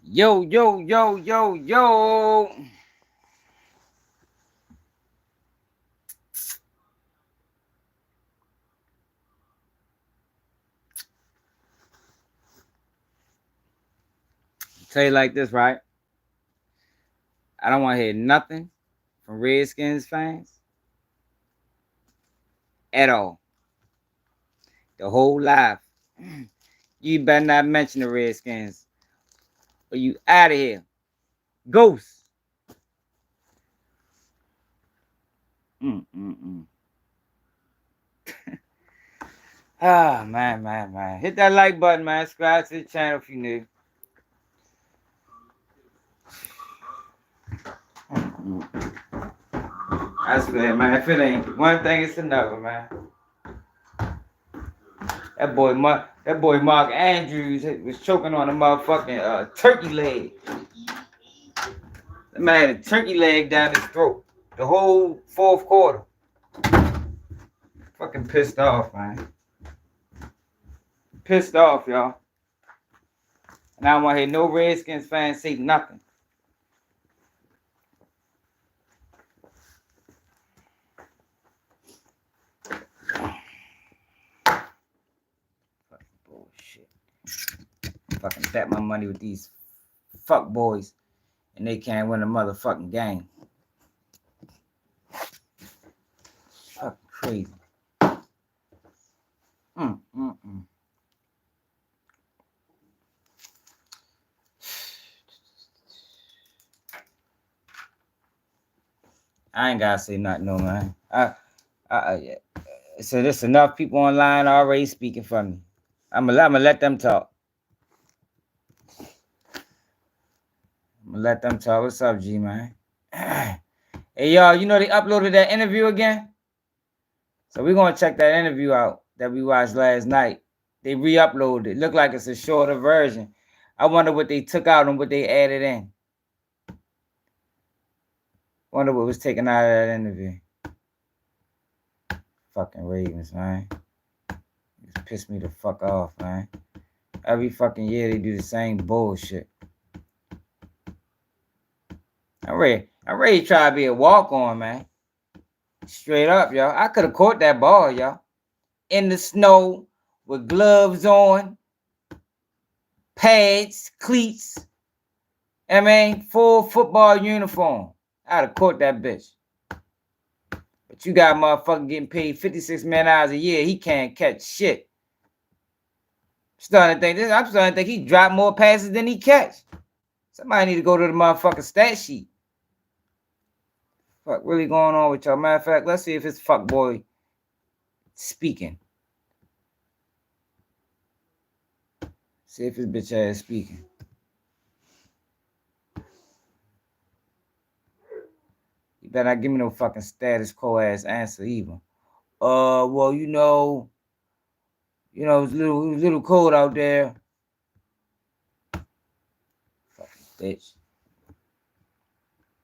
Yo, yo, yo, yo, yo. Tell you like this, right? I don't want to hear nothing from Redskins fans at all. The whole life. You better not mention the Redskins or you out of here. Ghost. Ah, man. Hit that like button, man. Subscribe to the channel if you new. I swear, man. If it ain't one thing, it's another, man. That boy Mark Andrews was choking on a motherfucking turkey leg. That man had a turkey leg down his throat the whole fourth quarter. Fucking pissed off, man. Pissed off, y'all. And I don't want to hear no Redskins fans say nothing. Fucking bullshit. Fucking bet my money with these fuck boys and they can't win a motherfucking game. Fucking crazy. I ain't gotta say nothing, no, man. So there's enough people online already speaking for me. I'm gonna let them talk. Let them talk. What's up, G, man? Hey, y'all, you know they uploaded that interview again? So we're going to check that interview out that we watched last night. They re-uploaded it. Look like it's a shorter version. I wonder what they took out and what they added in. Wonder what was taken out of that interview. Fucking Ravens, man. It pissed me the fuck off, man. Every fucking year they do the same bullshit. I'm ready to try to be a walk-on, man. Straight up, y'all. I could have caught that ball, y'all. In the snow, with gloves on, pads, cleats. I mean, full football uniform. I'd have caught that bitch. But you got a motherfucker getting paid 56 man hours a year. He can't catch shit. I'm starting to think he dropped more passes than he catch. Somebody need to go to the motherfucking stat sheet. Fuck really going on with y'all? Matter of fact, let's see if it's fuckboy speaking. See if his bitch ass speaking. You better not give me no fucking status quo ass answer either. Well, you know, it was a little cold out there. Fucking bitch.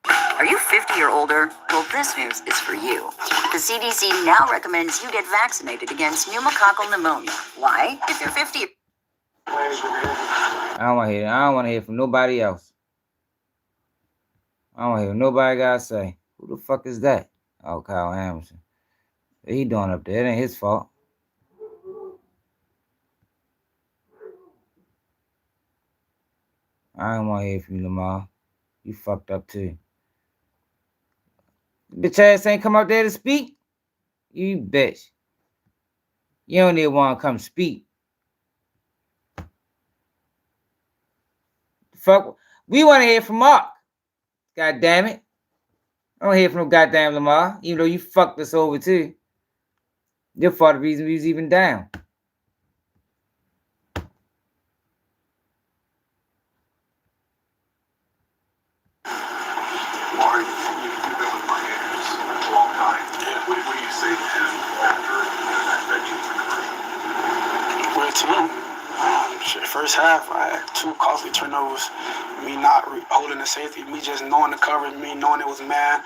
Are you 50 or older? Well, this news is for you. The CDC now recommends you get vaccinated against pneumococcal pneumonia. Why? If you're 50. I don't want to hear from nobody else. I don't want to hear what nobody got to say. Who the fuck is that? Oh, Kyle Hamilton. What he doing up there? It ain't his fault. I don't want to hear from you, Lamar. You fucked up too. Bitch ass ain't come out there to speak? You bitch. You don't even want to come speak. Fuck. We want to hear from Mark. God damn it. I don't hear from no goddamn Lamar, even though you fucked us over too. You're part of the reason we was even down. First half, I had 2 costly turnovers. Me not holding the safety, me just knowing the coverage, me knowing it was man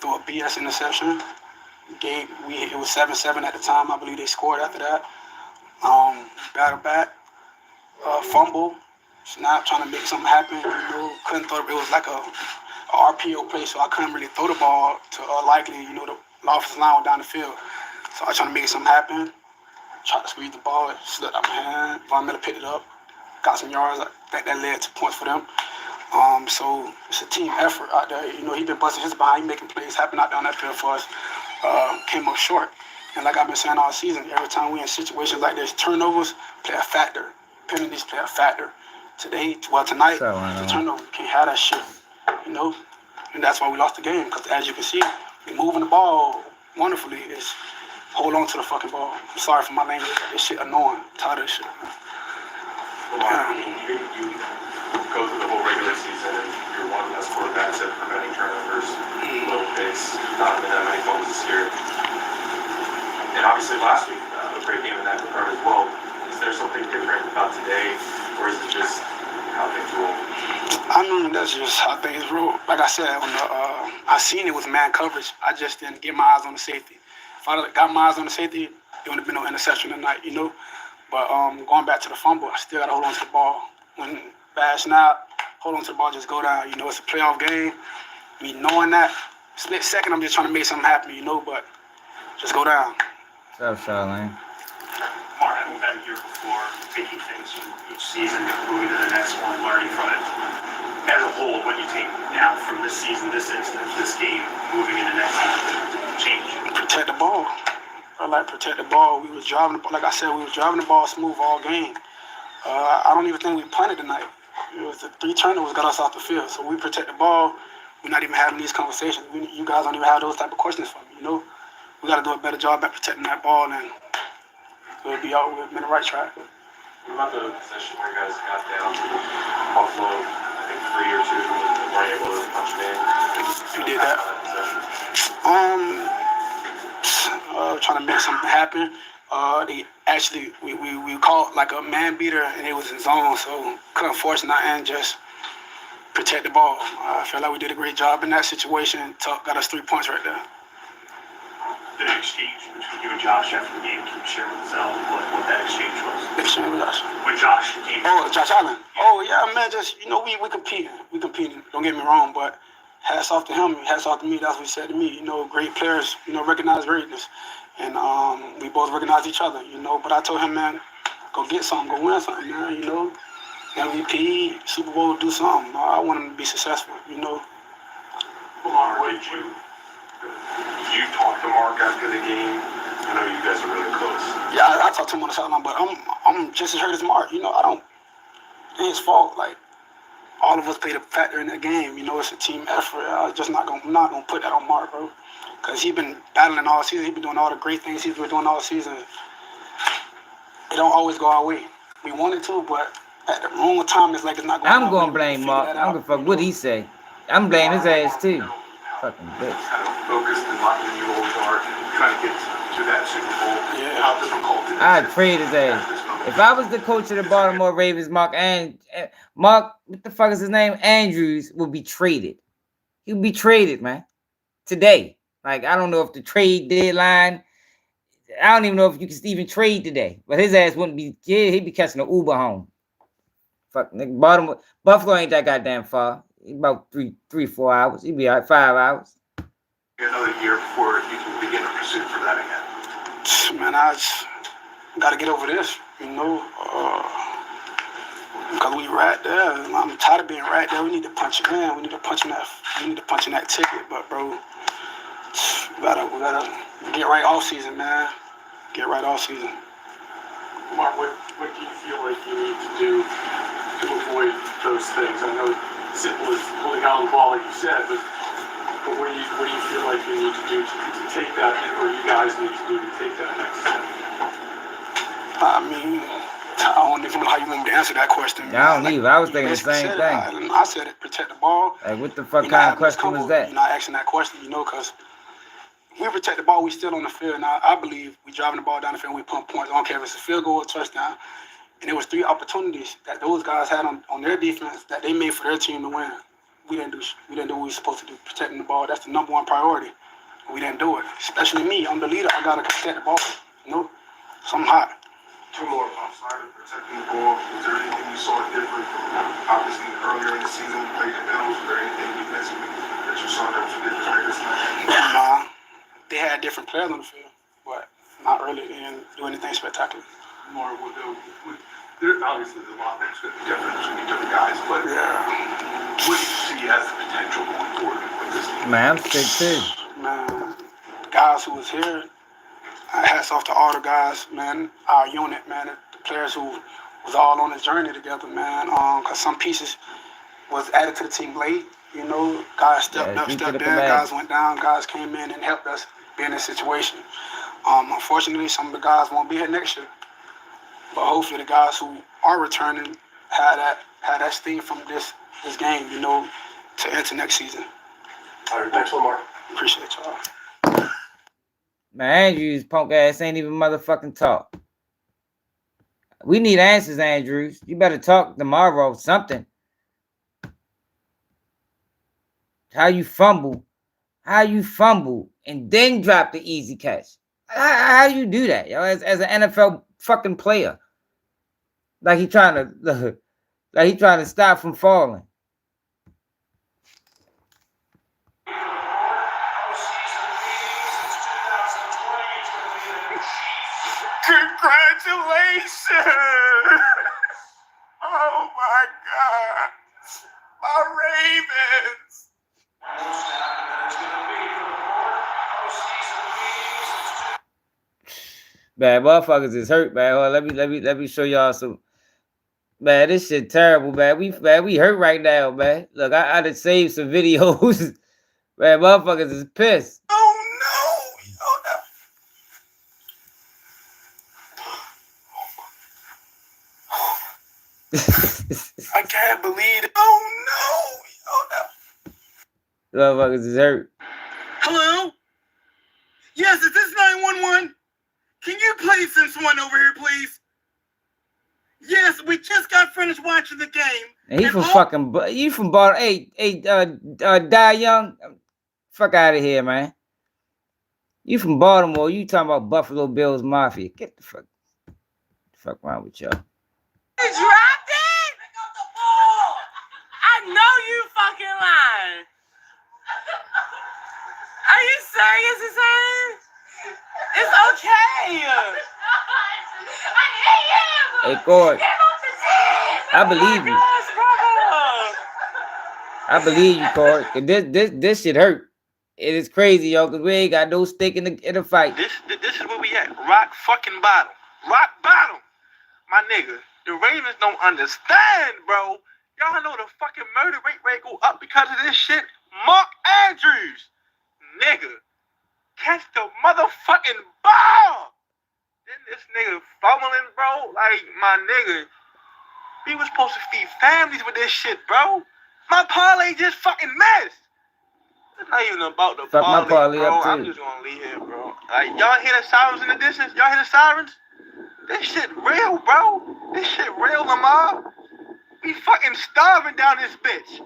through a BS interception. It was 7-7 at the time. I believe they scored after that. Battle back, fumble, snap, trying to make something happen. Couldn't throw. It was like a RPO play, so I couldn't really throw the ball to likely. The offensive line was down the field, so I was trying to make something happen. Tried to squeeze the ball, it slipped out my hand. Von Miller picked it up, got some yards. I think that led to points for them. So it's a team effort out there. He been busting his behind, he making plays happen out there on that field for us. Came up short. And like I've been saying all season, every time we in situations like this, turnovers play a factor. Penalties play a factor. Tonight, the turnover, you can't have that shit, And that's why we lost the game, because as you can see, we moving the ball wonderfully. It's hold on to the fucking ball. I'm sorry for my language. This shit annoying. I'm tired of this shit. You go through the whole regular season and you're one of the best quarterbacks at preventing turnovers, low pace, not been that many fumbles this year. And obviously last week, a great game in that regard as well. Is there something different about today, or is it just how things roll? I mean, that's just how things roll. Like I said, I seen it with man coverage. I just didn't get my eyes on the safety. If I got my eyes on the safety, it wouldn't have been no interception tonight, But going back to the fumble, I still got to hold on to the ball. When bad snap, hold on to the ball, just go down. It's a playoff game. Me knowing that, split second, I'm just trying to make something happen, but just go down. What's up, Charlene? Mark, having been here before, taking things from each season, moving to the next one, learning from it. As a whole, what do you take now from this season, this instance, this game, moving into next season to change? Protect the ball. Protect the ball. We was driving the ball. Like I said, we was driving the ball smooth all game. I don't even think we punted tonight. It was the 3 turnovers got us off the field. So we protect the ball. We're not even having these conversations. You guys don't even have those type of questions for me, We got to do a better job at protecting that ball, and we'll be out. We'll be on the right track. What about the possession where you guys got down to Buffalo, I think 3 or 2, and weren't able to punch it in? We did that. Trying to make something happen. We called like a man beater, and it was in zone, so couldn't force nothing, just protect the ball. I feel like we did a great job in that situation. Got us 3 points right there. The exchange between you and Josh after the game, can you share with us what that exchange was? Exchange with Josh. When Josh came. Oh, Josh Allen. Oh yeah, man. Just we competing. We competing. Don't get me wrong, but hats off to him. Hats off to me. That's what he said to me. Great players. Recognize greatness, and we both recognize each other. But I told him, man, go get something, go win something, man. MVP, Super Bowl, do something. I want him to be successful. Lamar, what did you talk to Mark after the game? I know you guys are really close. Yeah, I talked to him on the sideline, but I'm just as hurt as Mark. I don't. It ain't his fault. Like, all of us played a factor in the game. It's a team effort. I'm not gonna put that on Mark, bro, because he's been battling all season. He's been doing all the great things he's been doing all season. It don't always go our way. We wanted to, but at the wrong time, it's like it's not going. I'm gonna blame Mark. I don't give a fuck what he say. I'm blaming his ass too. Fucking bitch. Kind of focused and locking you always are, trying to get to that Super Bowl. Yeah. How difficult it is. I'd trade his ass. If I was the coach of the Baltimore Ravens, Mark, what the fuck is his name? Andrews would be traded. He would be traded, man. Today. Like, I don't know if the trade deadline, I don't even know if you can even trade today. But his ass wouldn't be, he'd be catching an Uber home. Fuck, nigga, Buffalo ain't that goddamn far. About 3-4 hours. He'd be out 5 hours. Another year before you can begin a pursuit for that again. Man, I just gotta get over this, because we right there. I'm tired of being right there. We need to punch it in. We need to punch in that ticket. But bro, we gotta get right all season, man. Get right all season. Mark, what do you feel like you need to do to avoid those things? I know simple as holding on the ball, like you said, but what do you feel like you need to do to take that, or you guys need to do to take that next step? I mean, I don't even know how you want me to answer that question. I don't either. I was thinking the same thing. I said it, protect the ball. Like, what the fuck kind of question was that? You're not asking that question, because we protect the ball, we still on the field. Now, I believe we driving the ball down the field and we pump points. I don't care if it's a field goal or touchdown. And there was 3 opportunities that those guys had on their defense that they made for their team to win. We didn't do what we were supposed to do, protecting the ball. That's the number 1 priority. We didn't do it. Especially me. I'm the leader. I gotta protect the ball. You know? So I'm hot. Two more outside of protecting the ball. Was there anything you saw different from obviously earlier in the season we played the Bills? Was there anything defensively that you saw that was different this night? Nah. They had different players on the field, but not really. They didn't do anything spectacular. More there obviously there's a lot that's going to be different between different guys, but what do you see as the potential going forward with this team? Man, I'm sick too. Man, the guys who was here, hats off to all the guys, man, our unit, man, the players who was all on the journey together, man, because some pieces was added to the team late, you know, guys stepped up, stepped in, guys went down, guys came in and helped us be in this situation. Unfortunately, some of the guys won't be here next year, but hopefully the guys who are returning had that steam from this game, you know, to enter next season. All right, thanks, Lamar. Appreciate y'all. Man, Andrews punk ass ain't even motherfucking talk. We need answers, Andrews. You better talk tomorrow. Something. How you fumble and then drop the easy catch. How do you do that, yo? As an NFL fucking player, like he trying to stop from falling. Congratulations! Oh my God! My Ravens! Man, motherfuckers is hurt, man. Hold on, let me show y'all some. Man, this shit terrible, man. We hurt right now, man. Look, I done saved some videos. Man, motherfuckers is pissed. Oh no! Oh no! I can't believe it. Oh no! Oh no! Motherfuckers is hurt. Hello? Yes, is this 911? Can you please send someone over here, please? Yes, we just got finished watching the game. And he from fucking, you from Baltimore. Hey, Die Young. Fuck out of here, man. You from Baltimore. You talking about Buffalo Bills Mafia. Get the fuck wrong with y'all. You dropped it? Pick up the ball. I know you fucking lying. Are you serious, Hassan? It's okay. I hate him. Hey, Corey. Get off the team. I believe you. Gosh, brother. I believe you, Corey. This shit hurt. It is crazy, yo, because we ain't got no stake in the fight. This is where we at. Rock fucking bottom. Rock bottom. My nigga, the Ravens don't understand, bro. Y'all know the fucking murder rate go up because of this shit. Mark Andrews. Nigga. Catch the motherfucking ball. Then this nigga fumbling, bro. Like, my nigga. We was supposed to feed families with this shit, bro. My parlay just fucking missed. It's not even about the Fuck my parlay bro. up, too. I'm just gonna leave here, bro. Like, y'all hear the sirens in the distance? Y'all hear the sirens? This shit real, bro. This shit real, Lamar. We fucking starving down this bitch.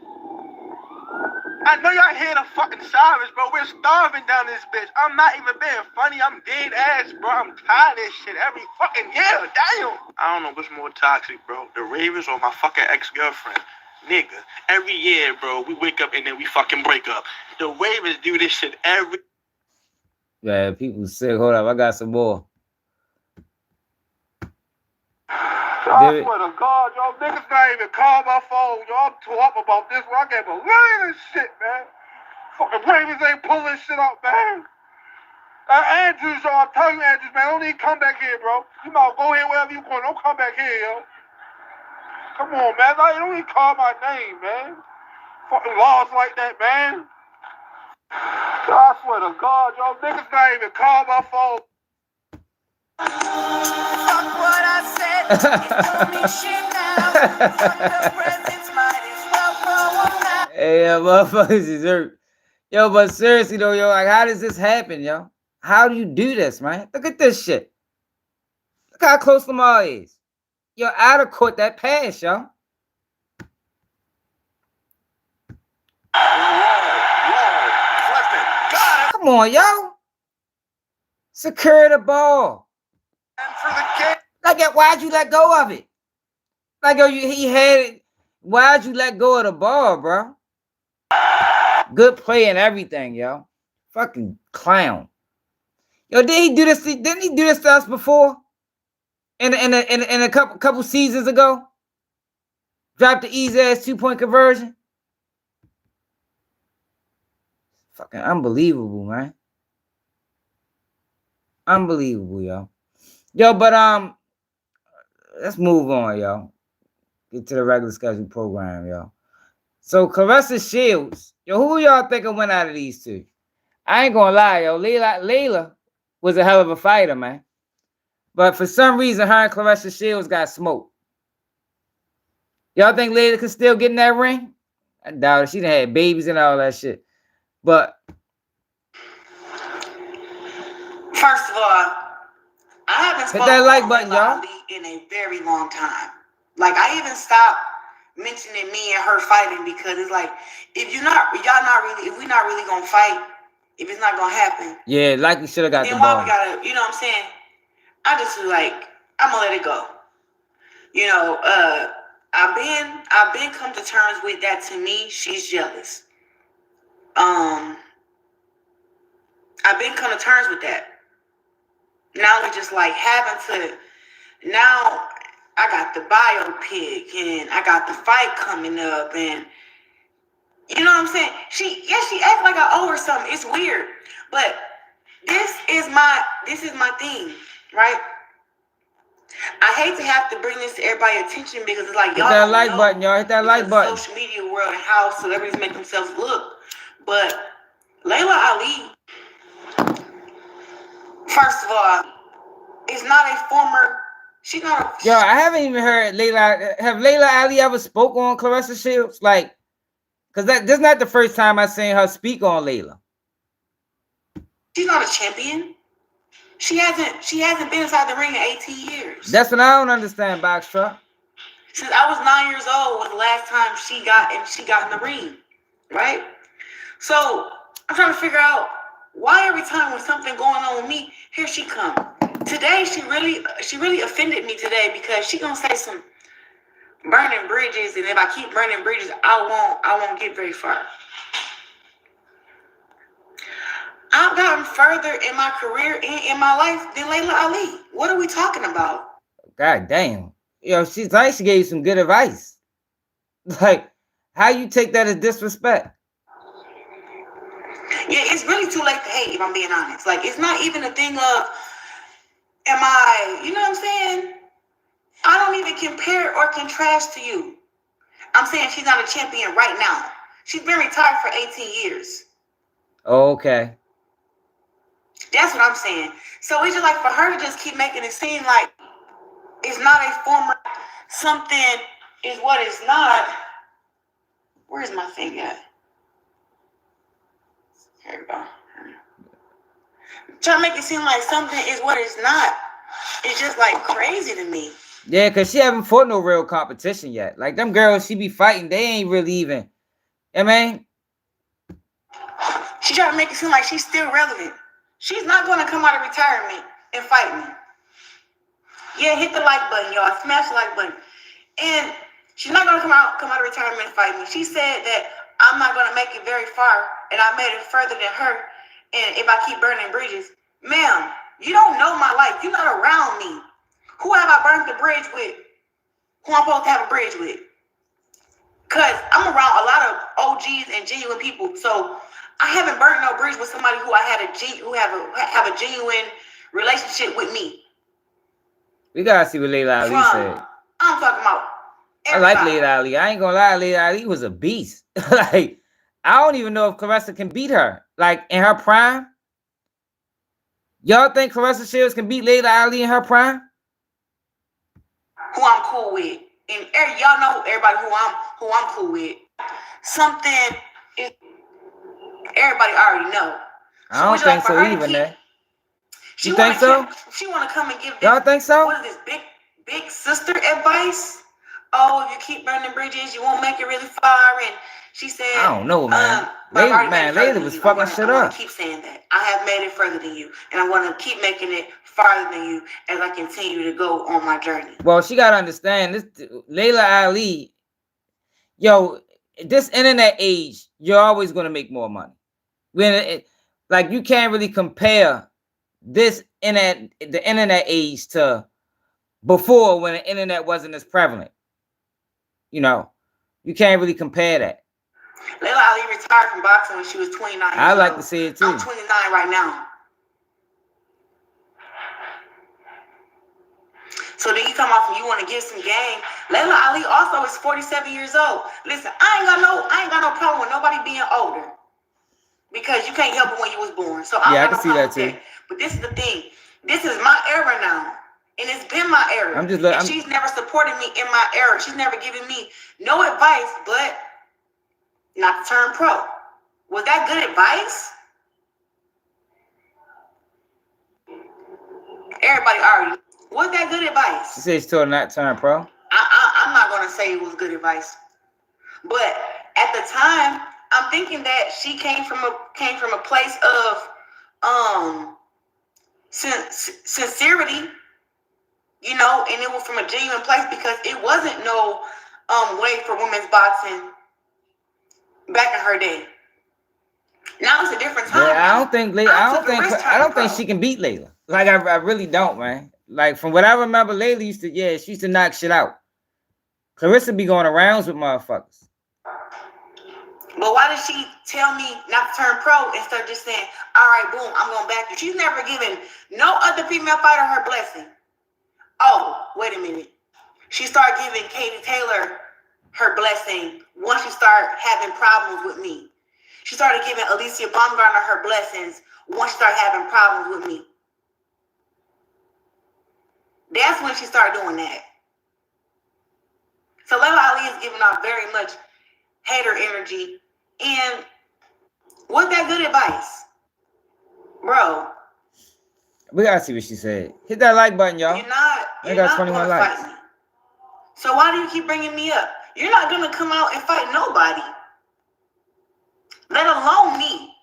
I know y'all hear the fucking sirens, bro. We're starving down this bitch. I'm not even being funny. I'm dead ass, bro. I'm tired of this shit every fucking year. Damn. I don't know what's more toxic, bro. The Ravens or my fucking ex-girlfriend. Nigga, every year, bro, we wake up and then we fucking break up. The Ravens do this shit every... Man, people sick. Hold up, I got some more. I swear to God, y'all niggas not even call my phone. Y'all talk about this. I can't believe this shit, man. Fucking Ravens ain't pulling shit up, man. Andrews, y'all, I'm telling you, Andrews, man, don't even come back here, bro. You might go here wherever you going. Don't come back here, yo. Come on, man. You don't even call my name, man. Fucking laws like that, man. I swear to God, y'all niggas not even call my phone. Fuck what I said. You told me shit now. Fuck the presents, might as well go on now. Hey, motherfuckers is hurt. Yo, but seriously though, yo, like, how does this happen, yo? How do you do this, man? Look at this shit. Look how close Lamar is. Yo, out of court that pass, yo. Come Come on, yo. Secure the ball. And for the game. Like, why'd you let go of it? Like, yo, he had it. Why'd you let go of the ball, bro? Good play and everything, yo. Fucking clown. Yo, did he do this? Didn't he do this to us before? In a couple seasons ago? Dropped the easy ass 2-point conversion. Fucking unbelievable, man. Unbelievable, yo. Yo, but let's move on, yo. Get to the regular scheduled program, yo. So Clarissa Shields, yo, who y'all think will win out of these two? I ain't gonna lie, yo. Laila was a hell of a fighter, man. But for some reason, her and Clarissa Shields got smoked. Y'all think Laila could still get in that ring? I doubt it. She done had babies and all that shit. But First of all, I haven't hit spoken that like on button, Laila y'all. Ali in a very long time. Like, I even stopped mentioning me and her fighting because it's like, if we're not really gonna fight, if it's not gonna happen, Yeah, like we should have got then the why ball. we gotta, you know what I'm saying? I just was like, I'm gonna let it go. You know, I've been come to terms with that. To me, she's jealous. I've been come to terms with that. Now we just like having to. Now I got the biopic and I got the fight coming up, and you know what I'm saying. She acts like I owe her something. It's weird, but this is my thing, right? I hate to have to bring this to everybody's attention because it's like, Hit y'all that don't like know button, y'all. Hit that like because button. social media world and how celebrities make themselves look. But Laila Ali, first of all, is not a former. She gonna. Yo, I haven't even heard Laila. Have Laila Ali ever spoke on Clarissa Shields? Like, cause this is not the first time I seen her speak on Laila. She's not a champion. She hasn't been inside the ring in 18 years. That's what I don't understand, Box Truck. Since I was 9 years old was the last time she got in the ring, right? So I'm trying to figure out why every time when something going on with me, here she come. Today she really offended me today because she gonna say some burning bridges, and if I keep burning bridges, I won't get very far. I've gotten further in my career and in my life than Laila Ali. What are we talking about? God damn. Yo, she's like she gave you some good advice. Like, how you take that as disrespect? Yeah, it's really too late to hate, if I'm being honest. Like, it's not even a thing of, am I, you know what I'm saying? I don't even compare or contrast to you. I'm saying she's not a champion right now. She's been retired for 18 years. Okay. That's what I'm saying. So it's just like for her to just keep making it seem like it's not a former something is what it's not. Where's my thing at? Here we go. Trying to make it seem like something is what it's not. It's just like crazy to me. Yeah, because she haven't fought no real competition yet. Like, them girls she be fighting, they ain't really even. I mean, She trying to make it seem like she's still relevant. She's not going to come out of retirement and fight me. Yeah, hit the like button, y'all. Smash the like button. And she's not going to come out of retirement and fight me. She said that I'm not going to make it very far, and I made it further than her. And if I keep burning bridges, ma'am, you don't know my life. You're not around me. Who have I burned the bridge with? Who I'm supposed to have a bridge with? Because I'm around a lot of OGs and genuine people. So I haven't burned no bridge with somebody who have a genuine relationship with me. we gotta see what Laila Ali said. I'm talking about everybody. I like Laila Ali. I ain't gonna lie, Laila Ali was a beast. Like, I don't even know if Clarissa can beat her. Like, in her prime. Y'all think Clarissa Shields can beat Laila Ali in her prime? Who I'm cool with. And y'all know everybody who I'm cool with. Something is everybody already know. I don't think so either, man. You think so? She want to come and give this, Y'all think so? what is this, big sister advice? oh, if you keep burning bridges, you won't make it really far. And she said, I don't know, man. but I've already made Man, it further Laila than was you. fucking I shit want up. to keep saying that. I have made it further than you, and I want to keep making it farther than you as I continue to go on my journey. Well, she gotta understand this. Laila Ali, yo, this internet age, you're always gonna make more money. Like you can't really compare the internet age to before when the internet wasn't as prevalent. You know, you can't really compare that. Laila Ali retired from boxing when she was 29 years old. I like to see it too. I'm 29 right now. So then you come off and you want to give some game. Laila Ali also is 47 years old. Listen, I ain't got no problem with nobody being older, because you can't help it when you was born. So I can see that too. But this is the thing. This is my era now. And it's been my era. She's never supported me in my era. She's never given me no advice, but not to turn pro. Was that good advice? Everybody already. Was that good advice? She says to not turn pro. I'm not gonna say it was good advice, but at the time, I'm thinking that she came from a place of sincerity, you know, and it was from a genuine place, because it wasn't no way for women's boxing back in her day. Now it's a different time. Yeah, I don't think she can beat Laila. Like I really don't, man. Like from what I remember, Laila she used to knock shit out. Clarissa be going around with motherfuckers. But why did she tell me not to turn pro instead of just saying, all right, boom, I'm going to back you? She's never given no other female fighter her blessing. Oh, wait a minute. She started giving Katie Taylor her blessing once she started having problems with me. She started giving Alicia Baumgartner her blessings once she started having problems with me. That's when she started doing that. So Laila Ali is giving off very much hater energy. And was that good advice? Bro. We gotta see what she said. Hit that like button, y'all. You're not got 21 likes. Fight me. So why do you keep bringing me up? You're not gonna come out and fight nobody, let alone me.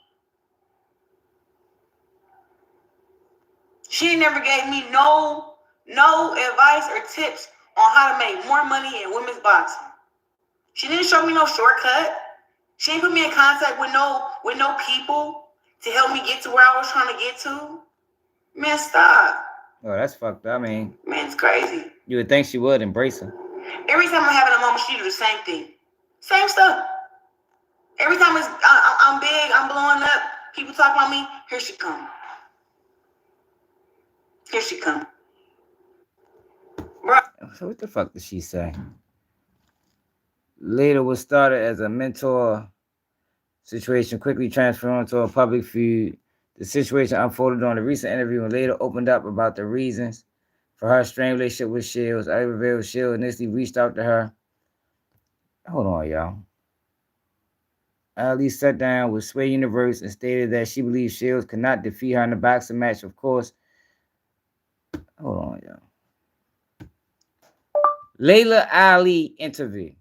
She never gave me no advice or tips on how to make more money in women's boxing. She didn't show me no shortcut. She didn't put me in contact with no people to help me get to where I was trying to get to. Man, stop. Oh, that's fucked up. I mean, man, it's crazy. You would think she would embrace her. Every time I'm having a moment, she do the same thing. Same stuff. Every time I'm big, I'm blowing up, people talk about me, here she come. Here she come. Bro. So what the fuck did she say? Laila was started as a mentor situation, quickly transformed into a public feud. The situation unfolded on a recent interview when Laila opened up about the reasons for her strained relationship with Shields. I revealed Shields initially reached out to her. Hold on, y'all. Ali sat down with Sway Universe and stated that she believes Shields could not defeat her in a boxing match, of course. Hold on, y'all. Laila Ali interview.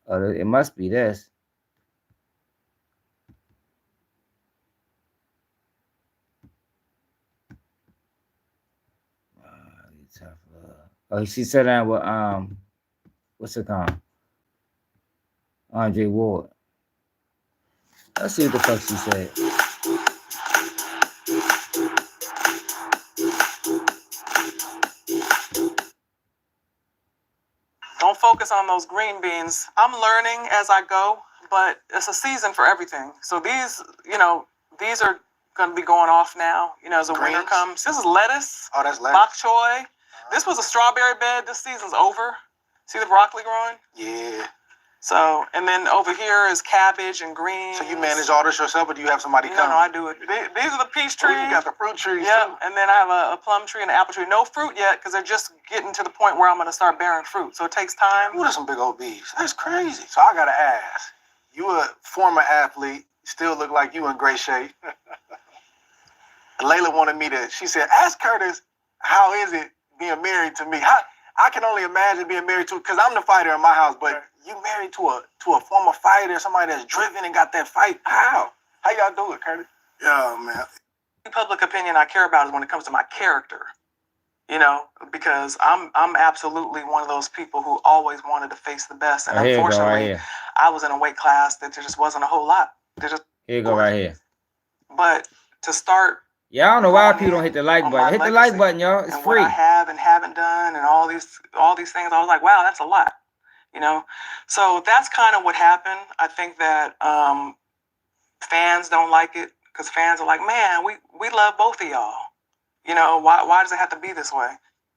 Oh, it must be this. Oh, she sat down with what's it called? Andre Ward. Let's see what the fuck she said. Don't focus on those green beans. I'm learning as I go, but it's a season for everything. So these, these are going to be going off now, as the winter comes. This is lettuce. Oh, that's lettuce. Bok choy. This was a strawberry bed. This season's over. See the broccoli growing? Yeah. So, and then over here is cabbage and greens. So you manage all this yourself, or do you have somebody come? No, I do it. These are the peach trees. Oh, you got the fruit trees, Yep, too. and then I have a plum tree and an apple tree. No fruit yet, because they're just getting to the point where I'm going to start bearing fruit. So it takes time. Ooh, there's some big old bees. That's crazy. So I got to ask. You a former athlete, still look like you in great shape. Laila wanted me to, she said, ask Curtis how is it being married to me? I can only imagine being married to, because I'm the fighter in my house, but you married to a former fighter, somebody that's driven and got that fight. How y'all do it, Curtis? Yeah, man. Public opinion I care about is when it comes to my character, you know, because I'm absolutely one of those people who always wanted to face the best, and unfortunately, I was in a weight class that there just wasn't a whole lot. Here you go right here. But to start, yeah, I don't know why people don't hit the like button. Hit the like button, y'all. It's free. What I have and haven't done, and all these things, I was like, wow, that's a lot, you know. So that's kind of what happened. I think that fans don't like it because fans are like, man, we love both of y'all. You know, why does it have to be this way?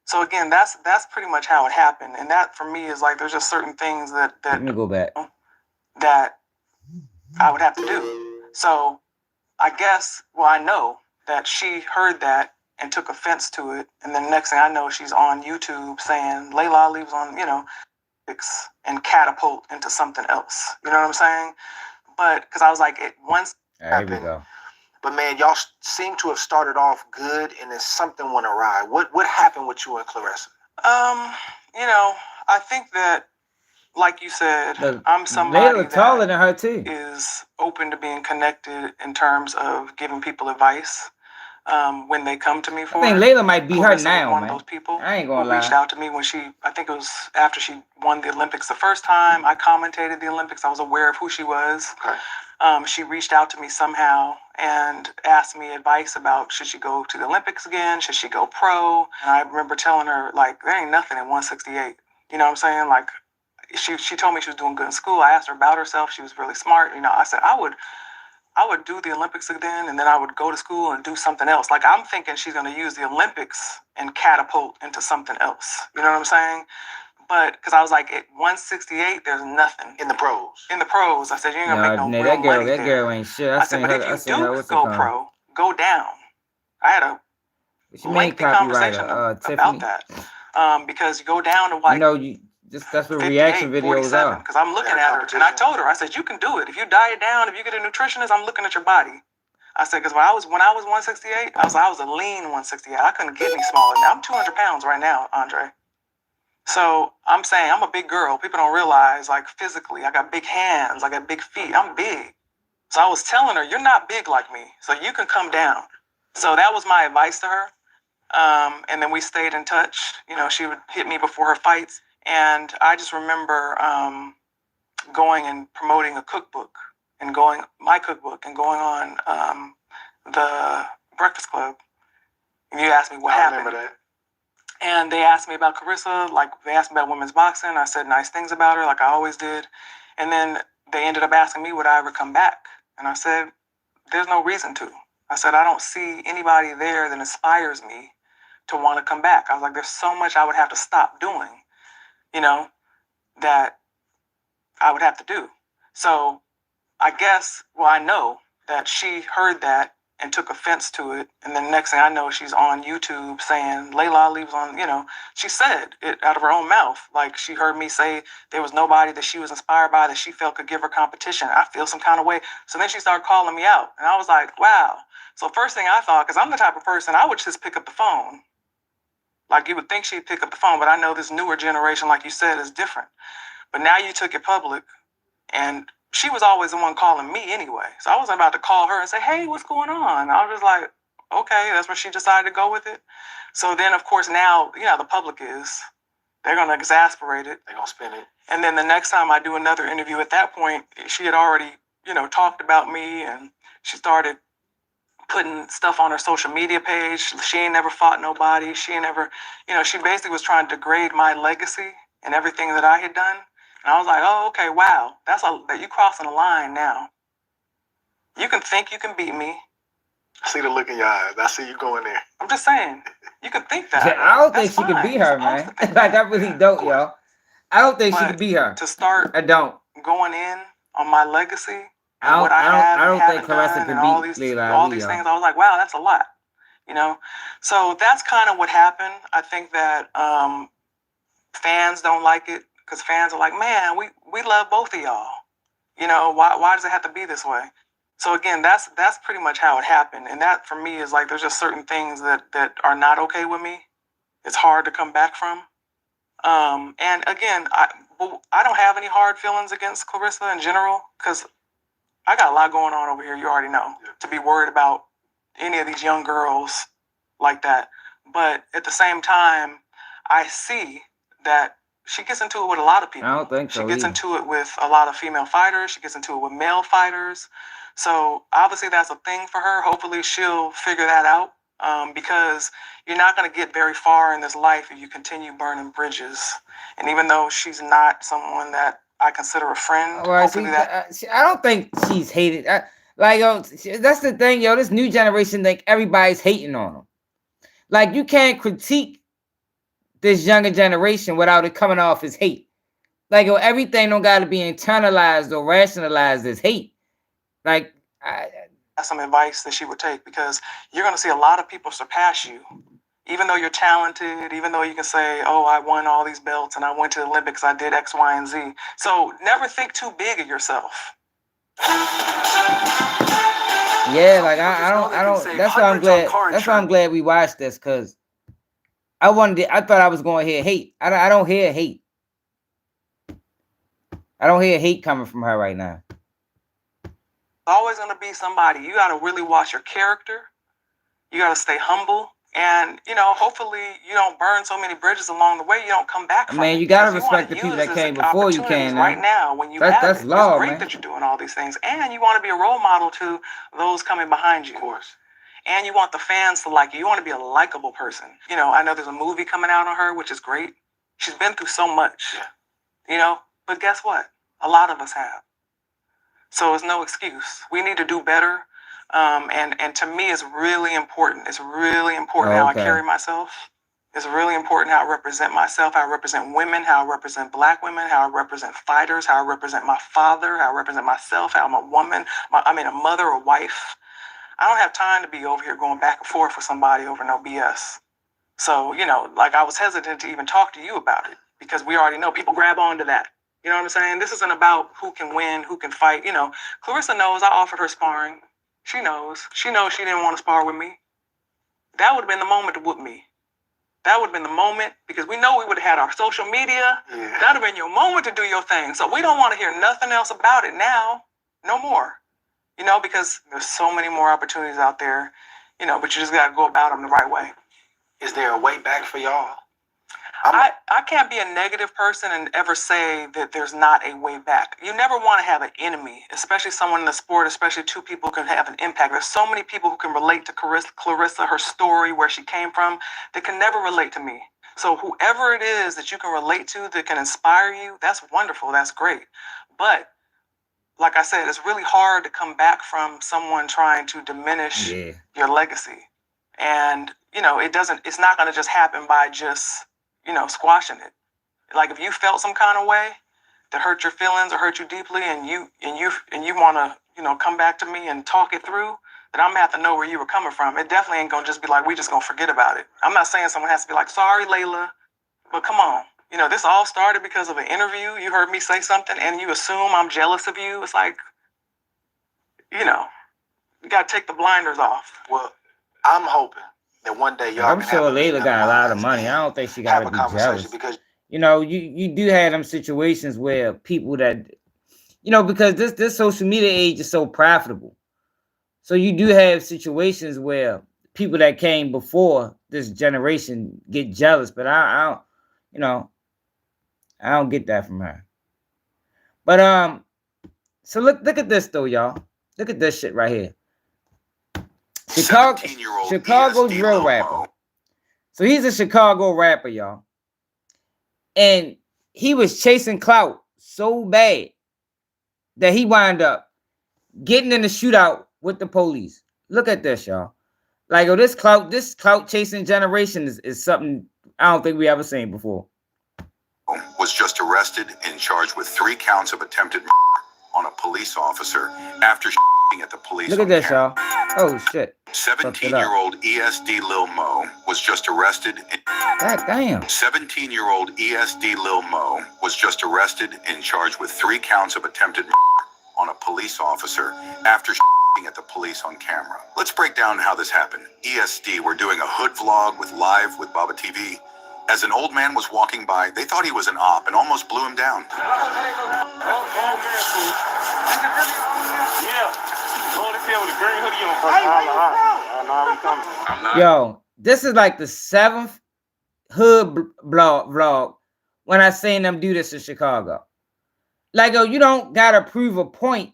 So again, that's pretty much how it happened, and that for me is like there's just certain things that let me go back that I would have to do. So I guess, well, I know that she heard that and took offense to it, and then next thing I know, she's on YouTube saying Laila leaves on, you know, and catapult into something else. You know what I'm saying? But because I was like, it once. Here we go. But man, y'all seem to have started off good, and then something went awry. What happened with you and Clarissa? You know, I think that, like you said, I'm somebody taller than her too. Is open to being connected in terms of giving people advice. When they come to me for I think Laila might be her now, one man. of those people I ain't gonna lie. Reached out to me when I think it was after she won the Olympics the first time. I commentated the Olympics. I was aware of who she was. Okay. She reached out to me somehow and asked me advice about should she go to the Olympics again? Should she go pro? And I remember telling her, like, there ain't nothing at 168. You know what I'm saying? Like, she told me she was doing good in school. I asked her about herself. She was really smart. You know, I said, I would do the Olympics again, and then I would go to school and do something else. Like, I'm thinking she's going to use the Olympics and catapult into something else. You know what I'm saying? But because I was like, at 168, there's nothing. In the pros. In the pros. I said, you ain't going to make no real money there. That girl ain't shit. I said, but if you do go pro, go down. I had a lengthy conversation about that. Because you go down to like, you know, that's what reaction videos are. Because I'm looking at her, and I told her, I said, you can do it. If you diet down, if you get a nutritionist, I'm looking at your body. I said, because when I was 168, I was a lean 168. I couldn't get any smaller. Now I'm 200 pounds right now, Andre. So I'm saying I'm a big girl. People don't realize, like, physically, I got big hands, I got big feet. I'm big. So I was telling her, you're not big like me, so you can come down. So that was my advice to her. And then we stayed in touch. You know, she would hit me before her fights. And I just remember going and promoting a cookbook and going on the Breakfast Club. And you asked me what happened. I remember that. And they asked me about Clarissa, like they asked me about women's boxing. I said nice things about her, like I always did. And then they ended up asking me, would I ever come back? And I said, there's no reason to. I said, I don't see anybody there that inspires me to want to come back. I was like, there's so much I would have to stop doing, you know, that I would have to do. So I guess, well, I know that she heard that and took offense to it. And then next thing I know, she's on YouTube saying Laila leaves on, you know, she said it out of her own mouth. Like, she heard me say there was nobody that she was inspired by that she felt could give her competition. I feel some kind of way. So then she started calling me out. And I was like, wow. So first thing I thought, because I'm the type of person, I would just pick up the phone. Like, you would think she'd pick up the phone, but I know this newer generation, like you said, is different. But now you took it public, and she was always the one calling me anyway. So I wasn't about to call her and say, hey, what's going on? I was just like, okay, that's where she decided to go with it. So then, of course, now, you know, the public is, they're going to exasperate it. They're going to spin it. And then the next time I do another interview at that point, she had already, you know, talked about me, and she started putting stuff on her social media page. She ain't never fought nobody. She ain't never, you know, she basically was trying to degrade my legacy and everything that I had done. And I was like, oh, okay, wow, that you crossing a line now. You can think you can beat me. I see the look in your eyes. I see you going there. I'm just saying, you can think that. I don't think she can beat her, man. Like, I really don't, y'all. I don't think she can beat her. To start, I don't. Going in on my legacy, I don't think Clarissa can beat Laila. All these things, I was like, wow, that's a lot, you know. So that's kind of what happened. I think that fans don't like it. Because fans are like, man, we love both of y'all. You know, why does it have to be this way? So again, that's pretty much how it happened. And that for me is like, there's just certain things that are not okay with me. it's hard to come back from. And again, I don't have any hard feelings against Clarissa in general, because I got a lot going on over here, you already know, to be worried about any of these young girls like that. But at the same time, I see that she gets into it with a lot of people. I don't think so She gets either. into it with a lot of female fighters. She gets into it with male fighters. So obviously that's a thing for her. Hopefully she'll figure that out, because you're not going to get very far in this life if you continue burning bridges. And even though she's not someone that I consider a friend, Well, hopefully I don't think she's hated. That's the thing, yo. This new generation think everybody's hating on them. Like, you can't critique this younger generation without it coming off as hate. Like, yo, everything don't got to be internalized or rationalized as hate. Like, that's some advice that she would take, because you're going to see a lot of people surpass you. Even though you're talented, even though you can say, oh, I won all these belts and I went to the Olympics, I did X, Y, and Z. So never think too big of yourself. yeah, like I don't. That's why I'm glad. That's why I'm glad we watched this, because I thought I was going to hear hate. I don't hear hate. I don't hear hate coming from her right now. Always going to be somebody. You got to really watch your character. You got to stay humble. And, you know, hopefully you don't burn so many bridges along the way, you don't come back from it. You got to respect the people that came before you came. Right now, when you that's law, it's great that you're doing all these things. And you want to be a role model to those coming behind you. Of course. And you want the fans to like you. You want to be a likable person. You know, I know there's a movie coming out on her, which is great. She's been through so much. Yeah. You know, but guess what? A lot of us have. So it's no excuse. We need to do better. And to me, it's really important. It's really important how I carry myself. It's really important how I represent myself, how I represent women, how I represent Black women, how I represent fighters, how I represent my father, how I represent myself, how I'm a woman, a mother or wife. I don't have time to be over here going back and forth with somebody over no BS. So, you know, like, I was hesitant to even talk to you about it, because we already know people grab onto that. You know what I'm saying? This isn't about who can win, who can fight. You know, Clarissa knows I offered her sparring. She knows. She knows she didn't want to spar with me. That would have been the moment to whoop me. That would have been the moment, because we know we would have had our social media. Yeah. That would have been your moment to do your thing. So we don't want to hear nothing else about it now. No more. You know, because there's so many more opportunities out there, you know, but you just got to go about them the right way. Is there a way back for y'all? I can't be a negative person and ever say that there's not a way back. You never want to have an enemy, especially someone in the sport, especially two people who can have an impact. There's so many people who can relate to Clarissa, her story, where she came from, that can never relate to me. So whoever it is that you can relate to, that can inspire you, that's wonderful, that's great. But like I said, it's really hard to come back from someone trying to diminish your legacy. And, you know, it's not going to just happen by just, you know, squashing it. Like, if you felt some kind of way that hurt your feelings or hurt you deeply, and you want to, you know, come back to me and talk it through, then I'm gonna have to know where you were coming from. It definitely ain't gonna just be like, we just gonna forget about it. I'm not saying someone has to be like, sorry, Laila, but come on. You know, this all started because of an interview. You heard me say something and you assume I'm jealous of you. It's like, you know, you gotta take the blinders off. Well, I'm hoping that one day y'all. I'm sure Laila got a lot of money. I don't think she got to be jealous. Because, you know, you do have them situations where people that, you know, because this social media age is so profitable. So you do have situations where people that came before this generation get jealous, but I don't, you know, I don't get that from her. But so look at this though, y'all. Look at this shit right here. Chicago drill rapper. So he's a Chicago rapper, y'all. And he was chasing Clout so bad that he wound up getting in a shootout with the police. Look at this, y'all. Like, oh, this clout chasing generation is something I don't think we ever seen before. Was just arrested and charged with 3 counts of attempted murder on a police officer after at the police. Look at this, y'all. Oh shit. 17-year-old ESD Lil Mo was just arrested. God damn. 17-year-old ESD Lil Mo was just arrested and charged with 3 counts of attempted murder on a police officer after at the police on camera. Let's break down how this happened. ESD were doing a hood vlog with Live with Baba TV As an old man was walking by, they thought he was an op and almost blew him down. Yo, this is like the 7th hood vlog when I seen them do this in Chicago. Like, yo, you don't gotta prove a point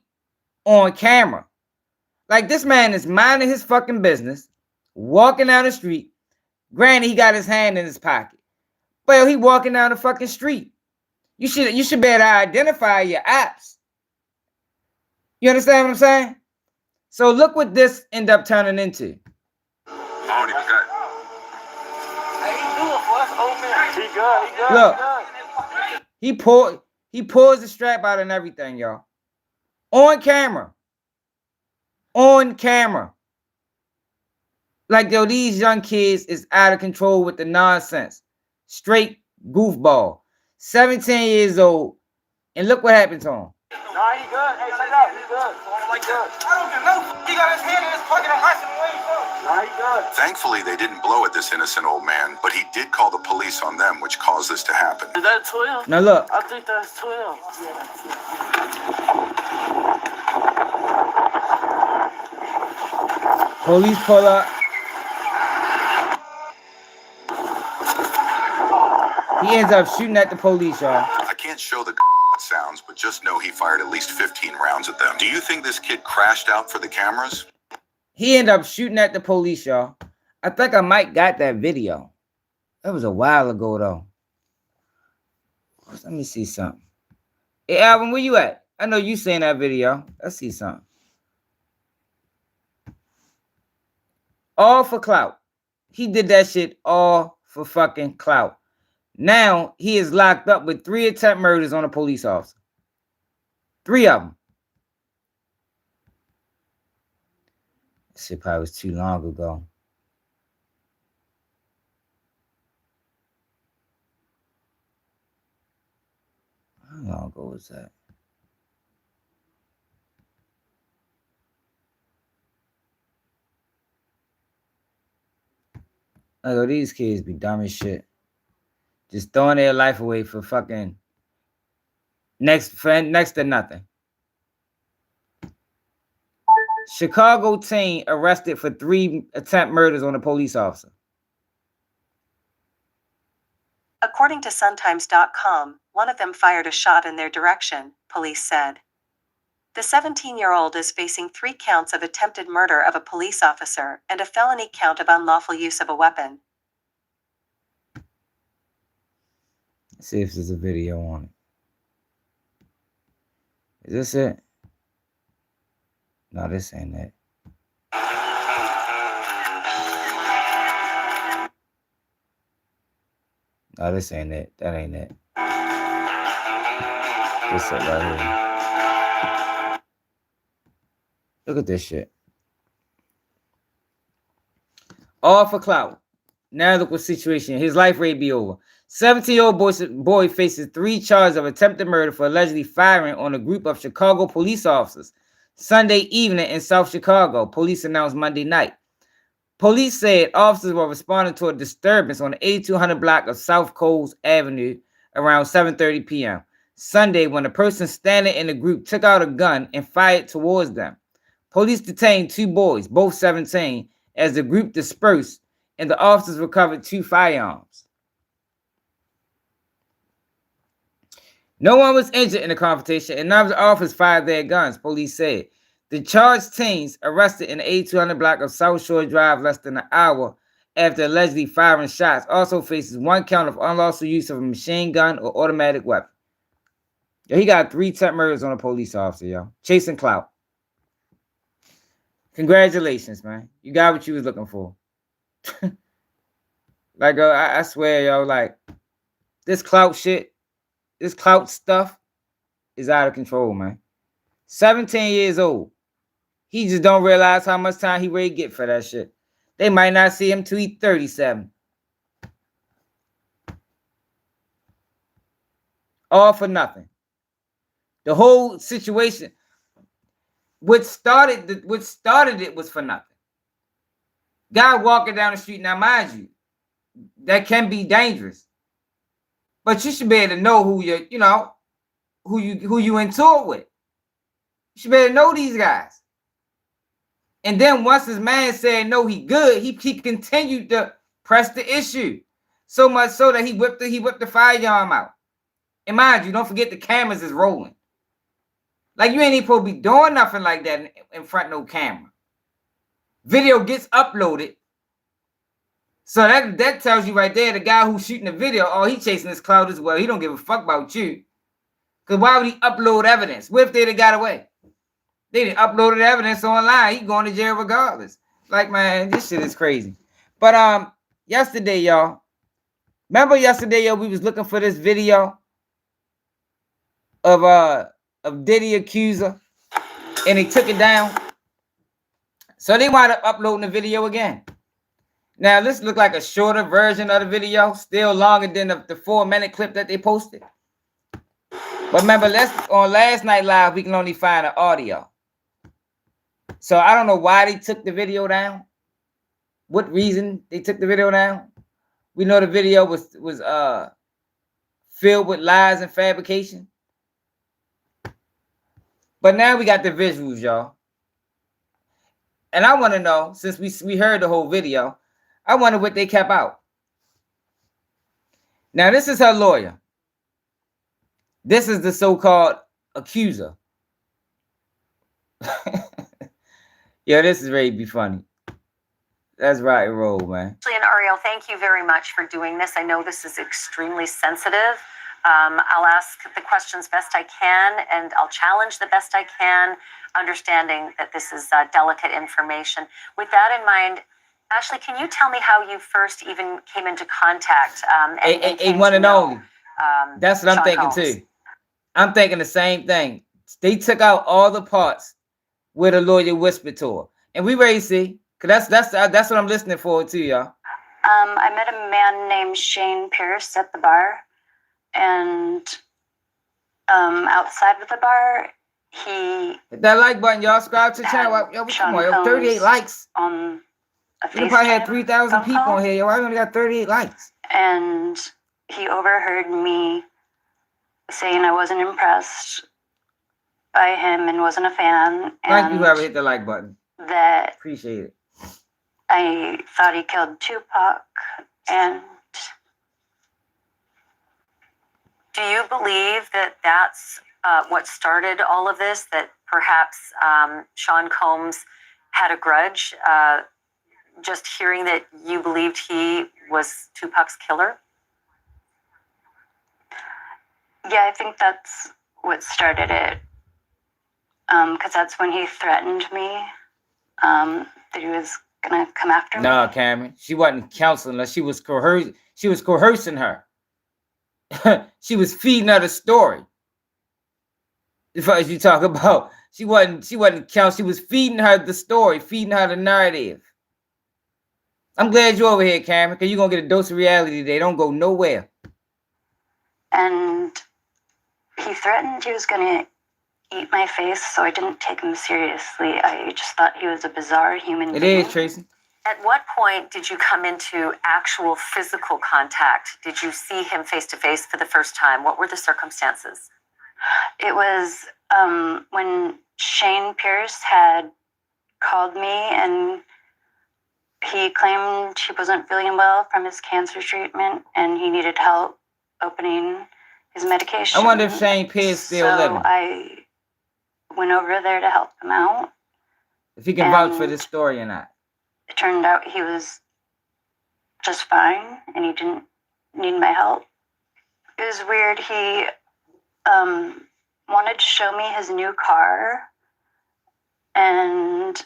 on camera. Like, this man is minding his fucking business, walking down the street. Granted, he got his hand in his pocket, but yo, he walking down the fucking street. You should be able to identify your apps. You understand what I'm saying? So look what this ended up turning into. Look, he pulls the strap out and everything, y'all. On camera. On camera. Like, yo, these young kids is out of control with the nonsense. Straight goofball. 17 years old. And look what happened to him. Nah, he good. Hey, check it out. He good. He good. I don't get no. He got his hand in his pocket and hiding away from. Nah, he good. Thankfully, they didn't blow at this innocent old man, but he did call the police on them, which caused this to happen. Is that 12? Now look. I think that's 12. Police pull up. He ends up shooting at the police, y'all. I can't show the sounds, but just know he fired at least 15 rounds at them. Do you think this kid crashed out for the cameras? He ended up shooting at the police, y'all. I think I might got that video. That was a while ago, though. Let me see something. Hey, Alvin, where you at? I know you seen that video. Let's see something. All for clout. He did that shit all for fucking clout. Now, he is locked up with 3 attempt murders on a police officer. 3 of them. This shit probably was too long ago. How long ago was that? Like, these kids be dumb as shit. Just throwing their life away for fucking next to nothing. Chicago teen arrested for 3 attempt murders on a police officer. According to Suntimes.com, one of them fired a shot in their direction, police said. The 17-year-old is facing 3 counts of attempted murder of a police officer and a felony count of unlawful use of a weapon. Let's see if there's a video on it. Is this it? No, this ain't it. No, this ain't it. That ain't it. This it right here. Look at this shit. All for clout. Now look what situation. His life may be over. 17-year-old boy faces 3 charges of attempted murder for allegedly firing on a group of Chicago police officers Sunday evening in South Chicago, police announced Monday night. Police said officers were responding to a disturbance on the 8200 block of South Coles Avenue around 7:30 p.m. Sunday when a person standing in the group took out a gun and fired towards them. Police detained 2 boys, both 17, as the group dispersed, and the officers recovered 2 firearms. No one was injured in the confrontation, and none of the officers fired their guns, police said. The charged teens arrested in the 8200 block of South Shore Drive less than an hour after allegedly firing shots also faces 1 count of unlawful use of a machine gun or automatic weapon. Yo, he got 3 attempt murders on a police officer, yo. Chasing clout. Congratulations, man. You got what you was looking for. Like, I swear, yo, like, this clout shit, this clout stuff is out of control, man. 17 years old. He just don't realize how much time he ready to get for that shit. They might not see him till he's 37. All for nothing. The whole situation, what started it was for nothing. Guy walking down the street, now mind you, that can be dangerous. But you should be able to know who you in tour with. You should be able to know these guys. And then once his man said no, he good, he continued to press the issue. So much so that he whipped the firearm out. And mind you, don't forget the cameras is rolling. Like you ain't even supposed to be doing nothing like that in front of no camera. Video gets uploaded. So that tells you right there, the guy who's shooting the video, oh, he chasing his clout as well. He don't give a fuck about you. Because why would he upload evidence? What if they'd have got away? They didn't upload the evidence online. He going to jail regardless. Like, man, this shit is crazy. But yesterday, y'all. Remember yesterday, yo, we was looking for this video of Diddy Accuser, and they took it down. So they wound up uploading the video again. Now this look like a shorter version of the video, still longer than the 4-minute clip that they posted. But remember, on last night live, we can only find the audio. So I don't know why they took the video down. What reason they took the video down? We know the video was filled with lies and fabrication. But now we got the visuals, y'all. And I want to know, since we heard the whole video, I wonder what they kept out. Now, this is her lawyer. This is the so-called accuser. Yeah, this is ready to be funny. That's right and roll, man. And Ariel, thank you very much for doing this. I know this is extremely sensitive. I'll ask the questions best I can, and I'll challenge the best I can, understanding that this is delicate information. With that in mind, Ashley, can you tell me how you first even came into contact? And one and only. That's what I'm thinking too. I'm thinking the same thing. They took out all the parts where the lawyer whispered to her, and we ready to see. Cause that's what I'm listening for too, y'all. I met a man named Shane Pierce at the bar, and outside of the bar, he hit that like button, y'all. Subscribe to the channel. Yo, come on, yo, 38 likes. On a we probably had 3,000 people on here, yo. I only got 38 likes. And he overheard me saying I wasn't impressed by him and wasn't a fan. Thank you, whoever hit the like button. That appreciate it. I thought he killed Tupac, and do you believe that that's what started all of this? That perhaps Sean Combs had a grudge, just hearing that you believed he was Tupac's killer? Yeah, I think that's what started it. Because that's when he threatened me, that he was gonna come after me. No, Cameron, she wasn't counseling her. She was coercing her. She was feeding her the story. As you talk about, she wasn't counseling. She was feeding her the story, feeding her the narrative. I'm glad you're over here, Cameron, because you're gonna get a dose of reality today. Don't go nowhere. And he threatened he was gonna eat my face, so I didn't take him seriously. I just thought he was a bizarre human being. It is, Tracy. At what point did you come into actual physical contact? Did you see him face to face for the first time? What were the circumstances? It was when Shane Pierce had called me, and he claimed he wasn't feeling well from his cancer treatment and he needed help opening his medication. I wonder if Shane Pierce still living. So I went over there to help him out. If he can vouch for this story or not. It turned out he was just fine and he didn't need my help. It was weird. He wanted to show me his new car, and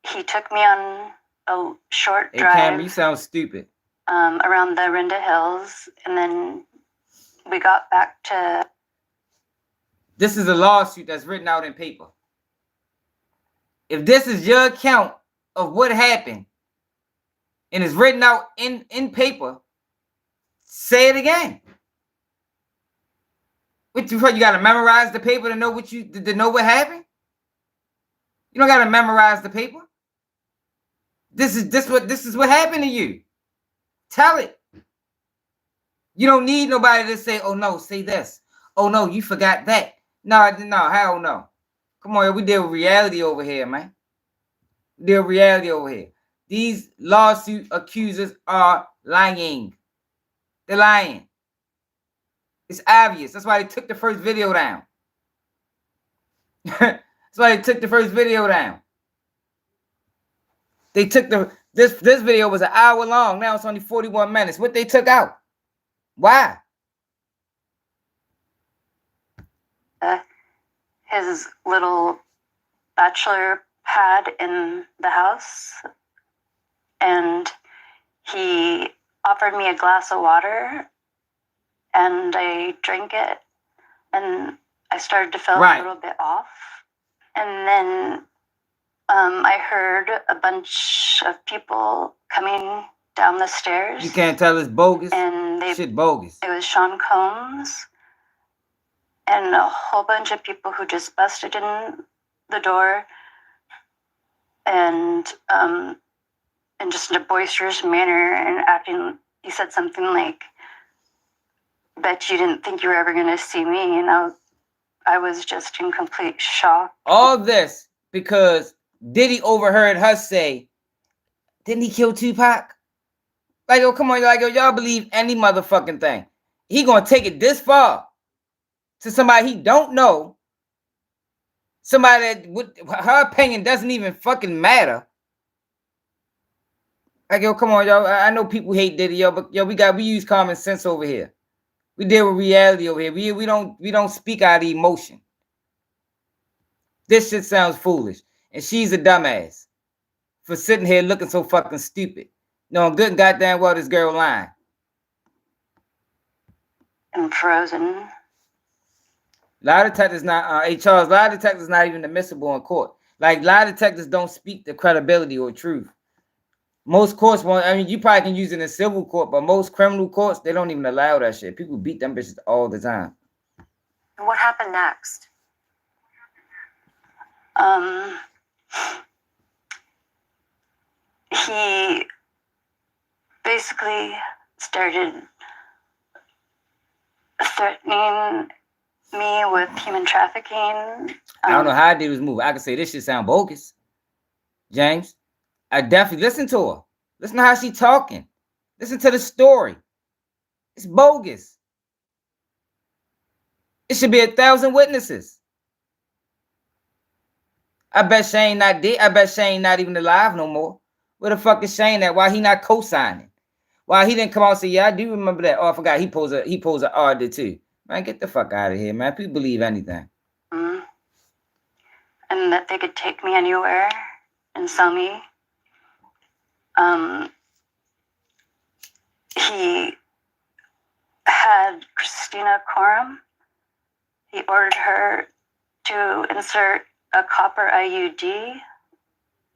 he took me on a short drive. Hey, Cam, you sound stupid. Around the Renda Hills, and then we got back to... This is a lawsuit that's written out in paper. If this is your account of what happened and it's written out in paper, say it again. What you got to memorize the paper to know what happened? You don't got to memorize the paper. This is what happened to you. Tell it. You don't need nobody to say, oh no, say this. Oh no, you forgot that. No, hell no. Come on, we deal with reality over here, man. We deal with reality over here. These lawsuit accusers are lying. They're lying. It's obvious. That's why they took the first video down. That's why they took the first video down. They took this video was an hour long. Now it's only 41 minutes. What they took out? Why? His little bachelor pad in the house, and he offered me a glass of water, and I drank it, and I started to feel a little bit off. And then I heard a bunch of people coming down the stairs. You can't tell it's bogus. And shit bogus. It was Sean Combs and a whole bunch of people who just busted in the door and just in a boisterous manner and acting. He said something like, "Bet you didn't think you were ever going to see me," and I was just in complete shock. All this because Diddy overheard her say, "Didn't he kill Tupac?" Like, oh, come on, like, yo, y'all believe any motherfucking thing. He gonna take it this far to somebody he don't know, somebody that would, her opinion doesn't even fucking matter. Like, yo, come on, y'all. I know people hate Diddy, yo, but yo, we use common sense over here. We deal with reality over here. We don't speak out of emotion. This shit sounds foolish. And she's a dumbass for sitting here looking so fucking stupid. No, good and goddamn well this girl lying. And frozen. Lie detectors not, hey Charles, lie detectors not even admissible in court. Like, lie detectors don't speak the credibility or truth. Most courts won't, I mean, you probably can use it in civil court, but most criminal courts, they don't even allow that shit. People beat them bitches all the time. And what happened next? He basically started threatening me with human trafficking. I don't know how I did this move. I can say this shit sound bogus. James, I definitely listen to her. Listen to how she talking. Listen to the story. It's bogus. It should be 1,000 witnesses. I bet Shane not dead. I bet Shane not even alive no more. Where the fuck is Shane at? Why he not co-signing? Why he didn't come out and say, yeah, I do remember that. Oh, I forgot he posed a order too. Man, get the fuck out of here, man. People believe anything. Mm-hmm. And that they could take me anywhere and sell me. He had Christina Coram. He ordered her to insert a copper IUD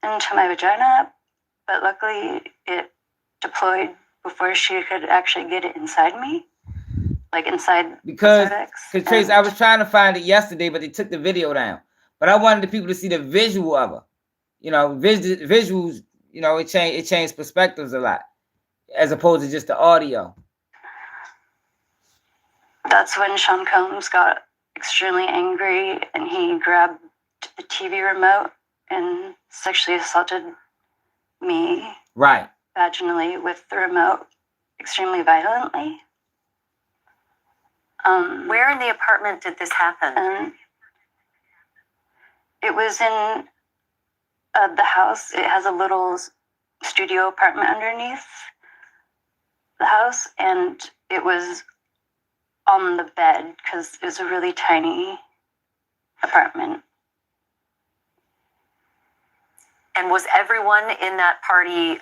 into my vagina, but luckily it deployed before she could actually get it inside me, like inside because the cervix. Trace, I was trying to find it yesterday, but they took the video down. But I wanted the people to see the visual of her. You know, visuals. You know, it changed perspectives a lot, as opposed to just the audio. That's when Sean Combs got extremely angry, and he grabbed the TV remote and sexually assaulted me. Right. Vaginally with the remote, extremely violently. Where in the apartment did this happen? It was in the house. It has a little studio apartment underneath the house, and it was on the bed because it was a really tiny apartment. And was everyone in that party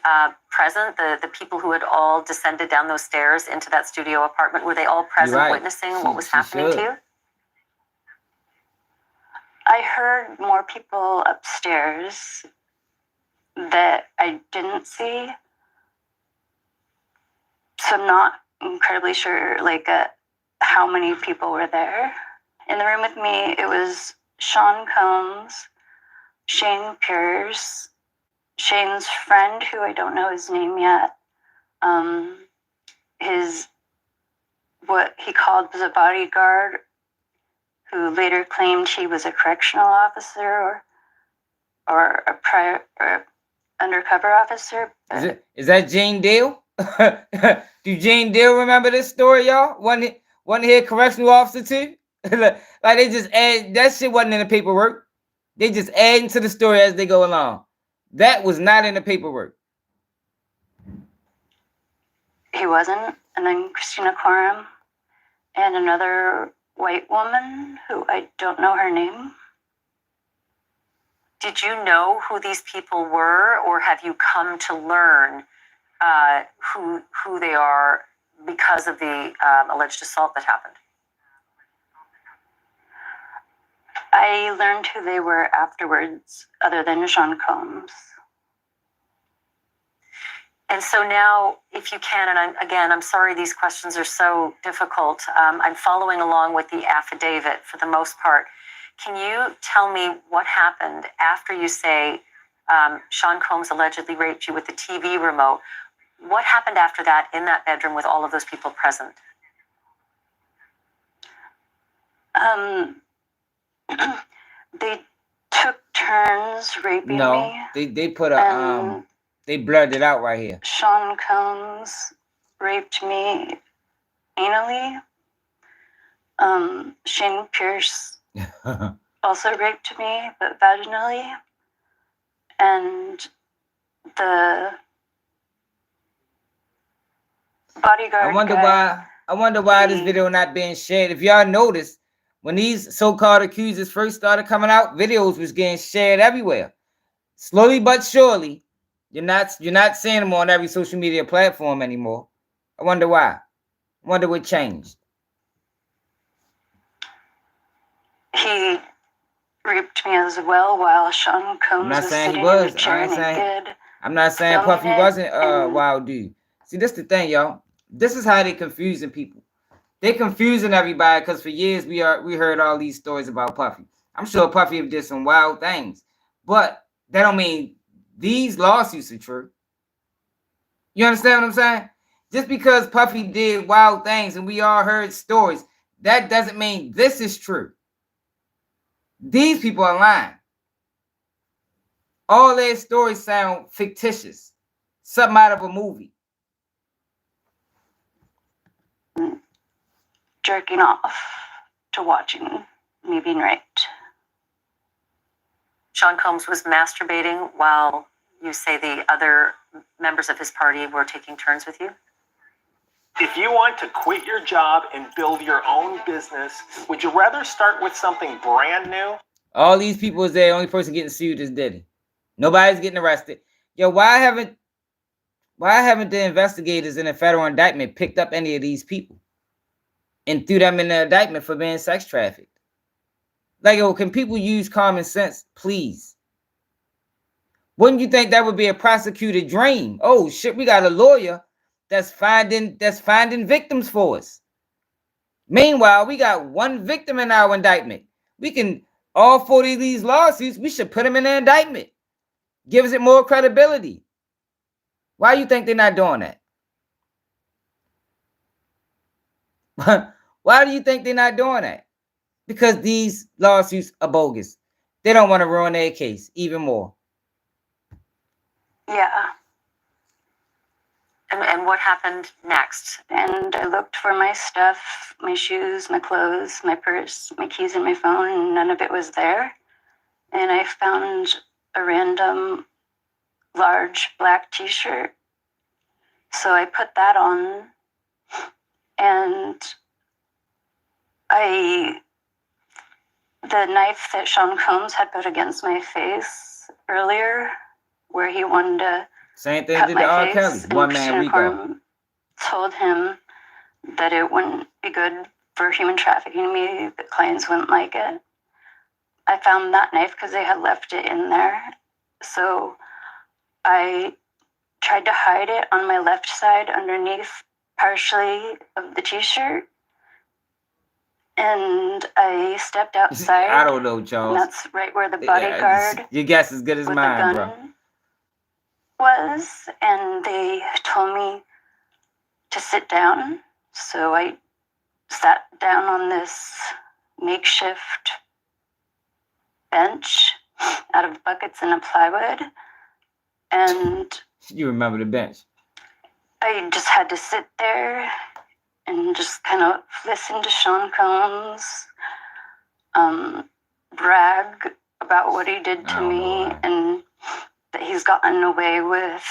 present? The people who had all descended down those stairs into that studio apartment, were they all present, witnessing what was happening to you? I heard more people upstairs that I didn't see. So I'm not incredibly sure, like, how many people were there. In the room with me, it was Sean Combs, Shane Pierce, Shane's friend, who I don't know his name yet, his what he called was a bodyguard who later claimed he was a correctional officer or a prior or undercover officer. Is that Jane Dale? Do Jane Dale remember this story, y'all? Wasn't he a correctional officer too? Like they just add that shit wasn't in the paperwork. They just add into the story as they go along. That was not in the paperwork. He wasn't. And then Christina Coram and another white woman who I don't know her name. Did you know who these people were, or have you come to learn who they are because of the alleged assault that happened? I learned who they were afterwards, other than Sean Combs. And so now, if you can, and I'm sorry these questions are so difficult. I'm following along with the affidavit for the most part. Can you tell me what happened after you say Sean Combs allegedly raped you with the TV remote? What happened after that in that bedroom with all of those people present? They took turns raping me. No, they put a they blurred it out right here. Sean Combs raped me anally. Shane Pierce also raped me, but vaginally. And the bodyguard I wonder why this video not being shared. If y'all noticed, when these so-called accusers first started coming out, videos was getting shared everywhere. Slowly but surely, you're not seeing them on every social media platform anymore. I wonder why. I wonder what changed. He raped me as well while Sean Combs was sitting in the chair naked. I'm not saying Puffy wasn't a wild dude. See, this the thing, y'all. This is how they confusing people. They confusing everybody because for years we heard all these stories about Puffy. I'm sure Puffy did some wild things, but that don't mean these lawsuits are true. You understand what I'm saying? Just because Puffy did wild things and we all heard stories, that doesn't mean this is true. These people are lying. All their stories sound fictitious. Something out of a movie. Jerking off to watching me being raped. Sean Combs was masturbating while you say the other members of his party were taking turns with you? If you want to quit your job and build your own business, would you rather start with something brand new? All these people is there. Only person getting sued is Diddy. Nobody's getting arrested. Yo, why haven't the investigators in a federal indictment picked up any of these people and threw them in the indictment for being sex trafficked? Like, yo, can people use common sense, please? Wouldn't you think that would be a prosecuted dream? Oh shit, we got a lawyer that's finding victims for us. Meanwhile, we got one victim in our indictment. We can, all 40 of these lawsuits, we should put them in the indictment. Gives it more credibility. Why do you think they're not doing that? Why do you think they're not doing that? Because these lawsuits are bogus. They don't want to ruin their case even more. Yeah. And what happened next? And I looked for my stuff, my shoes, my clothes, my purse, my keys, and my phone, and none of it was there. And I found a random large black t-shirt. So I put that on, and the knife that Sean Combs had put against my face earlier, where he wanted to same thing cut did my to R. face, Kelly. and One man Christina Rico. told him that it wouldn't be good for human trafficking me, that clients wouldn't like it. I found that knife because they had left it in there. So I tried to hide it on my left side underneath partially of the t-shirt. And I stepped outside. I don't know, Charles. And that's right where the bodyguard your guess is good as with mine, the bro. gun was, and they told me to sit down. So I sat down on this makeshift bench out of buckets and a plywood, and You remember the bench. I just had to sit there and just kind of listen to Sean Combs brag about what he did to me, and that he's gotten away with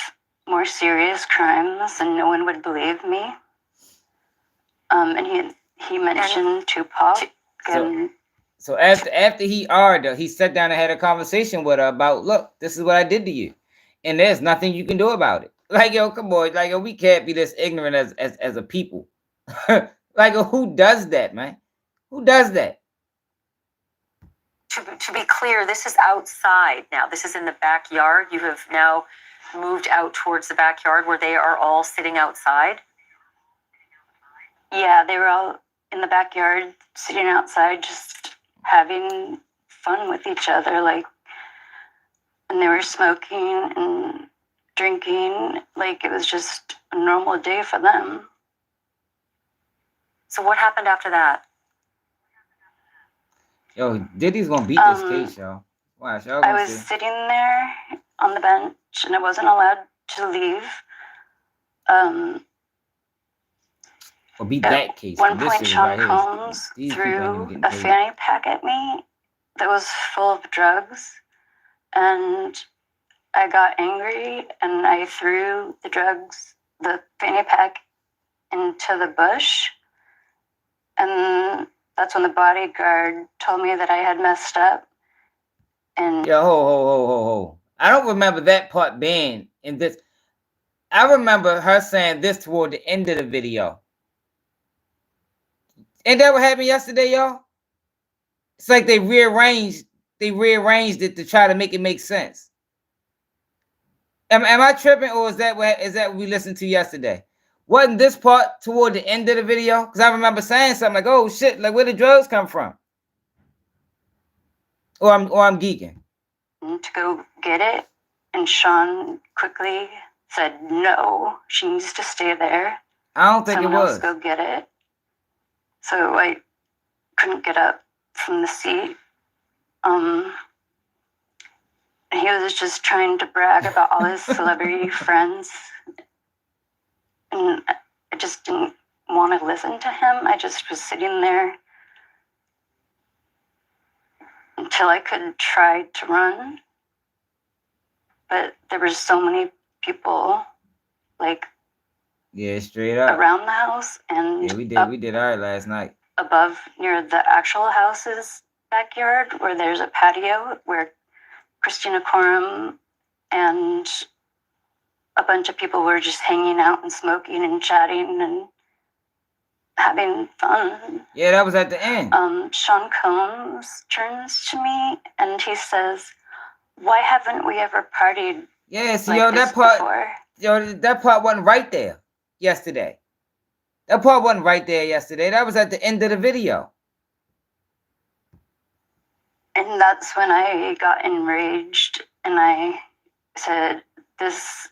more serious crimes and no one would believe me. And he mentioned Tupac. So after he argued, he sat down and had a conversation with her about, look, this is what I did to you, and there's nothing you can do about it. Like, yo, come on, like, yo, we can't be this ignorant as a people. Like, yo, who does that, man? Who does that? To be clear, this is outside now. This is in the backyard. You have now moved out towards the backyard where they are all sitting outside. Yeah, they were all in the backyard sitting outside just having fun with each other, like, and they were smoking and drinking like it was just a normal day for them. So what happened after that? Yo, Diddy's gonna beat this case, y'all. Watch, y'all I gonna was see. sitting there on the bench and I wasn't allowed to leave. Or beat At that case. one This point, shit is Sean right here. Combs These people ain't even threw getting a paid. fanny pack at me that was full of drugs, and I got angry and I threw the fanny pack into the bush, and that's when the bodyguard told me that I had messed up. And Yo, ho. I don't remember that part being in this. I remember her saying this toward the end of the video. Ain't that what happened yesterday, y'all? It's like they rearranged it to try to make it make sense. Am I tripping, or is that what we listened to yesterday? Wasn't this part toward the end of the video? Because I remember saying something like, "Oh shit, like where the drugs come from?" Or I'm geeking. to go get it, and Sean quickly said, "No, she needs to stay there. I don't think Someone it was. else go get it." So I couldn't get up from the seat. He was just trying to brag about all his celebrity friends, and I just didn't want to listen to him. I just was sitting there until I could try to run, but there were so many people, like, Yeah, straight up. around the house and Yeah, we did all right last night. above near the actual house's backyard, where there's a patio where Christina Coram and a bunch of people were just hanging out and smoking and chatting and having fun. Yeah, that was at the end. Sean Combs turns to me and he says, "Why haven't we ever partied Yeah, see, like yo, this that part, before?" yo, that part wasn't right there yesterday. That part wasn't right there yesterday. That was at the end of the video. And that's when I got enraged and I said, "This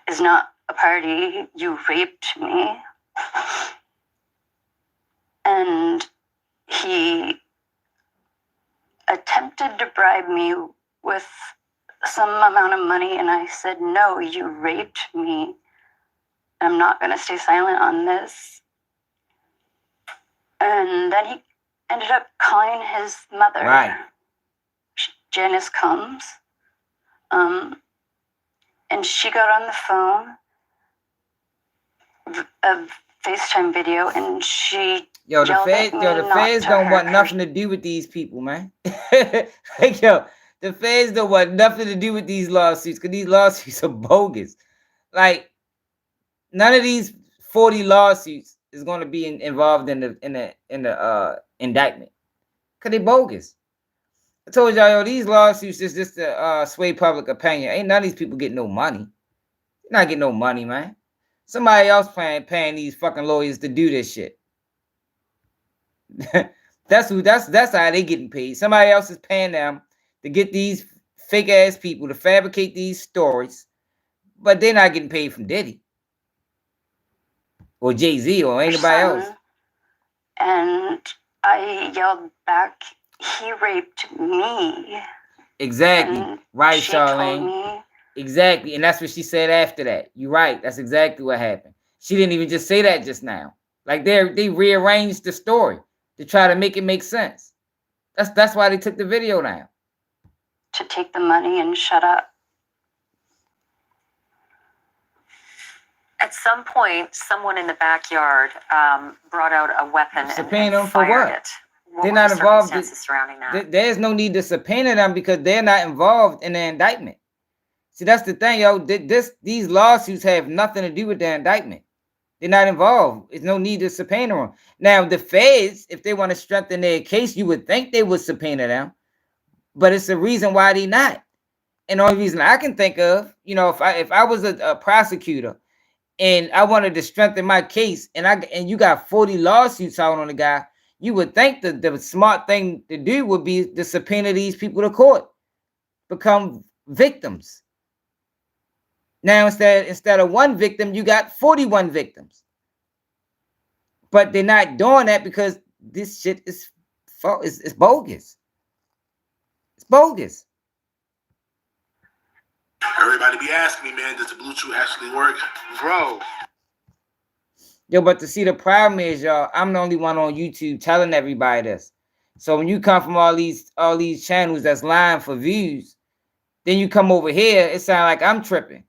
is not a party. You raped me." And he attempted to bribe me with some amount of money, and I said, "No, you raped me. I'm not going to stay silent on this." And then he ended up calling his mother, Right. Janice Combs, and she got on the phone, a FaceTime video, and she Yo, the yelled at feds, me yo, the not feds to don't hurt want her. nothing to do with these people, man. Like, yo, the feds don't want nothing to do with these lawsuits because these lawsuits are bogus. Like, none of these 40 lawsuits is going to be involved in the indictment because they bogus. I told y'all, yo, these lawsuits is just to sway public opinion. Ain't none of these people getting no money. They're not getting no money, man. Somebody else paying these fucking lawyers to do this shit. That's how they getting paid. Somebody else is paying them to get these fake ass people to fabricate these stories, but they're not getting paid from Diddy or Jay-Z or anybody else. And I yelled back, he raped me. Exactly. And Right, she told Charlene. me, Exactly. And that's what she said after that. You're right. That's exactly what happened. She didn't even just say that just now. Like they rearranged the story to try to make it make sense. That's why they took the video down. to take the money and shut up. At some point, someone in the backyard brought out a weapon and Subpoena them for fired what? it. What They're were not the involved. circumstances surrounding that? There's no need to subpoena them because they're not involved in the indictment. See, that's the thing, yo. These lawsuits have nothing to do with the indictment. They're not involved. There's no need to subpoena them. Now, the feds, if they want to strengthen their case, you would think they would subpoena them, but it's the reason why they not. And the only reason I can think of, you know, if I was a prosecutor and I wanted to strengthen my case, and you got 40 lawsuits out on the guy, you would think that the smart thing to do would be to subpoena these people to court, become victims. Now, instead of one victim, you got 41 victims. But they're not doing that because this shit is it's bogus. It's bogus. Everybody be asking me, man, does the Bluetooth actually work? Bro. Yo, but to see, the problem is, y'all, I'm the only one on YouTube telling everybody this. So when you come from all these channels that's lying for views, then you come over here, it sounds like I'm tripping.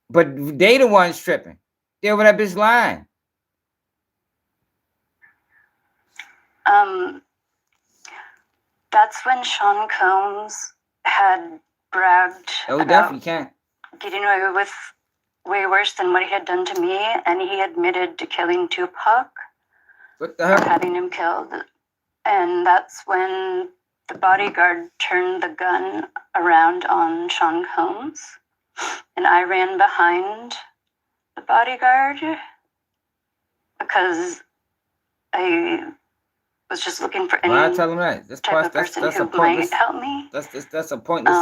But they the ones tripping. They over that bitch lying. That's when Sean Combs had bragged Oh, about definitely can't. getting away with way worse than what he had done to me, and he admitted to killing Tupac, What the or hell? having him killed. And that's when the bodyguard turned the gun around on Sean Combs, and I ran behind the bodyguard because I was just looking for any Why I tell them that? type of person who might help me. That's a pointless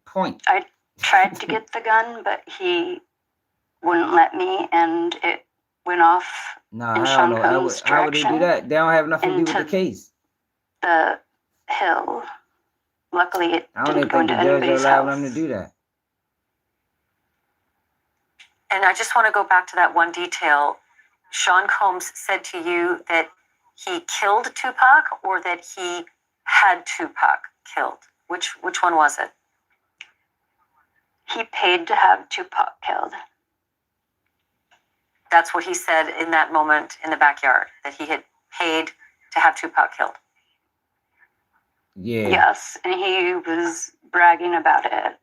point. I tried to get the gun, but he wouldn't let me, and it went off Nah, in I Sean don't know. Combs' How would they do direction that? They don't have nothing to do with the into case. the hill. Luckily, it I don't didn't even go think the into judge anybody's allowed house. them to do that. And I just want to go back to that one detail. Sean Combs said to you that he killed Tupac or that he had Tupac killed. Which one was it? He paid to have Tupac killed. That's what he said in that moment in the backyard, that he had paid to have Tupac killed. Yeah. Yes, and he was bragging about it.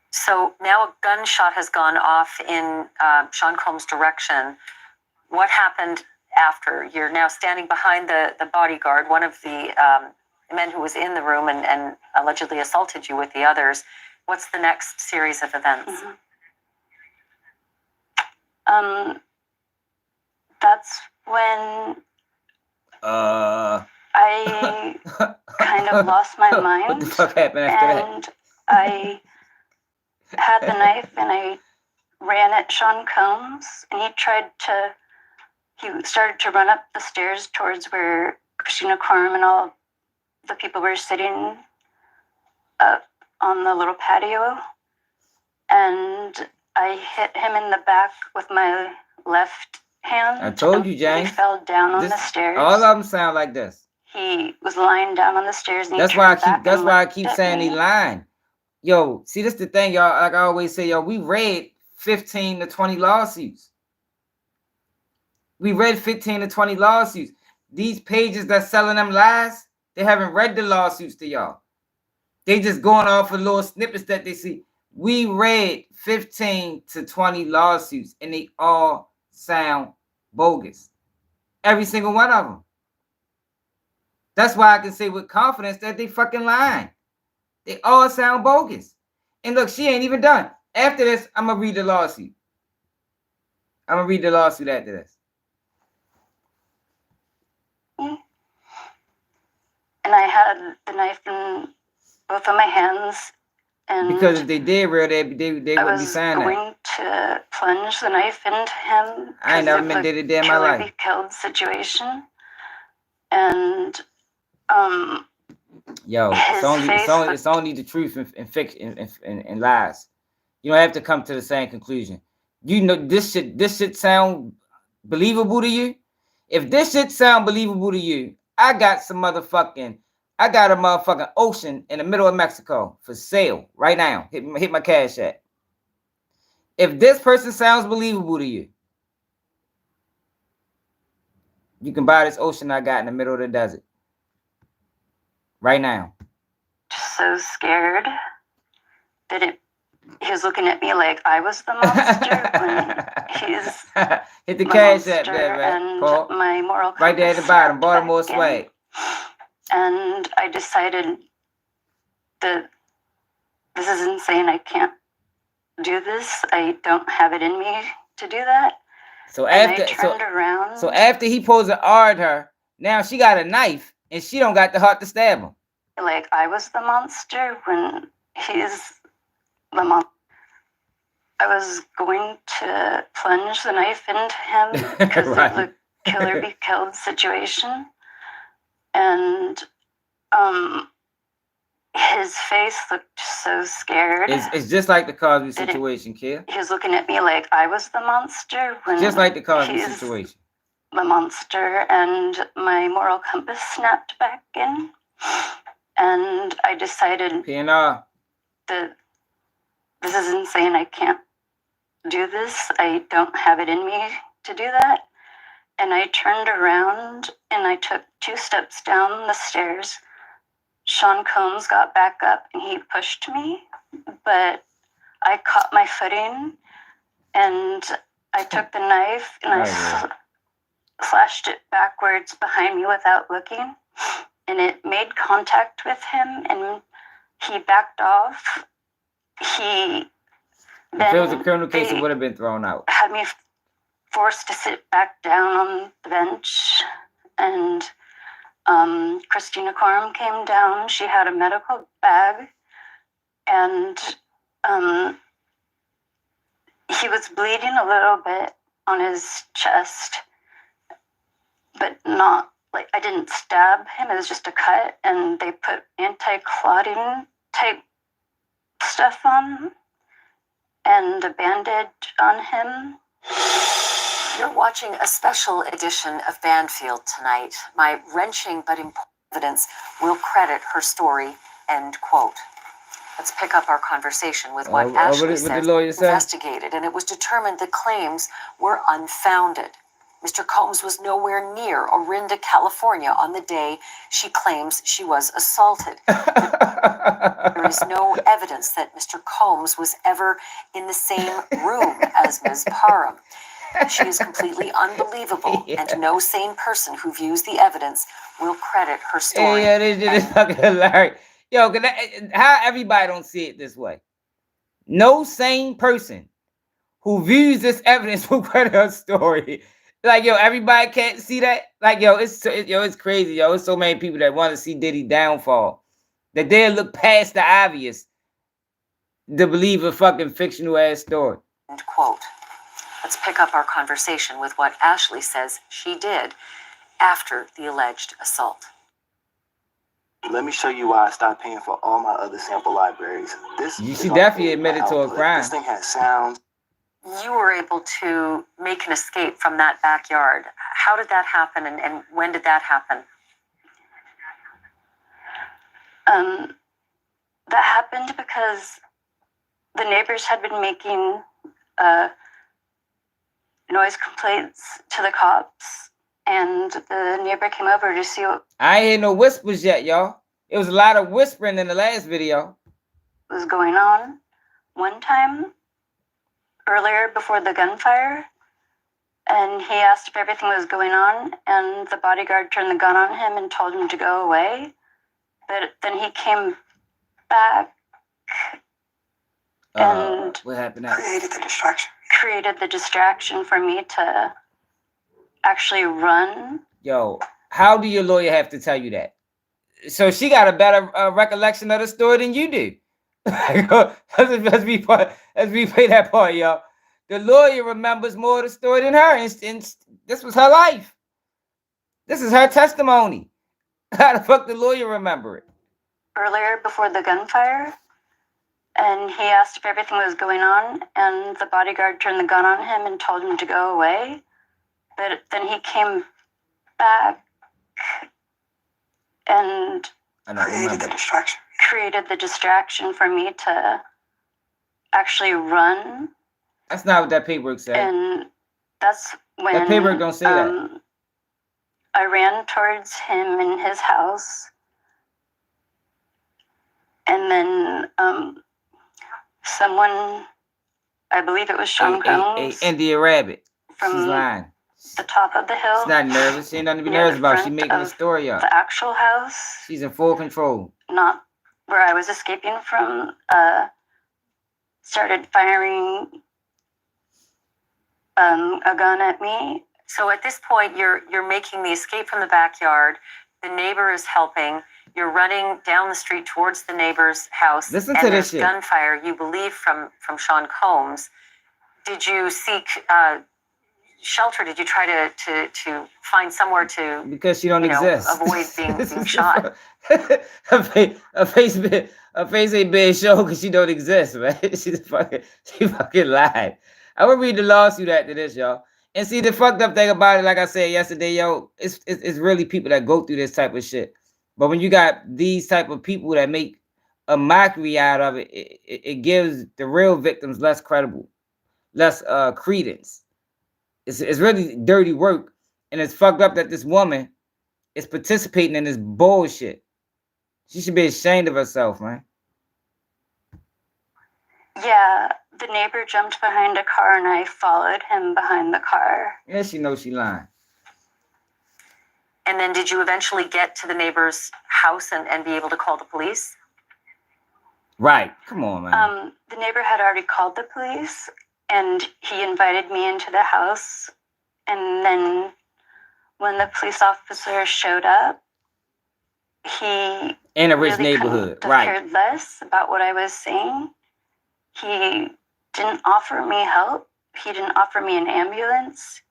So now a gunshot has gone off in Sean Combs' direction. What happened after? You're now standing behind the bodyguard, one of the men who was in the room and allegedly assaulted you with the others. What's the next series of events? That's when I kind of lost my mind. What the fuck happened after that? And I had the knife and I ran at Sean Combs, and he started to run up the stairs towards where Christina Quorum and all the people were sitting up on the little patio, and I hit him in the back with my left hand. I told you, James. He fell down on the stairs. All of them sound like this. He was lying down on the stairs. And That's why I keep saying he lying. Yo, see, this the thing, y'all. Like I always say, yo, we read 15 to 20 lawsuits. We read 15 to 20 lawsuits. These pages that's selling them lies, they haven't read the lawsuits to y'all. They just going off of little snippets that they see. We read 15 to 20 lawsuits, and they all sound bogus. Every single one of them. That's why I can say with confidence that they fucking lying. They all sound bogus. And look, she ain't even done. After this, I'm going to read the lawsuit. I'm going to read the lawsuit after this. And I had the knife in both of my hands. And because if they did real, they wouldn't be saying I was that. to plunge the knife into him. I ain't never been did it day in my life. Be killed situation. And yo, it's only the truth and fiction and lies. You don't have to come to the same conclusion. You know this shit sound believable to you? If this shit sound believable to you, I got a motherfucking ocean in the middle of Mexico for sale right now. Hit my cash app. If this person sounds believable to you, you can buy this ocean I got in the middle of the desert right now. So scared that he was looking at me like I was the monster when he's hit the cash app there, man. Paul. My moral right there at the bottom, Baltimore swag. And I decided that this is insane. I can't do this. I don't have it in me to do that. So after so after he posed an R at her, now she got a knife and she don't got the heart to stab him. Like I was the monster when he's the monster. I was going to plunge the knife into him because of the killer be killed situation. And his face looked so scared. It's just like the Cosby situation, kid. He was looking at me like I was the monster when just like the Cosby situation. The monster, and my moral compass snapped back in. And I decided PNR. that this is insane. I can't do this. I don't have it in me to do that. And I turned around and I took 2 steps down the stairs. Sean Combs got back up and he pushed me, but I caught my footing and I took the knife and I slashed it backwards behind me without looking. And it made contact with him and he backed off. If it was a criminal case, it would have been thrown out. Had me forced to sit back down on the bench, and Christina Coram came down. She had a medical bag, and he was bleeding a little bit on his chest, but not like I didn't stab him. It was just a cut, and they put anti-clotting type stuff on and a bandage on him. You're watching a special edition of Banfield tonight. My wrenching but important evidence will credit her story, end quote. Let's pick up our conversation with what Ashley says investigated, and it was determined the claims were unfounded. Mr. Combs was nowhere near Orinda, California on the day she claims she was assaulted. There is no evidence that Mr. Combs was ever in the same room as Ms. Parham. She is completely unbelievable, and no sane person who views the evidence will credit her story. Yeah, this shit is fucking hilarious. Yo, how everybody don't see it this way? No sane person who views this evidence will credit her story. Like, yo, everybody can't see that. Like, yo, it's crazy, yo. It's so many people that want to see Diddy downfall that they'll look past the obvious to believe a fucking fictional ass story. End quote. Let's pick up our conversation with what Ashley says she did after the alleged assault. Let me show you why I stopped paying for all my other sample libraries. She definitely admitted to a crime. This thing has sounds. You were able to make an escape from that backyard. How did that happen, and when did that happen? That happened because the neighbors had been making noise complaints to the cops, and the neighbor came over to see what I ain't hear no whispers yet, y'all. It was a lot of whispering in the last video. was going on. One time, earlier before the gunfire, and he asked if everything was going on, and the bodyguard turned the gun on him and told him to go away. But then he came back and what happened next? created the distraction for me to actually run. Yo, how do your lawyer have to tell you that? So she got a better recollection of the story than you do. Let's replay that part, y'all. the lawyer remembers more of the story than her. And this was her life. This is her testimony. How the fuck the lawyer remember it? Earlier, before the gunfire, and he asked if everything was going on, and the bodyguard turned the gun on him and told him to go away. But then he came back and created the distraction for me to actually run. That's not what that paperwork said. And that's when that paperwork don't say that. I ran towards him in his house. And then someone, I believe it was Sean Combs. India Rabbit. From she's lying. The top of the hill. She's not nervous. She ain't nothing to be nervous about. She's making a story up. The actual house. She's in full control. Not where I was escaping from. Started firing a gun at me. So at this point, you're making the escape from the backyard. The neighbor is helping. You're running down the street towards the neighbor's house. Listen to this shit. Gunfire, you believe, from Sean Combs. Did you seek shelter? Did you try to find somewhere to, because she don't exist, avoid being shot? her face ain't being shown because she don't exist, man. She fucking lied. I will read the lawsuit after this, y'all. And see, the fucked up thing about it, like I said yesterday, yo, it's really people that go through this type of shit. But when you got these type of people that make a mockery out of it, it gives the real victims less credence. It's really dirty work. And it's fucked up that this woman is participating in this bullshit. She should be ashamed of herself, man. Yeah, the neighbor jumped behind a car and I followed him behind the car. Yeah, she knows she lying. And then did you eventually get to the neighbor's house and be able to call the police? Right. Come on, man. The neighbor had already called the police and he invited me into the house. And then when the police officer showed up, he in a rich really neighborhood, right? Cared less about what I was saying. He didn't offer me help. He didn't offer me an ambulance.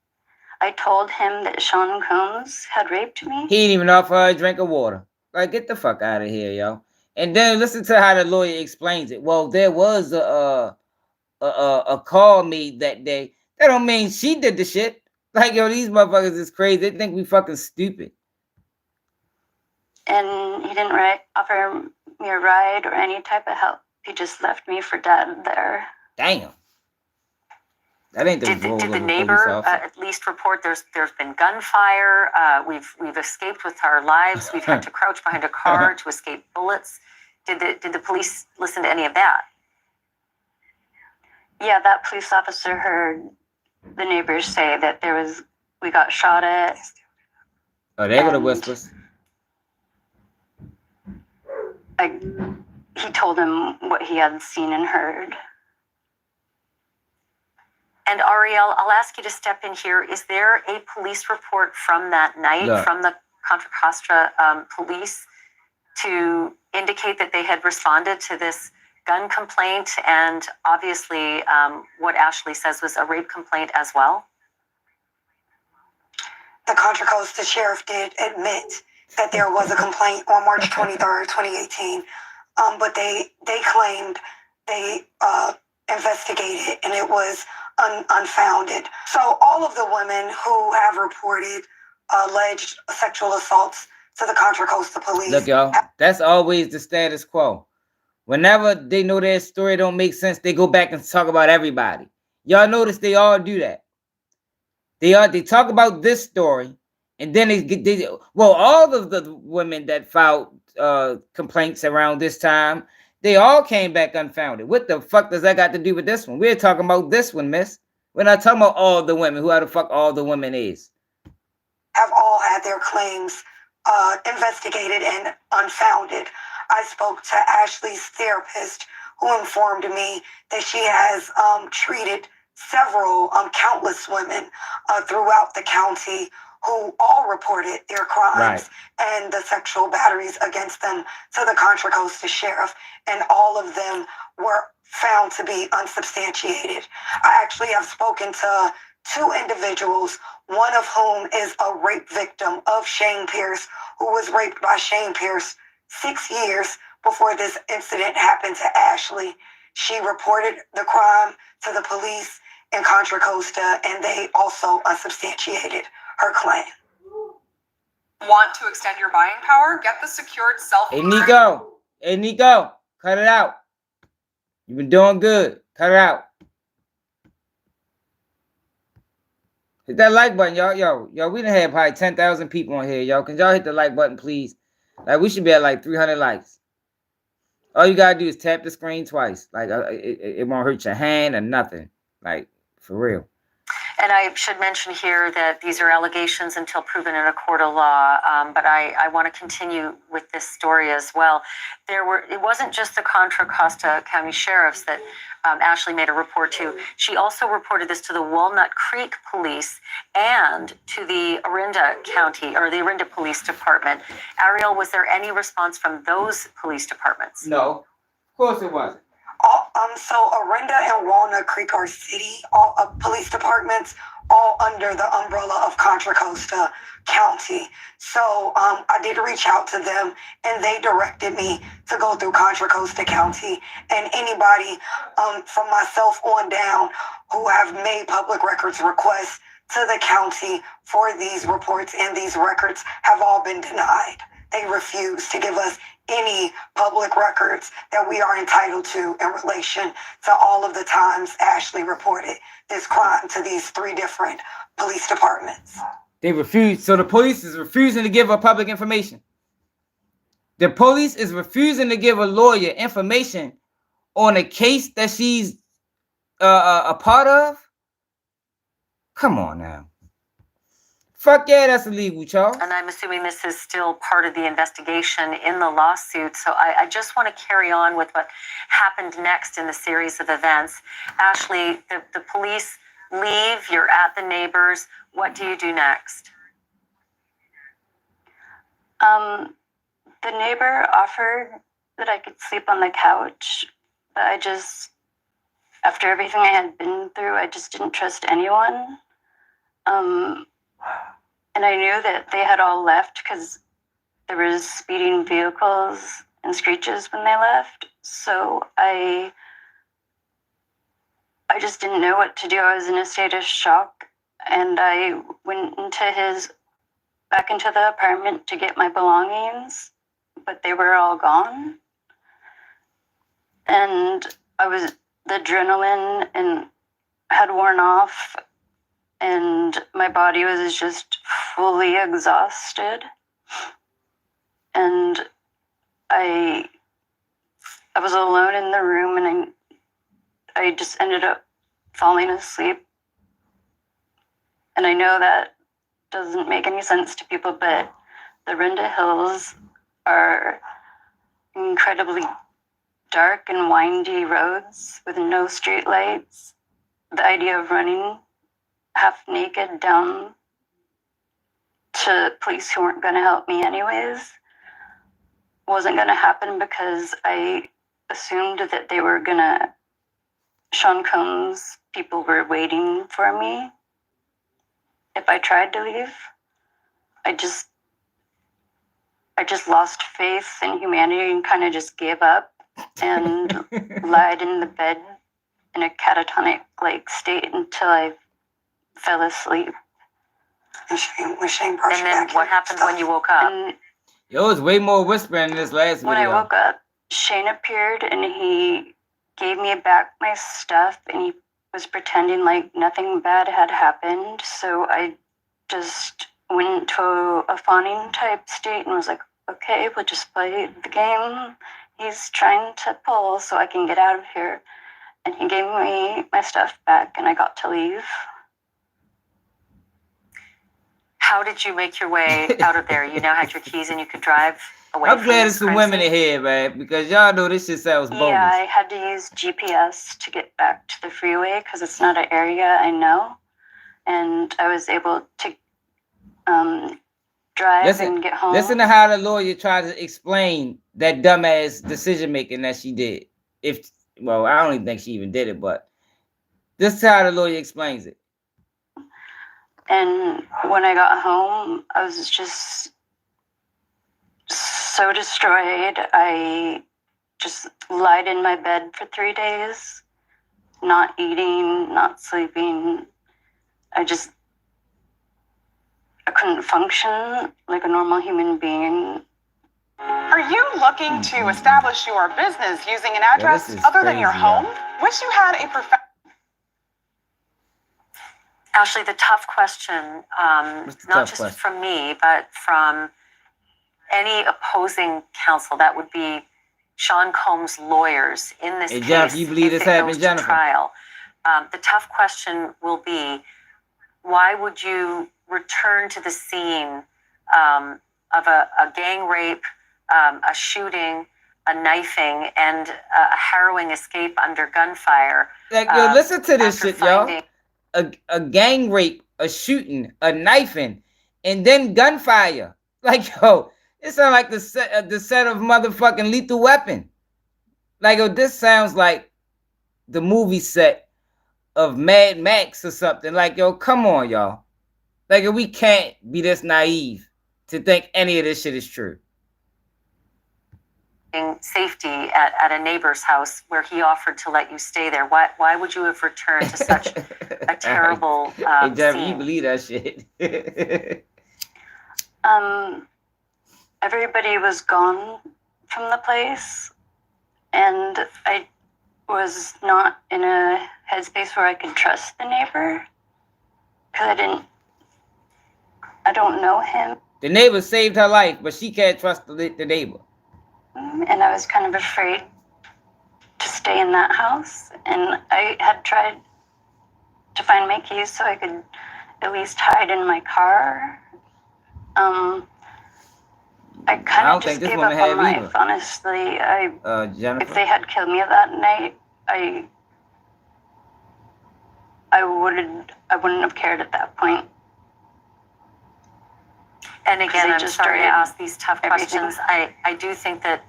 I told him that Sean Combs had raped me. He didn't even offer her a drink of water. Like, get the fuck out of here, yo. And then listen to how the lawyer explains it. Well, there was a call made that day. That don't mean she did the shit. Like, yo, these motherfuckers is crazy. They think we fucking stupid. And he didn't offer me a ride or any type of help. He just left me for dead there. Damn. That ain't the role Did the of a neighbor police officer. at least report there's been gunfire? We've escaped with our lives. We've had to crouch behind a car to escape bullets. Did the police listen to any of that? Yeah, that police officer heard the neighbors say that we got shot at. Oh, they were the whispers. He told him what he had seen and heard. And Ariel, I'll ask you to step in here. Is there a police report from that night from the Contra Costa police to indicate that they had responded to this gun complaint and obviously what Ashley says was a rape complaint as well? The Contra Costa sheriff did admit that there was a complaint on March 23rd, 2018. But they claimed they investigated and it was unfounded. So all of the women who have reported alleged sexual assaults to the Contra Costa police. Look, y'all, that's always the status quo. Whenever they know their story don't make sense, they go back and talk about everybody. Y'all notice they all do that. They talk about this story, and then all of the women that filed complaints around this time, they all came back unfounded. What the fuck does that got to do with this one? We're talking about this one, miss. We're not talking about all the women. Who the fuck all the women is? Have all had their claims investigated and unfounded. I spoke to Ashley's therapist, who informed me that she has treated several, countless women throughout the county who all reported their crimes and the sexual batteries against them to the Contra Costa sheriff, and all of them were found to be unsubstantiated. I actually have spoken to 2 individuals, one of whom is a rape victim of Shane Pierce, who was raped by Shane Pierce 6 years before this incident happened to Ashley. She reported the crime to the police in Contra Costa, and they also unsubstantiated her claim. Want to extend your buying power? Get the secured self. Hey, Nico, cut it out. You've been doing good. Cut it out. Hit that like button, y'all. Yo, we done had probably 10,000 people on here, y'all. Can y'all hit the like button, please? Like, we should be at like 300 likes. All you gotta do is tap the screen twice. Like, it won't hurt your hand or nothing. Like, for real. And I should mention here that these are allegations until proven in a court of law. But I want to continue with this story as well. It wasn't just the Contra Costa County sheriffs that Ashley made a report to. She also reported this to the Walnut Creek Police and to the Orinda County or the Orinda Police Department. Ariel, was there any response from those police departments? No, of course it wasn't. So Orinda and Walnut Creek are city police departments, all under the umbrella of Contra Costa County. So I did reach out to them, and they directed me to go through Contra Costa County. And anybody from myself on down who have made public records requests to the county for these reports and these records have all been denied. They refuse to give us any public records that we are entitled to in relation to all of the times Ashley reported this crime to these 3 different police departments. They refuse. So the police is refusing to give her public information. The police is refusing to give a lawyer information on a case that she's a part of. Come on now. Fuck yeah, that's illegal, Charles. And I'm assuming this is still part of the investigation in the lawsuit. So I just want to carry on with what happened next in the series of events. Ashley, the police leave, you're at the neighbors. What do you do next? The neighbor offered that I could sleep on the couch, but after everything I had been through, I just didn't trust anyone. And I knew that they had all left because there was speeding vehicles and screeches when they left. So I just didn't know what to do. I was in a state of shock, and I went back into the apartment to get my belongings, but they were all gone. And the adrenaline and had worn off, and my body was just fully exhausted. And I was alone in the room, and I just ended up falling asleep. And I know that doesn't make any sense to people, but the Orinda Hills are incredibly dark and windy roads with no street lights. The idea of running half naked down to police who weren't going to help me anyways wasn't going to happen, because I assumed that they were going to, Sean Combs people were waiting for me if I tried to leave. I just lost faith in humanity and kind of just gave up and lied in the bed in a catatonic state until I fell asleep. And Shane brought And then what happened when you woke up? And Yo, it's way more whispering in this last video. when I woke up, Shane appeared and he gave me back my stuff, and he was pretending like nothing bad had happened. So I just went into a fawning type state and was like, okay, we'll just play the game he's trying to pull so I can get out of here. And he gave me my stuff back, and I got to leave. How did you make your way out of there? You now had your keys and you could drive away. I'm from glad this it's some crime women scene? in here, man, because y'all know this shit sounds bogus. Yeah, I had to use GPS to get back to the freeway because it's not an area I know. And I was able to drive and get home. Listen to how the lawyer tried to explain that dumbass decision making that she did. If Well, I don't even think she even did it, but this is how the lawyer explains it. And when I got home, I was just so destroyed. I just lied in my bed for 3 days, not eating, not sleeping. I couldn't function like a normal human being. Are you looking to establish your business using an address this is other than your crazy, home? y'all. Wish you had a professional. Ashley, the tough question, What's the not tough just question? from me, but from any opposing counsel, that would be Sean Combs' lawyers in this Hey, case. Jennifer, you believe if this it happened, goes to Jennifer? trial. The tough question will be, why would you return to the scene of a gang rape, a shooting, a knifing, and a harrowing escape under gunfire? Like, yo, listen to this after shit, y'all. finding- A gang rape, a shooting, a knifing, and then gunfire. Like, yo, it sounds like the set of motherfucking Lethal Weapon. Like, yo, this sounds like the movie set of Mad Max or something. Like, yo, come on, y'all. Like, yo, we can't be this naive to think any of this shit is true. Safety at a neighbor's house where he offered to let you stay there. Why would you have returned to such a terrible Hey, Jeff, you scene? believe that shit? Everybody was gone from the place, and I was not in a headspace where I could trust the neighbor, because I don't know him. The neighbor saved her life, but she can't trust the neighbor. And I was kind of afraid to stay in that house. And I had tried to find my keys so I could at least hide in my car. I kind of just gave up on life, honestly. Jennifer? If they had killed me that night, I wouldn't have cared at that point. And again, I'm just sorry to started ask these tough questions. I do think that,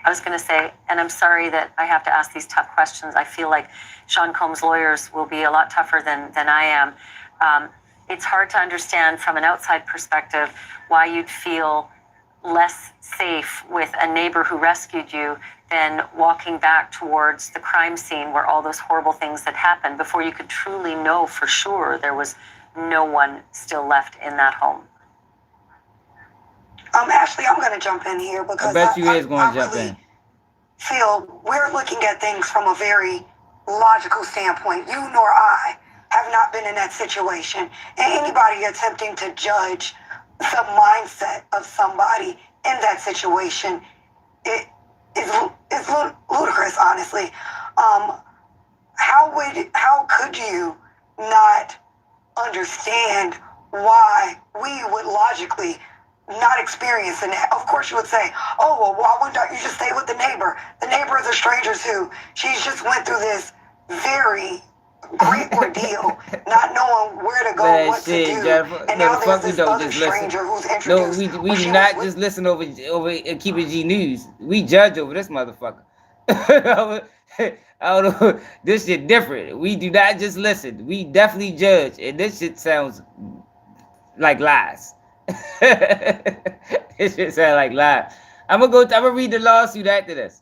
I was going to say, and I'm sorry that I have to ask these tough questions. I feel like Sean Combs' lawyers will be a lot tougher than I am. It's hard to understand from an outside perspective why you'd feel less safe with a neighbor who rescued you than walking back towards the crime scene where all those horrible things had happened before you could truly know for sure there was no one still left in that home. Ashley, I'm going to jump in here because I bet you is going to jump really in. feel we're looking at things from a very logical standpoint. You nor I have not been in that situation. And anybody attempting to judge the mindset of somebody in that situation, it is ludicrous, honestly. How could you not understand why we would logically not experiencing that? Of course you would say, oh, well, why wouldn't you just stay with the neighbor? The neighbor is a stranger too. She's just went through this very great ordeal, not knowing where to go, Man, what shit, to do. Jennifer. And No, now the there's fuck we this don't other just listen. stranger who's No, introduced. we do not just listen over Keep It G News. We judge over this motherfucker. I don't know. This shit different. We do not just listen. We definitely judge. And this shit sounds like lies. This shit sounds like lies. I'm gonna read the lawsuit after this.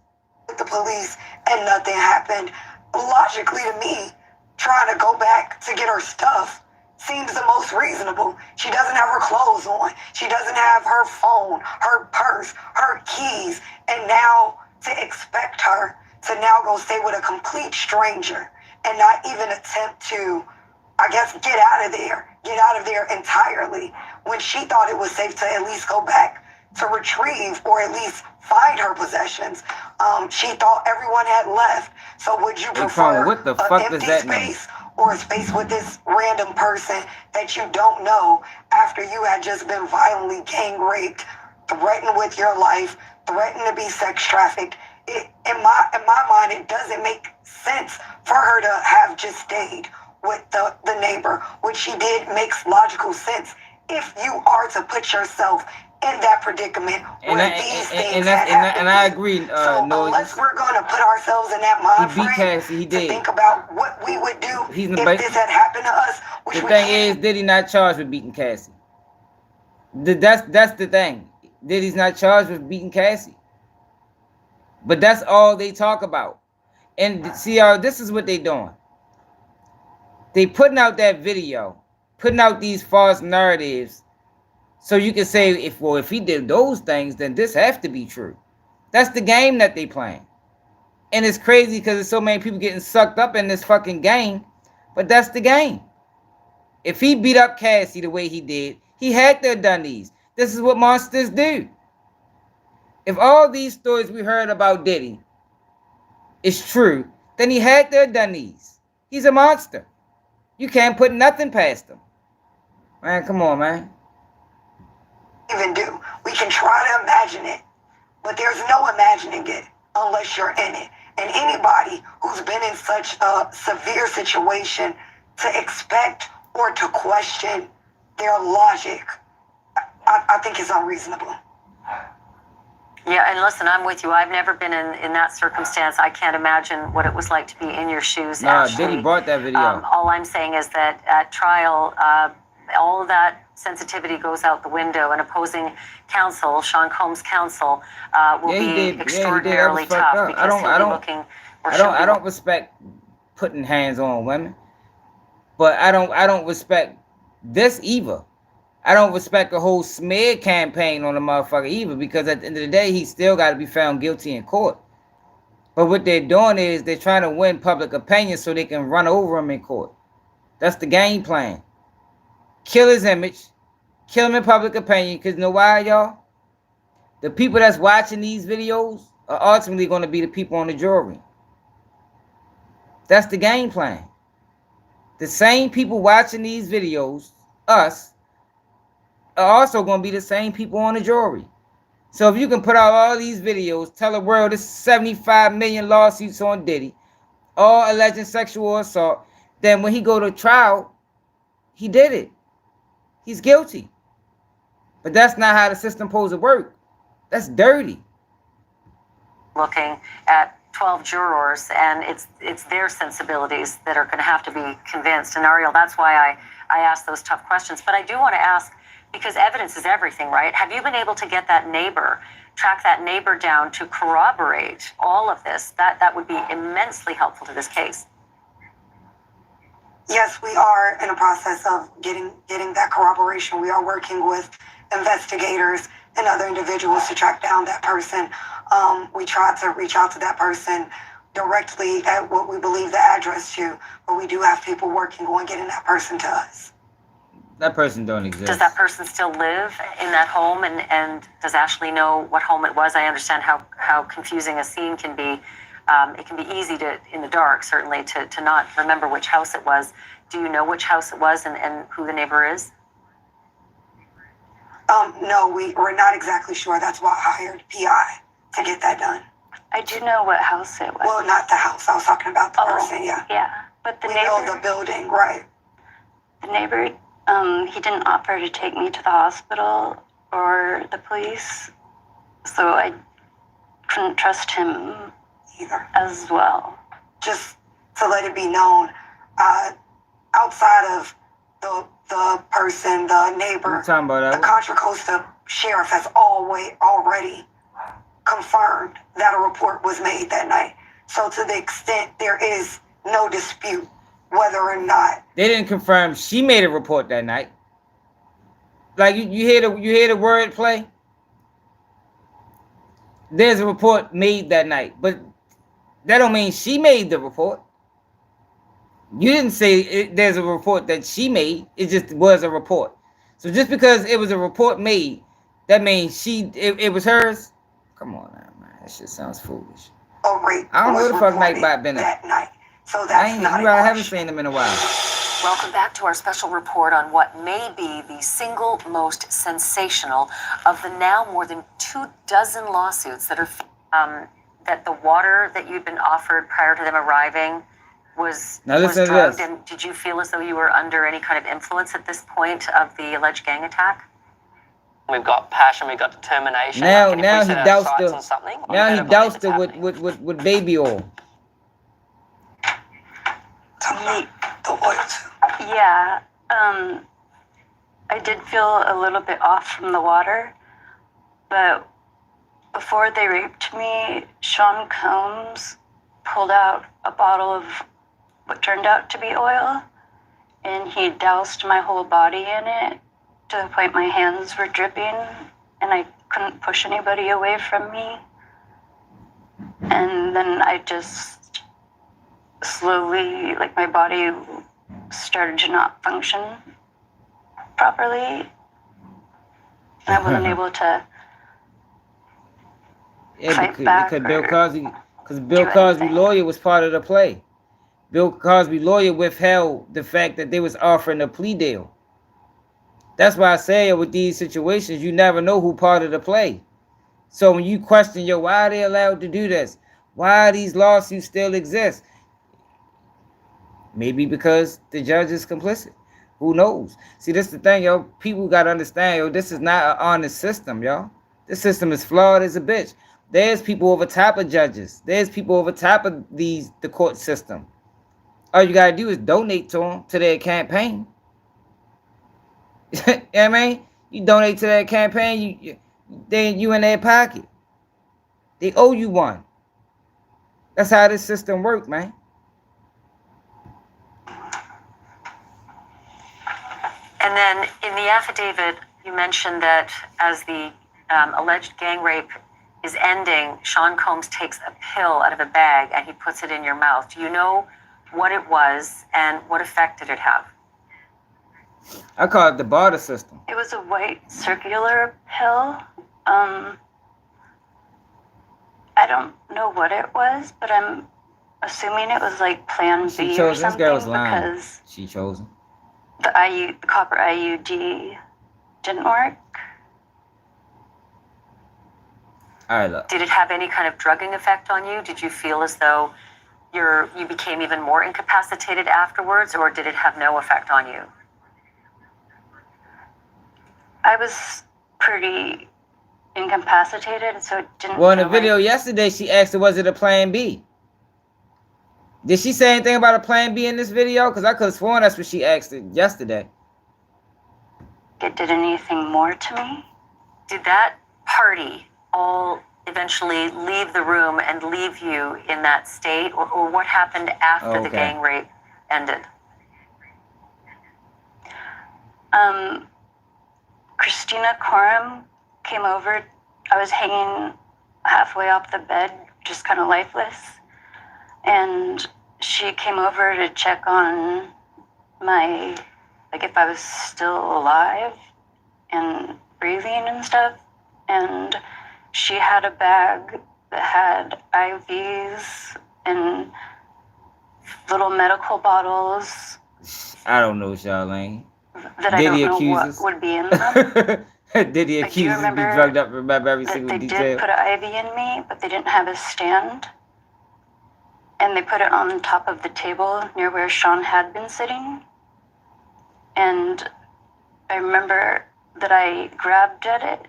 The police and nothing happened. Logically to me, trying to go back to get her stuff seems the most reasonable. She doesn't have her clothes on. She doesn't have her phone, her purse, her keys. And now to expect her to now go stay with a complete stranger and not even attempt to, I guess, get out of there entirely, when she thought it was safe to at least go back to retrieve or at least find her possessions. She thought everyone had left. So would you prefer what the fuck an does empty that mean? space or a space with this random person that you don't know after you had just been violently gang raped, threatened with your life, threatened to be sex trafficked? In my mind, it doesn't make sense for her to have just stayed with the neighbor. What she did makes logical sense if you are to put yourself in that predicament And where these things had happened. and I agree. So unless we're going to put ourselves in that mind frame to think about what we would do if this had happened to us, which the thing is, Diddy not charged with beating Cassie. That's the thing. Diddy's not charged with beating Cassie. But that's all they talk about. And see, y'all, this is what they doing. They putting out that video, putting out these false narratives, so you can say, if he did those things, then this has to be true. That's the game that they playing. And it's crazy because there's so many people getting sucked up in this fucking game. But that's the game. If he beat up Cassie the way he did, he had to have done these. This is what monsters do. If all these stories we heard about Diddy is true, then he had to have done these. He's a monster. You can't put nothing past him. Man, come on, man. Even do. We can try to imagine it, but there's no imagining it unless you're in it. And anybody who's been in such a severe situation to expect or to question their logic, I think is unreasonable. Yeah, and listen, I'm with you. I've never been in that circumstance. I can't imagine what it was like to be in your shoes. Nah, Diddy brought that video. All I'm saying is that at trial, all of that sensitivity goes out the window, and opposing counsel, Sean Combs' counsel, will be extraordinarily tough because he'll be looking. I don't respect putting hands on women, but I don't respect this either. I don't respect the whole smear campaign on the motherfucker either, because at the end of the day, he still got to be found guilty in court. But what they're doing is they're trying to win public opinion so they can run over him in court. That's the game plan. Kill his image, kill him in public opinion, because you know why, y'all? The people that's watching these videos are ultimately going to be the people on the jury. That's the game plan. The same people watching these videos, us, are also going to be the same people on the jury. So if you can put out all these videos, tell the world there's 75 million lawsuits on Diddy, all alleged sexual assault, then when he go to trial, he did it. He's guilty. But that's not how the system supposed to work. That's dirty. Looking at 12 jurors, and it's their sensibilities that are going to have to be convinced. And Ariel, that's why I asked those tough questions. But I do want to ask, because evidence is everything, right? Have you been able to get that neighbor, track that neighbor down to corroborate all of this? That would be immensely helpful to this case. Yes, we are in a process of getting that corroboration. We are working with investigators and other individuals to track down that person. We tried to reach out to that person directly at what we believe the address to, but we do have people working on getting that person to us. That person don't exist. Does that person still live in that home? And does Ashley know what home it was? I understand how confusing a scene can be. It can be easy to, in the dark, certainly, to not remember which house it was. Do you know which house it was and who the neighbor is? No, we're not exactly sure. That's why I hired PI to get that done. I do know what house it was. Well, not the house. I was talking about the person, yeah. Yeah, but the we neighbor... know the building, right. The neighbor, he didn't offer to take me to the hospital or the police, so I couldn't trust him either as well. Just to let it be known, outside of the person, the neighbor, the Contra Costa sheriff has already confirmed that a report was made that night. So to the extent there is no dispute whether or not they didn't confirm she made a report that night. Like you hear the word play. There's a report made that night, but that don't mean she made the report. You didn't say there's a report that she made. It just was a report. So just because it was a report made, that means it was hers. Come on now, man. That shit sounds foolish. I don't know who the fuck Mike Bot been that night. So that's I haven't seen him in a while. Welcome back to our special report on what may be the single most sensational of the now more than 24 lawsuits that are that the water that you'd been offered prior to them arriving was drugged. And did you feel as though you were under any kind of influence at this point of the alleged gang attack? we've got passion, we've got determination. Now, like, now if he we set our doused sights her. on something, you Now he better believe doused it's her happening. with baby oil. Tell me the oil too. Yeah, I did feel a little bit off from the water, but before they raped me, Sean Combs pulled out a bottle of what turned out to be oil, and he doused my whole body in it to the point my hands were dripping, and I couldn't push anybody away from me. And then I just slowly, like, my body started to not function properly, and I wasn't able to fight back because or Bill do Cosby anything. lawyer was part of the play. Bill Cosby lawyer withheld the fact that they was offering a plea deal. That's why I say with these situations, you never know who part of the play. So when you question, why are they allowed to do this? Why these lawsuits still exist? Maybe because the judge is complicit. Who knows? See, this is the thing, yo. People got to understand, yo, this is not an honest system, yo. This system is flawed as a bitch. There's people over top of judges. There's people over top of the court system. All you got to do is donate to them, to their campaign. You know what I mean? You donate to that campaign, you in their pocket. They owe you one. That's how this system works, man. And then in the affidavit, you mentioned that as the alleged gang rape is ending, Sean Combs takes a pill out of a bag and he puts it in your mouth. Do you know what it was and what effect did it have? I call it the barter system. It was a white circular pill. I don't know what it was, but I'm assuming it was like Plan She B or chose. This something girl was lying. because She chose him. the copper IUD didn't work. All right, look. Did it have any kind of drugging effect on you? Did you feel as though you became even more incapacitated afterwards, or did it have no effect on you? I was pretty incapacitated, so it didn't. Well, in the feel video like, yesterday, she asked her, was it a plan B? Did she say anything about a plan B in this video? Because I could have sworn that's what she asked it yesterday. it did anything more to me. Did that party all eventually leave the room and leave you in that state, or what happened after the gang rape ended? Christina Coram came over. I was hanging halfway off the bed, just kind of lifeless. And she came over to check on if I was still alive and breathing and stuff. And she had a bag that had IVs and little medical bottles. I don't know, Charlene. That I don't know what would be in them. Diddy accusers be drugged up, remember every single detail. They did put an IV in me, but they didn't have a stand. And they put it on top of the table near where Sean had been sitting. And I remember that I grabbed at it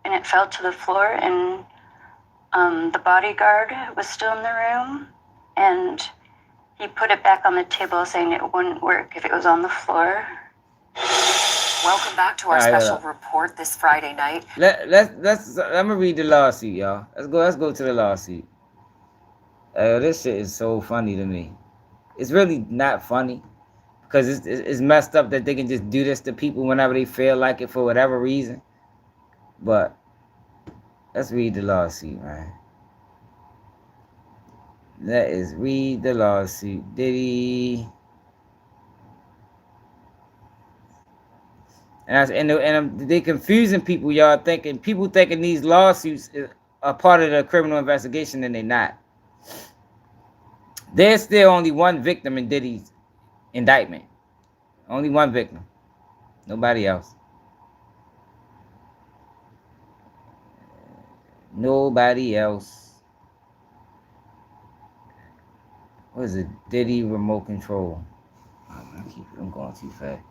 and it fell to the floor, and the bodyguard was still in the room, and he put it back on the table saying it wouldn't work if it was on the floor. Welcome back to our special report this Friday night. I'm gonna read the lawsuit, y'all. Let's go to the lawsuit. This shit is so funny to me. It's really not funny because it's messed up that they can just do this to people whenever they feel like it for whatever reason. But let's read the lawsuit, man. That is read the lawsuit. Diddy. And they confusing people, y'all, thinking these lawsuits are part of the criminal investigation, and they're not. There's still only one victim in Diddy's indictment. Only one victim. Nobody else. Nobody else. What is it? Diddy remote control. I'm going too fast.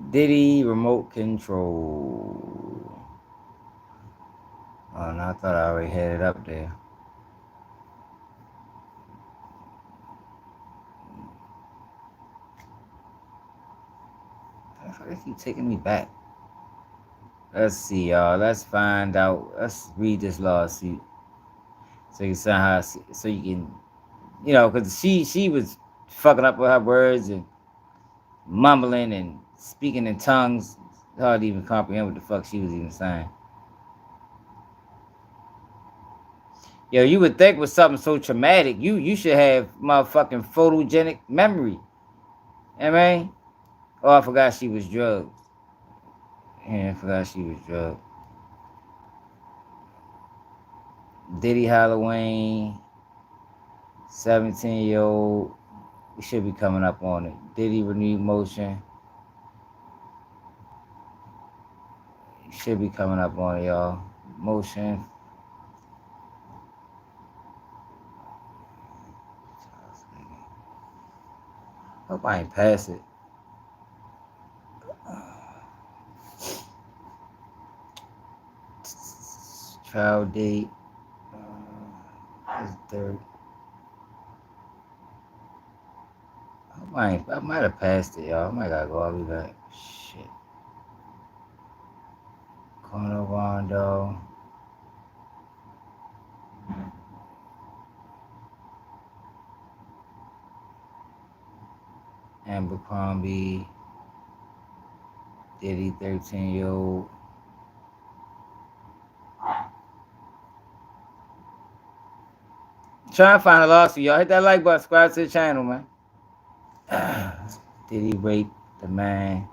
Diddy remote control. Oh, no, I thought I already had it up there. They keep taking me back. Let's see, y'all. Let's find out. Let's read this lawsuit so you can somehow, so you can, you know, because she was fucking up with her words and mumbling and speaking in tongues. It's hard to even comprehend what the fuck she was even saying. Yo, you would think with something so traumatic, you should have motherfucking photogenic memory. You know what I mean? Oh, I forgot she was drugged. Yeah, I forgot she was drugged. Diddy Halloween, 17-year-old. We should be coming up on it. Diddy renewed motion. Should be coming up on it, y'all. Motion. Hope I ain't pass it. Trial date. That's third. I might have passed it, y'all. I might gotta go. I'll be back. Shit. Corner Rondo. Abercrombie. Diddy, 13-year-old. Trying to find a lawsuit, y'all. Hit that like button, subscribe to the channel, man. Diddy raped the man.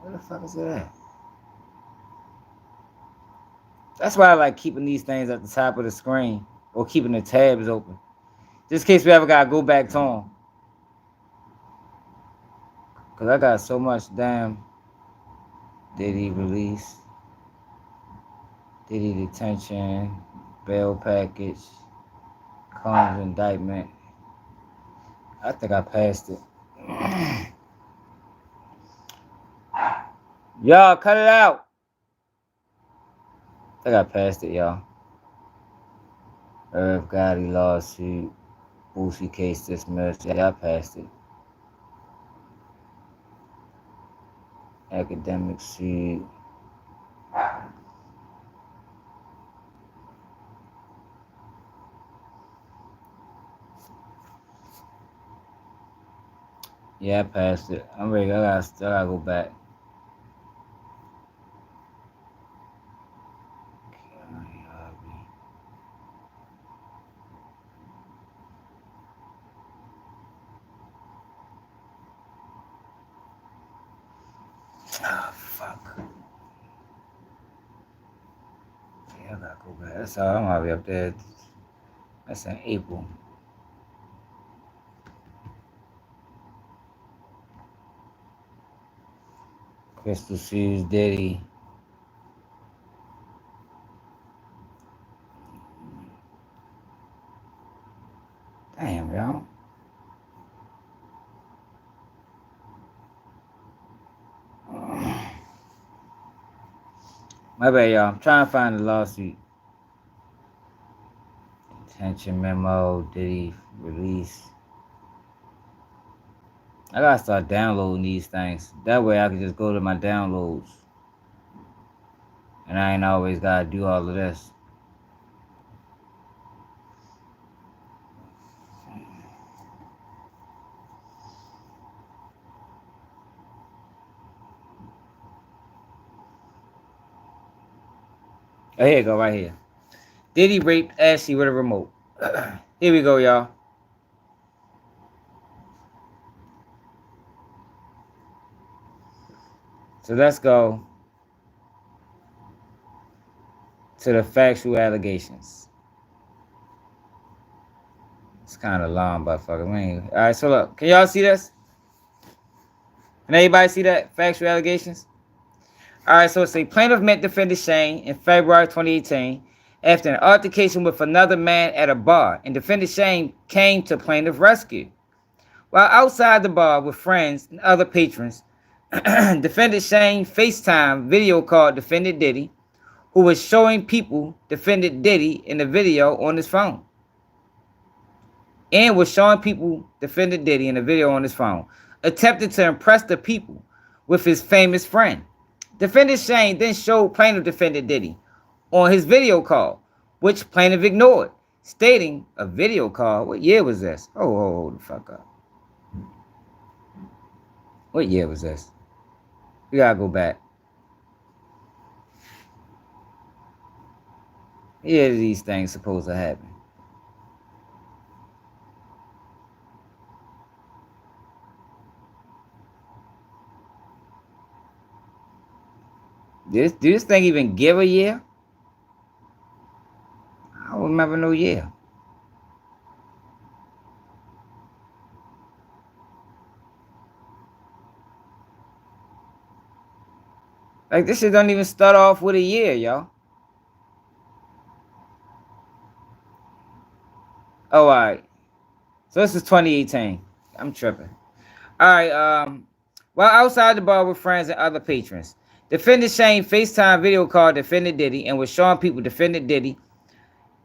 Where the fuck is it at? That's why I like keeping these things at the top of the screen or keeping the tabs open. Just in case we ever gotta go back to them. Cause I got so much damn Diddy release, Diddy detention, bail package, Combs indictment. I think I passed it. Y'all, cut it out. I think I passed it, y'all. Irv Gotti lawsuit, Boosie case dismissed. Yeah, I passed it. Academic suit. Yeah, I passed it. I'm ready. I gotta go back. Ah, fuck. Yeah, I gotta go back. That's all. I'm already up there. That's in April. Crystal Shoes, Diddy. Damn, y'all. My bad, y'all. I'm trying to find the lawsuit. Detention memo, Diddy release. I gotta start downloading these things. That way I can just go to my downloads. And I ain't always gotta do all of this. Oh, here you go, right here. Diddy raped Ashley with a remote. Here we go, y'all. So let's go to the factual allegations. It's kind of long, but fucking man. All right, so look. Can y'all see this? Can anybody see that? Factual allegations? All right, so it's a plaintiff met defendant Shane in February 2018 after an altercation with another man at a bar, and defendant Shane came to plaintiff's rescue. While outside the bar with friends and other patrons, defendant Shane FaceTime video called defendant Diddy, who was showing people defendant Diddy in the video on his phone. And was showing people defendant Diddy in the video on his phone, attempted to impress the people with his famous friend. Defendant Shane then showed plaintiff defendant Diddy on his video call, which plaintiff ignored, stating a video call. What year was this? Oh, hold the fuck up. What year was this? We gotta go back. Yeah, these things supposed to happen. Do this thing even give a year? I don't remember no year. Like, this shit don't even start off with a year, y'all. Oh, all right. So this is 2018. I'm tripping. All right. While outside the bar with friends and other patrons, defendant Shane FaceTime video called defendant Diddy and was showing people defendant Diddy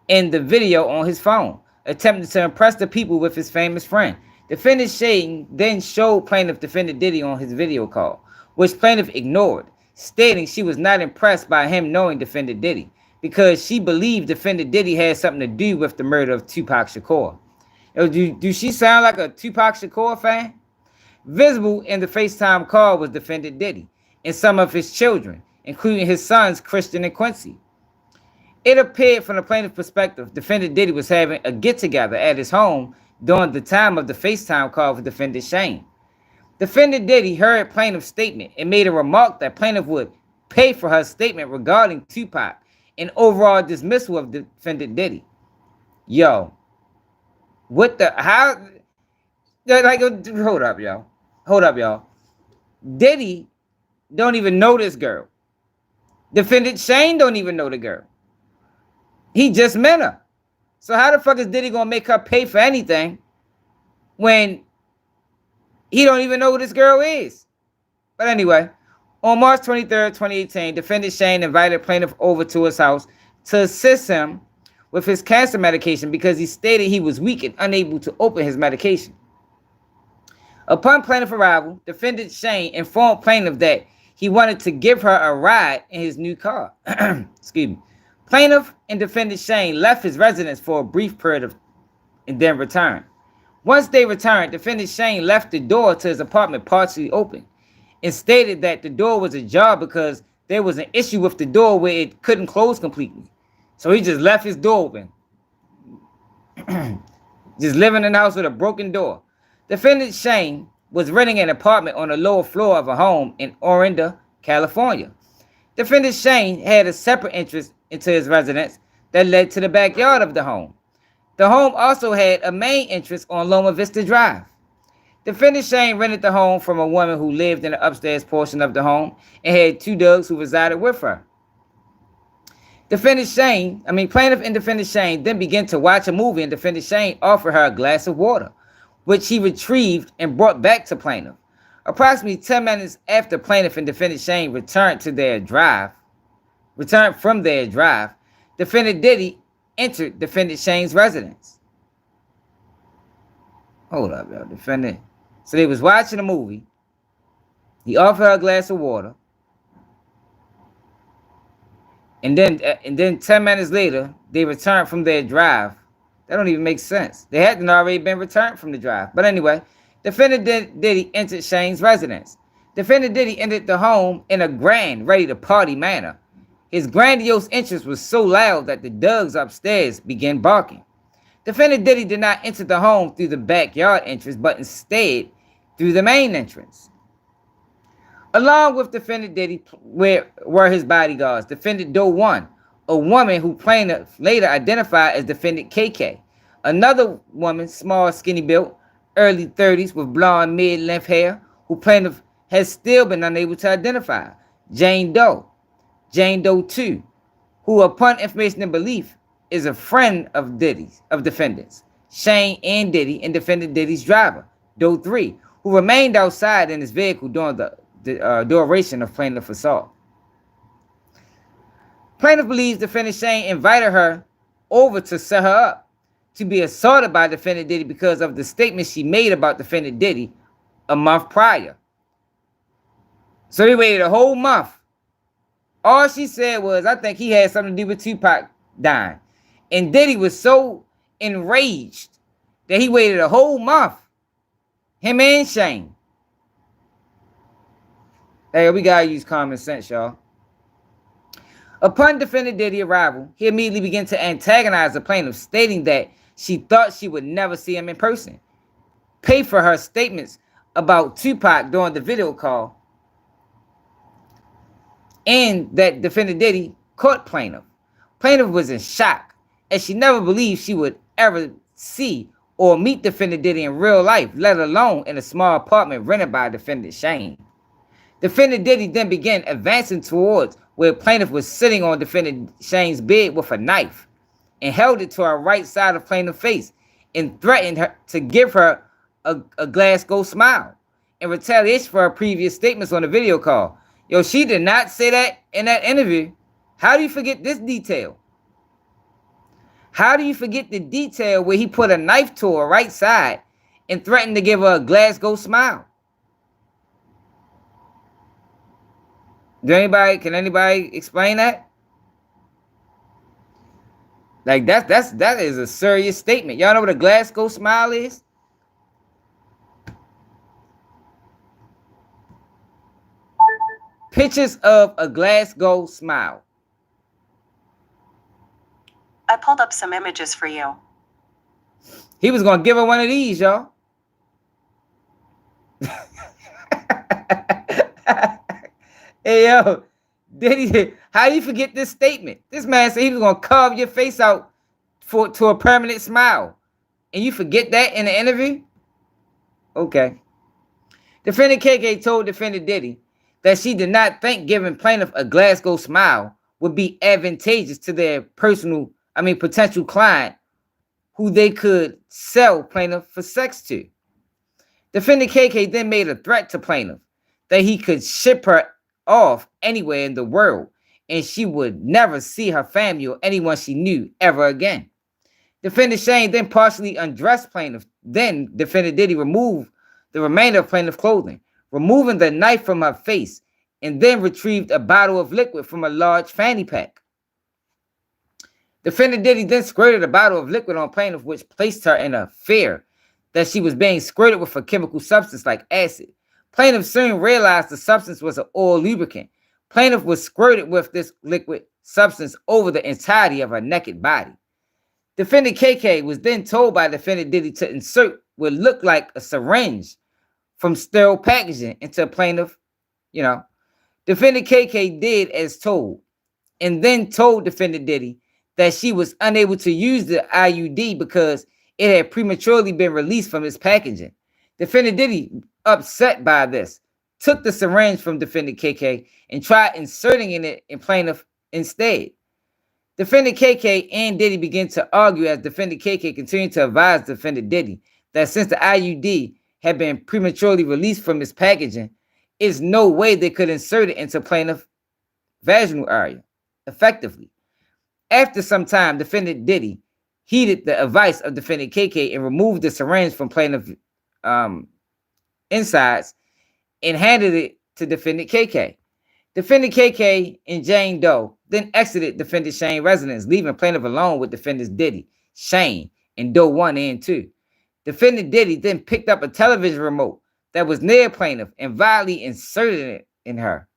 in the video on his phone, attempting to impress the people with his famous friend. Defendant Shane then showed plaintiff defendant Diddy on his video call, which plaintiff ignored, stating she was not impressed by him knowing defendant Diddy because she believed defendant Diddy had something to do with the murder of Tupac Shakur. Yo, do she sound like a Tupac Shakur fan? Visible in the FaceTime call was defendant Diddy and some of his children, including his sons Christian and Quincy. It appeared from the plaintiff's perspective, defendant Diddy was having a get-together at his home during the time of the FaceTime call with defendant Shane. Defendant Diddy heard plaintiff's statement and made a remark that plaintiff would pay for her statement regarding Tupac and overall dismissal of defendant Diddy. Yo, what the, how, like, hold up, y'all. Hold up, y'all. Diddy don't even know this girl. Defendant Shane don't even know the girl. He just met her. So how the fuck is Diddy gonna make her pay for anything when he don't even know who this girl is? But anyway, on March 23rd, 2018, defendant Shane invited plaintiff over to his house to assist him with his cancer medication because he stated he was weak and unable to open his medication. Upon plaintiff arrival, defendant Shane informed plaintiff that he wanted to give her a ride in his new car. Excuse me. Plaintiff and defendant Shane left his residence for a brief period and then returned. Once they returned, defendant Shane left the door to his apartment partially open and stated that the door was ajar because there was an issue with the door where it couldn't close completely. So he just left his door open. Just living in the house with a broken door. Defendant Shane was renting an apartment on the lower floor of a home in Orinda, California. Defendant Shane had a separate interest into his residence that led to the backyard of the home. The home also had a main entrance on Loma Vista Drive. Defendant Shane rented the home from a woman who lived in the upstairs portion of the home and had two dogs who resided with her. Plaintiff and defendant Shane then began to watch a movie, and defendant Shane offered her a glass of water, which he retrieved and brought back to plaintiff. Approximately 10 minutes after plaintiff and defendant Shane returned from their drive, defendant Diddy entered defendant Shane's residence. Hold up, y'all. Defendant. So they was watching a movie. He offered her a glass of water. And then 10 minutes later, they returned from their drive. That don't even make sense. They hadn't already been returned from the drive. But anyway, defendant Diddy entered Shane's residence. Defendant Diddy entered the home in a grand, ready-to-party manner. His grandiose entrance was so loud that the dogs upstairs began barking. Defendant Diddy did not enter the home through the backyard entrance, but instead through the main entrance. Along with defendant Diddy were his bodyguards. Defendant Doe 1, a woman who plaintiff later identified as defendant KK. Another woman, small, skinny built, early 30s with blonde mid-length hair, who plaintiff has still been unable to identify. Jane Doe. Jane Doe 2, who upon information and belief is a friend of defendants, Shane and Diddy, and defendant Diddy's driver, Doe 3, who remained outside in his vehicle during the duration of plaintiff's assault. Plaintiff believes defendant Shane invited her over to set her up to be assaulted by defendant Diddy because of the statement she made about defendant Diddy a month prior. So they waited a whole month. All she said was, I think he had something to do with Tupac dying. And Diddy was so enraged that he waited a whole month. Him and Shane. Hey, we gotta use common sense, y'all. Upon defendant Diddy's arrival, he immediately began to antagonize the plaintiff, stating that she thought she would never see him in person, pay for her statements about Tupac during the video call, and that defendant Diddy caught plaintiff. Plaintiff was in shock, as she never believed she would ever see or meet defendant Diddy in real life, let alone in a small apartment rented by defendant Shane. Defendant Diddy then began advancing towards where plaintiff was sitting on defendant Shane's bed with a knife and held it to her right side of plaintiff's face and threatened her to give her a Glasgow smile in retaliation for her previous statements on the video call. Yo, she did not say that in that interview. How do you forget this detail? How do you forget the detail where he put a knife to her right side and threatened to give her a Glasgow smile? Can anybody explain that? Like that is a serious statement. Y'all know what a Glasgow smile is? Pictures of a Glasgow smile. I pulled up some images for you. He was gonna give her one of these, y'all. Hey, yo, Diddy, how do you forget this statement? This man said he was going to carve your face out to a permanent smile. And you forget that in the interview? Okay. Defendant KK told defendant Diddy that she did not think giving plaintiff a Glasgow smile would be advantageous to their potential client who they could sell plaintiff for sex to. Defendant KK then made a threat to plaintiff that he could ship her off anywhere in the world and she would never see her family or anyone she knew ever again. Defendant Shane then partially undressed plaintiff. Then defendant Diddy removed the remainder of plaintiff's clothing, removing the knife from her face, and then retrieved a bottle of liquid from a large fanny pack. Defendant Diddy then squirted a bottle of liquid on plaintiff, which placed her in a fear that she was being squirted with a chemical substance like acid. Plaintiff soon realized the substance was an oil lubricant. Plaintiff was squirted with this liquid substance over the entirety of her naked body. Defendant KK was then told by defendant Diddy to insert what looked like a syringe from sterile packaging into plaintiff. Defendant KK did as told, and then told defendant Diddy that she was unable to use the IUD because it had prematurely been released from its packaging. Defendant Diddy, upset by this, took the syringe from defendant KK and tried inserting it in plaintiff instead. Defendant KK and Diddy began to argue as defendant KK continued to advise defendant Diddy that since the IUD had been prematurely released from its packaging, there's no way they could insert it into plaintiff vaginal area effectively. After some time, defendant Diddy heeded the advice of defendant KK and removed the syringe from plaintiff insides and handed it to defendant KK. Defendant KK and Jane Doe then exited defendant Shane's residence, leaving plaintiff alone with defendants Diddy, Shane, and Doe 1 and 2. Defendant Diddy then picked up a television remote that was near plaintiff and violently inserted it in her.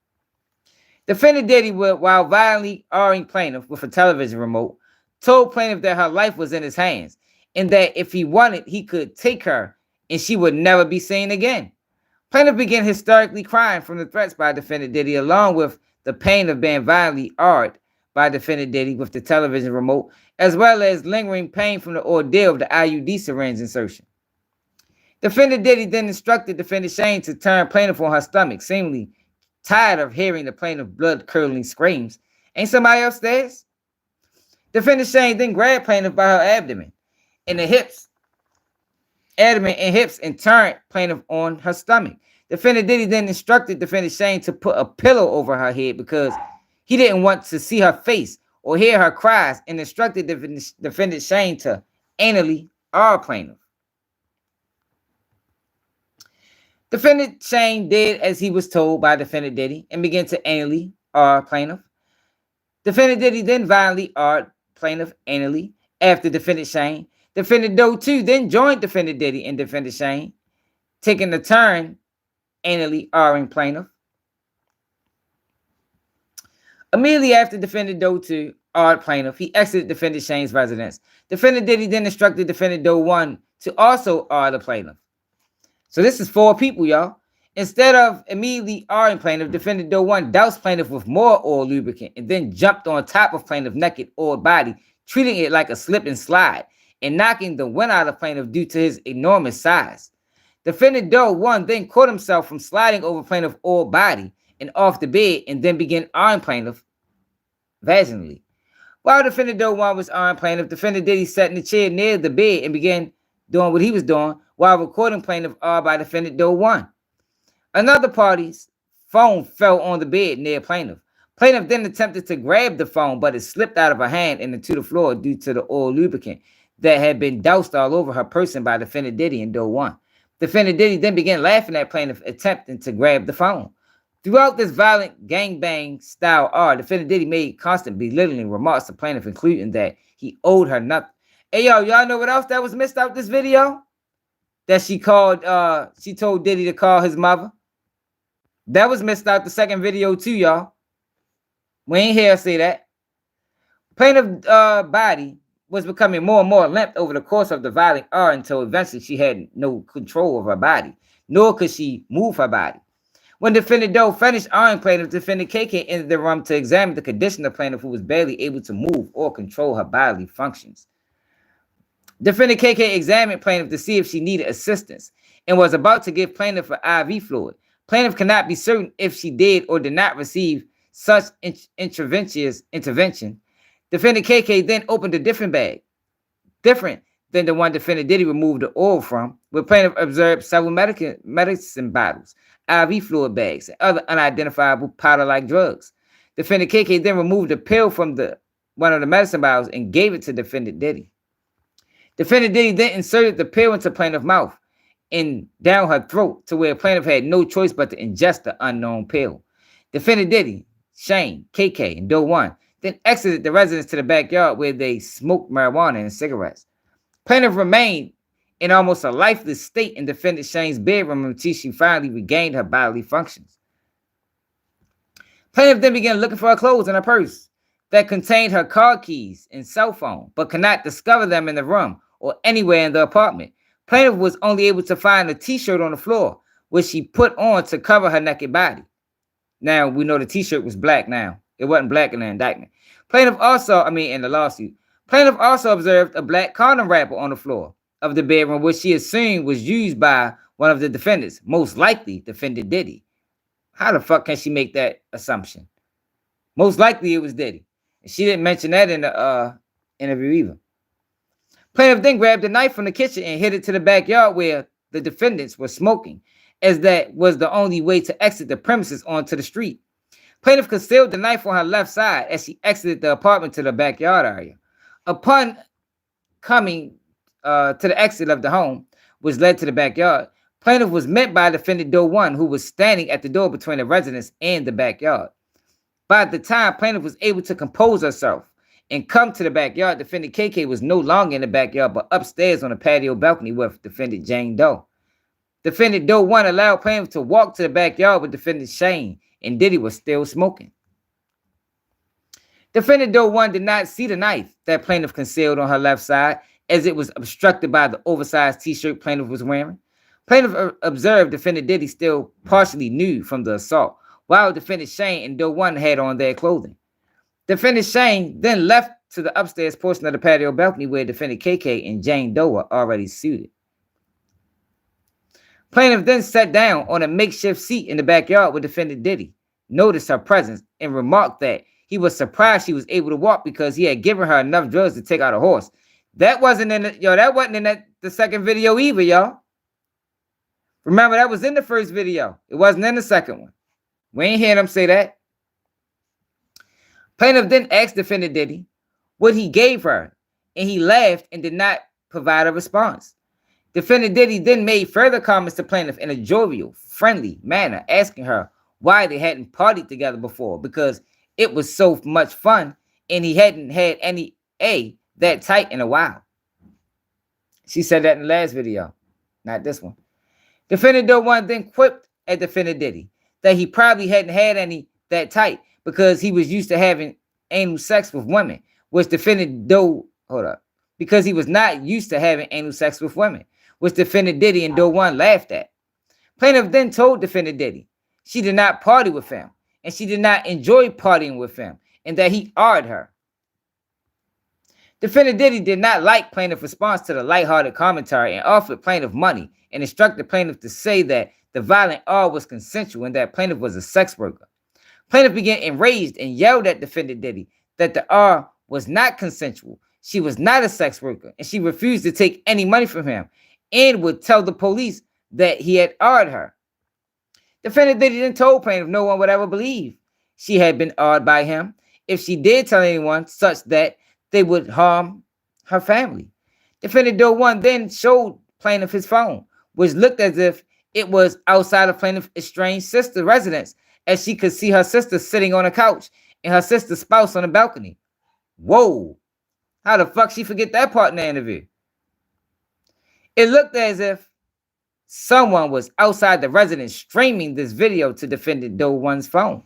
Defendant Diddy, while violently arguing plaintiff with a television remote, told plaintiff that her life was in his hands and that if he wanted, he could take her and she would never be seen again. Plaintiff began hysterically crying from the threats by defendant Diddy, along with the pain of being violently argued by defendant Diddy with the television remote, as well as lingering pain from the ordeal of the IUD syringe insertion. Defendant Diddy then instructed defendant Shane to turn plaintiff on her stomach, seemingly tired of hearing the plaintiff's blood-curdling screams. Ain't somebody upstairs? Defendant Shane then grabbed plaintiff by her abdomen and hips, and turned plaintiff on her stomach. Defendant Diddy then instructed defendant Shane to put a pillow over her head because he didn't want to see her face or hear her cries, and instructed defendant Shane to anally R plaintiff. Defendant Shane did as he was told by defendant Diddy and began to anally R plaintiff. Defendant Diddy then violently R plaintiff anally after defendant Shane. Defendant Doe 2 then joined defendant Diddy and defendant Shane, taking a turn anally R-ing plaintiff. Immediately after defendant Doe 2 R plaintiff, he exited defendant Shane's residence. Defendant Diddy then instructed defendant Doe 1 to also R the plaintiff. So this is 4 people, y'all. Instead of immediately R-ing plaintiff, defendant Doe 1 doused plaintiff with more oil lubricant and then jumped on top of plaintiff naked oiled body, treating it like a slip and slide and knocking the wind out of plaintiff due to his enormous size. Defendant Doe 1 then caught himself from sliding over plaintiff's oiled body and off the bed and then began R-ing plaintiff vaginally. While defendant Doe 1 was R-ing plaintiff, defendant Diddy sat in the chair near the bed and began doing what he was doing while recording plaintiff R by defendant Doe 1. Another party's phone fell on the bed near plaintiff. Plaintiff then attempted to grab the phone, but it slipped out of her hand and into the floor due to the oil lubricant that had been doused all over her person by defendant Diddy and Doe 1. Defendant Diddy then began laughing at plaintiff attempting to grab the phone. Throughout this violent gangbang style R, defendant Diddy made constant belittling remarks to plaintiff, including that he owed her nothing. Hey, y'all know what else that was missed out this video? That she told Diddy to call his mother. That was missed out the second video too, y'all. We ain't hear her say that. Plaintiff's body was becoming more and more limp over the course of the violent R until eventually she had no control of her body, nor could she move her body. When defendant Doe finished R-ing plaintiff, defendant KK entered the room to examine the condition of plaintiff, who was barely able to move or control her bodily functions. Defendant KK examined plaintiff to see if she needed assistance and was about to give plaintiff an IV fluid. Plaintiff cannot be certain if she did or did not receive such intervention. Defendant KK then opened a different bag, different than the one defendant Diddy removed the oil from, where plaintiff observed several medicine bottles, IV fluid bags, and other unidentifiable powder-like drugs. Defendant KK then removed a pill from one of the medicine bottles and gave it to defendant Diddy. Defendant Diddy then inserted the pill into plaintiff's mouth and down her throat to where plaintiff had no choice but to ingest the unknown pill. Defendant Diddy, Shane, KK, and Doe 1 then exited the residence to the backyard where they smoked marijuana and cigarettes. Plaintiff remained in almost a lifeless state in defendant Shane's bedroom until she finally regained her bodily functions. Plaintiff then began looking for her clothes and her purse that contained her car keys and cell phone, but could not discover them in the room or anywhere in the apartment. Plaintiff was only able to find a t-shirt on the floor, which she put on to cover her naked body. Now, we know the t-shirt was black now. It wasn't black in the indictment. In the lawsuit. Plaintiff also observed a black condom wrapper on the floor of the bedroom, which she assumed was used by one of the defendants, most likely defendant Diddy. How the fuck can she make that assumption? Most likely it was Diddy. And she didn't mention that in the interview either. Plaintiff then grabbed a knife from the kitchen and hid it to the backyard where the defendants were smoking, as that was the only way to exit the premises onto the street. Plaintiff concealed the knife on her left side as she exited the apartment to the backyard area. Upon coming to the exit of the home, which led to the backyard, plaintiff was met by defendant Doe 1, who was standing at the door between the residence and the backyard. By the time plaintiff was able to compose herself and come to the backyard, defendant KK was no longer in the backyard, but upstairs on the patio balcony with defendant Jane Doe. Defendant Doe 1 allowed plaintiff to walk to the backyard with defendant Shane, and Diddy was still smoking. Defendant Doe 1 did not see the knife that plaintiff concealed on her left side, as it was obstructed by the oversized t-shirt plaintiff was wearing. Plaintiff observed defendant Diddy still partially nude from the assault, while defendant Shane and Doe 1 had on their clothing. Defendant Shane then left to the upstairs portion of the patio balcony where defendant KK and Jane Doe were already seated. Plaintiff then sat down on a makeshift seat in the backyard with defendant Diddy, noticed her presence, and remarked that he was surprised she was able to walk because he had given her enough drugs to take out a horse. That wasn't in the second video either, y'all. Remember, that was in the first video. It wasn't in the second one. We ain't hearing him say that. Plaintiff then asked defendant Diddy what he gave her, and he laughed and did not provide a response. Defendant Diddy then made further comments to plaintiff in a jovial, friendly manner, asking her why they hadn't partied together before, because it was so much fun and he hadn't had any that tight in a while. She said that in the last video, not this one. Defendant Doe 1 then quipped at defendant Diddy that he probably hadn't had any that tight because he was used to having anal sex with women, which defendant Doe, because he was not used to having anal sex with women, which defendant Diddy and Doe 1 laughed at. Plaintiff then told defendant Diddy she did not party with him and she did not enjoy partying with him and that he awed her. Defendant Diddy did not like plaintiff's response to the lighthearted commentary and offered plaintiff money and instructed plaintiff to say that the violent awe was consensual and that plaintiff was a sex worker. Plaintiff began enraged and yelled at defendant Diddy that the awe was not consensual. She was not a sex worker and she refused to take any money from him and would tell the police that he had awed her. Defendant Diddy then told plaintiff no one would ever believe she had been awed by him if she did tell anyone, such that they would harm her family. Defendant Doe 1 then showed plaintiff his phone, which looked as if it was outside of plaintiff's estranged sister's residence, as she could see her sister sitting on a couch and her sister's spouse on the balcony. Whoa, how the fuck she forget that part in the interview? It looked as if someone was outside the residence streaming this video to defendant Doe 1's phone.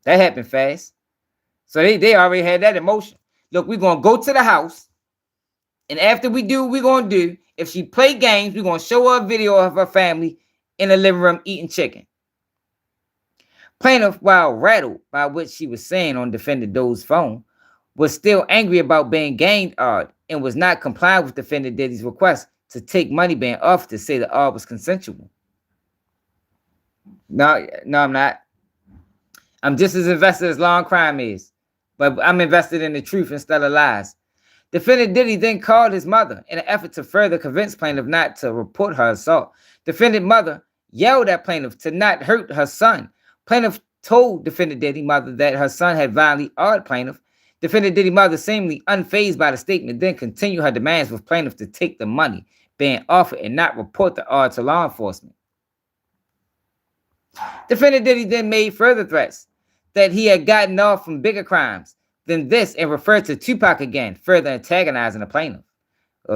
That happened fast. So they already had that emotion. Look, we're going to go to the house, and after we do what we're going to do, if she play games, we're going to show her a video of her family in the living room eating chicken. Plaintiff, while rattled by what she was saying on defendant Doe's phone, was still angry about being gained awed and was not complying with defendant Diddy's request to take money being offered to say the awe was consensual. No, I'm not. I'm just as invested as Law and Crime is, but I'm invested in the truth instead of lies. Defendant Diddy then called his mother in an effort to further convince plaintiff not to report her assault. Defendant mother yelled at plaintiff to not hurt her son. Plaintiff told defendant Diddy mother that her son had violently awed plaintiff. Defendant Diddy mother, seemingly unfazed by the statement, then continued her demands with plaintiff to take the money being offered and not report the awe to law enforcement. Defendant Diddy then made further threats that he had gotten off from bigger crimes than this and referred to Tupac again, further antagonizing the plaintiff.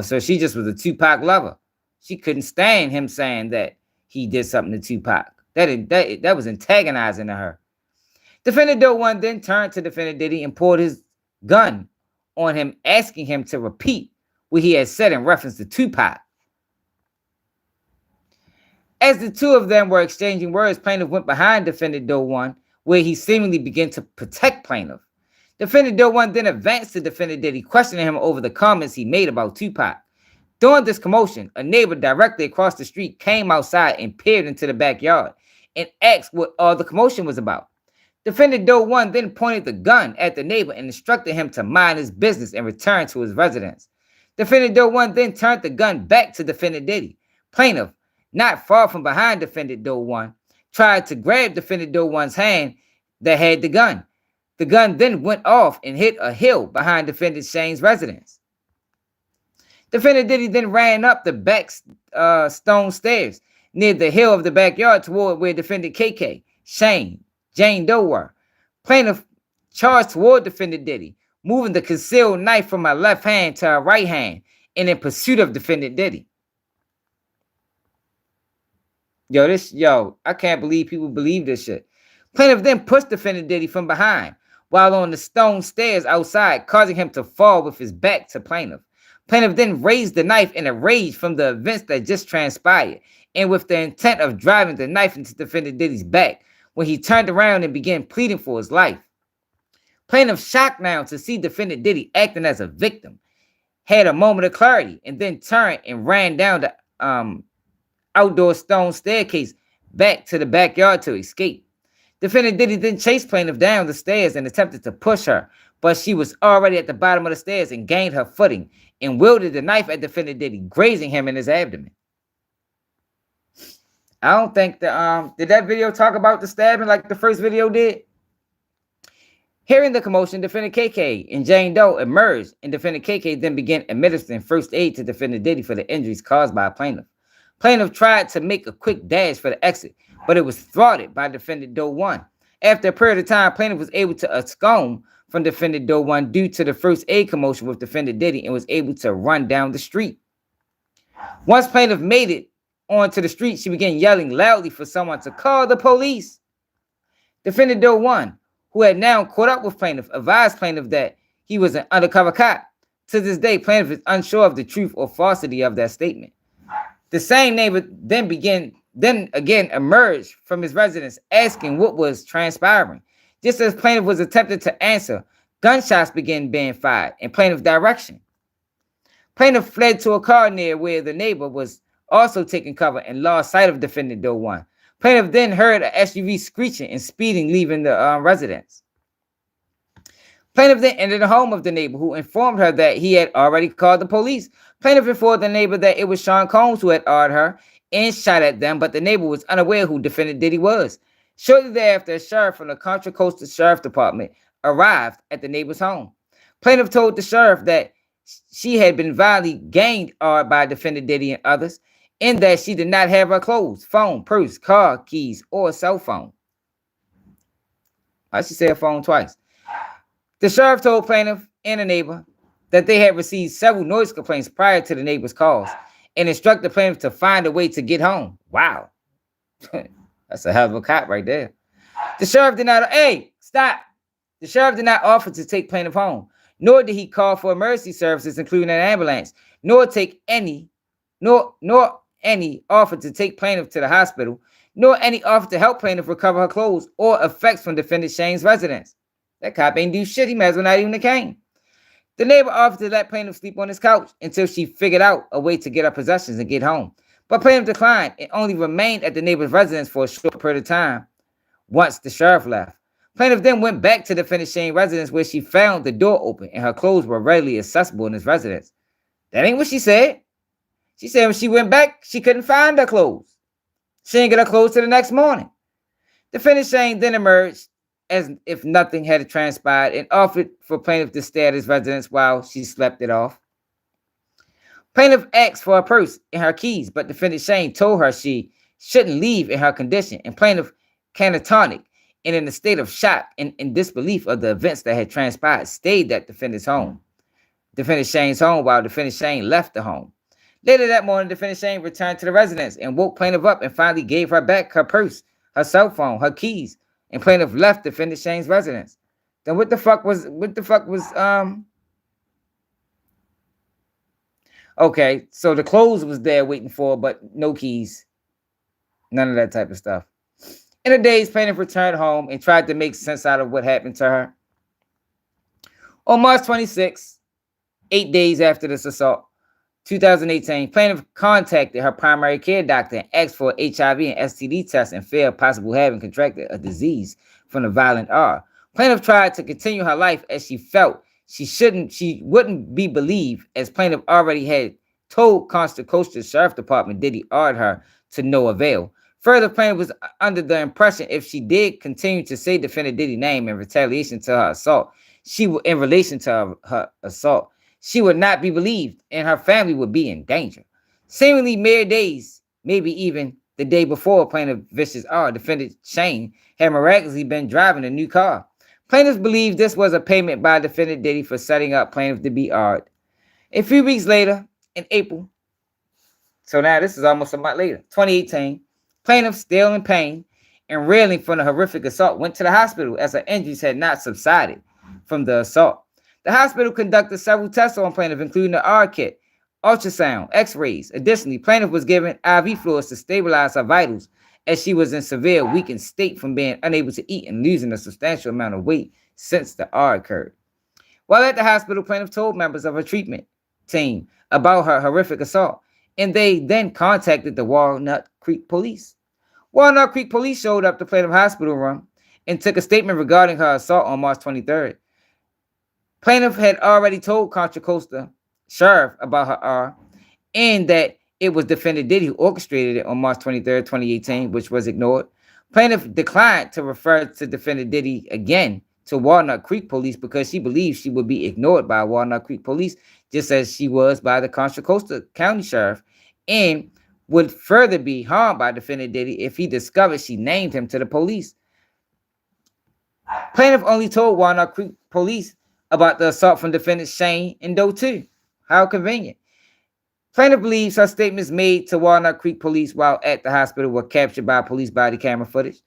So she just was a Tupac lover. She couldn't stand him saying that he did something to Tupac. That was antagonizing to her. Defendant Doe 1 then turned to defendant Diddy and pulled his gun on him, asking him to repeat what he had said in reference to Tupac. As the two of them were exchanging words, plaintiff went behind defendant Doe 1, where he seemingly began to protect plaintiff. Defendant Doe 1 then advanced to defendant Diddy, questioning him over the comments he made about Tupac. During this commotion, a neighbor directly across the street came outside and peered into the backyard and asked what all the commotion was about. Defendant Doe 1 then pointed the gun at the neighbor and instructed him to mind his business and return to his residence. Defendant Doe 1 then turned the gun back to defendant Diddy. Plaintiff, not far from behind defendant Doe 1, tried to grab defendant Doe 1's hand that had the gun. The gun then went off and hit a hill behind defendant Shane's residence. Defendant Diddy then ran up the back stone stairs near the hill of the backyard toward where defendant KK, Shane, Jane Doe were. Plaintiff charged toward defendant Diddy, moving the concealed knife from her left hand to her right hand and in pursuit of defendant Diddy. Yo, I can't believe people believe this shit. Plaintiff then pushed defendant Diddy from behind while on the stone stairs outside, causing him to fall with his back to plaintiff. Plaintiff then raised the knife in a rage from the events that just transpired and with the intent of driving the knife into defendant Diddy's back when he turned around and began pleading for his life. Plaintiff, shocked now to see defendant Diddy acting as a victim, had a moment of clarity and then turned and ran down the outdoor stone staircase back to the backyard to escape. Defendant Diddy then chased plaintiff down the stairs and attempted to push her, but she was already at the bottom of the stairs and gained her footing and wielded the knife at defendant Diddy, grazing him in his abdomen. I don't think did that video talk about the stabbing like the first video did? Hearing the commotion, defendant KK and Jane Doe emerged, and defendant KK then began administering first aid to defendant Diddy for the injuries caused by plaintiff. Plaintiff tried to make a quick dash for the exit, but it was thwarted by defendant Doe 1. After a period of time, plaintiff was able to abscond from defendant Doe 1 due to the first aid commotion with defendant Diddy and was able to run down the street. Once plaintiff made it onto the street, she began yelling loudly for someone to call the police. Defendant Doe 1, who had now caught up with plaintiff, advised plaintiff that he was an undercover cop. To this day, plaintiff is unsure of the truth or falsity of that statement. The same neighbor then again emerged from his residence asking what was transpiring. Just as plaintiff was attempting to answer, gunshots began being fired in plaintiff's direction. Plaintiff fled to a car near where the neighbor was also taking cover and lost sight of defendant Doe 1. Plaintiff then heard an SUV screeching and speeding, leaving the residence. Plaintiff then entered the home of the neighbor, who informed her that he had already called the police. Plaintiff informed the neighbor that it was Sean Combs who had ordered her and shot at them, but the neighbor was unaware who defendant Diddy was. Shortly thereafter, a sheriff from the Contra Costa Sheriff Department arrived at the neighbor's home. Plaintiff told the sheriff that she had been violently gained by defendant Diddy and others, in that she did not have her clothes, phone, purse, car, keys, or cell phone. I should say her phone twice. The sheriff told plaintiff and the neighbor that they had received several noise complaints prior to the neighbor's calls and instructed plaintiff to find a way to get home. Wow. That's a hell of a cop right there. The sheriff did not, stop. The sheriff did not offer to take plaintiff home, nor did he call for emergency services, including an ambulance, nor any offer to take plaintiff to the hospital, nor any offer to help plaintiff recover her clothes or effects from defendant Shane's residence. That cop ain't do shit. He might as well not even have came. The neighbor offered to let plaintiff sleep on his couch until she figured out a way to get her possessions and get home. But plaintiff declined and only remained at the neighbor's residence for a short period of time once the sheriff left. Plaintiff then went back to defendant Shane's residence, where she found the door open and her clothes were readily accessible in his residence. That ain't what she said. She said when she went back, she couldn't find her clothes. She didn't get her clothes till the next morning. Defendant Shane then emerged as if nothing had transpired and offered for plaintiff to stay at his residence while she slept it off. Plaintiff asked for her purse and her keys, but defendant Shane told her she shouldn't leave in her condition, and plaintiff, catatonic and in a state of shock and disbelief of the events that had transpired, stayed at defendant Shane's home while defendant Shane left the home. Later that morning, defendant Shane returned to the residence and woke plaintiff up and finally gave her back her purse, her cell phone, her keys, and plaintiff left defendant Shane's residence. Then what the fuck was okay, so the clothes was there waiting for her, but no keys. None of that type of stuff. In a daze, plaintiff returned home and tried to make sense out of what happened to her. On March 26, 8 days after this assault, 2018, plaintiff contacted her primary care doctor and asked for an HIV and STD test and feared possible having contracted a disease from the violent R. Plaintiff tried to continue her life as she felt she wouldn't be believed, as plaintiff already had told Contra Costa Sheriff Department Diddy ordered her to no avail. Further, plaintiff was under the impression if she did continue to say defendant Diddy's name in retaliation to her assault, she would not be believed and her family would be in danger. Seemingly mere days, maybe even the day before plaintiff vicious R, defendant Shane had miraculously been driving a new car. Plaintiffs believed this was a payment by defendant Diddy for setting up plaintiff to be R'd. A few weeks later, in April, so now this is almost a month later, 2018, plaintiff, still in pain and reeling from the horrific assault, went to the hospital as her injuries had not subsided from the assault. The hospital conducted several tests on plaintiff, including the R kit, ultrasound, x-rays. Additionally, plaintiff was given IV fluids to stabilize her vitals as she was in severe weakened state from being unable to eat and losing a substantial amount of weight since the R occurred. While at the hospital, plaintiff told members of her treatment team about her horrific assault, and they then contacted the Walnut Creek police. Walnut Creek police showed up to plaintiff's hospital room and took a statement regarding her assault on March 23rd. Plaintiff had already told Contra Costa Sheriff about her R and that it was defendant Diddy who orchestrated it on March 23rd, 2018, which was ignored. Plaintiff declined to refer to defendant Diddy again to Walnut Creek Police because she believed she would be ignored by Walnut Creek Police, just as she was by the Contra Costa County Sheriff, and would further be harmed by defendant Diddy if he discovered she named him to the police. Plaintiff only told Walnut Creek Police about the assault from defendant Shane and Doe 2. How convenient. Plaintiff believes her statements made to Walnut Creek Police while at the hospital were captured by police body camera footage.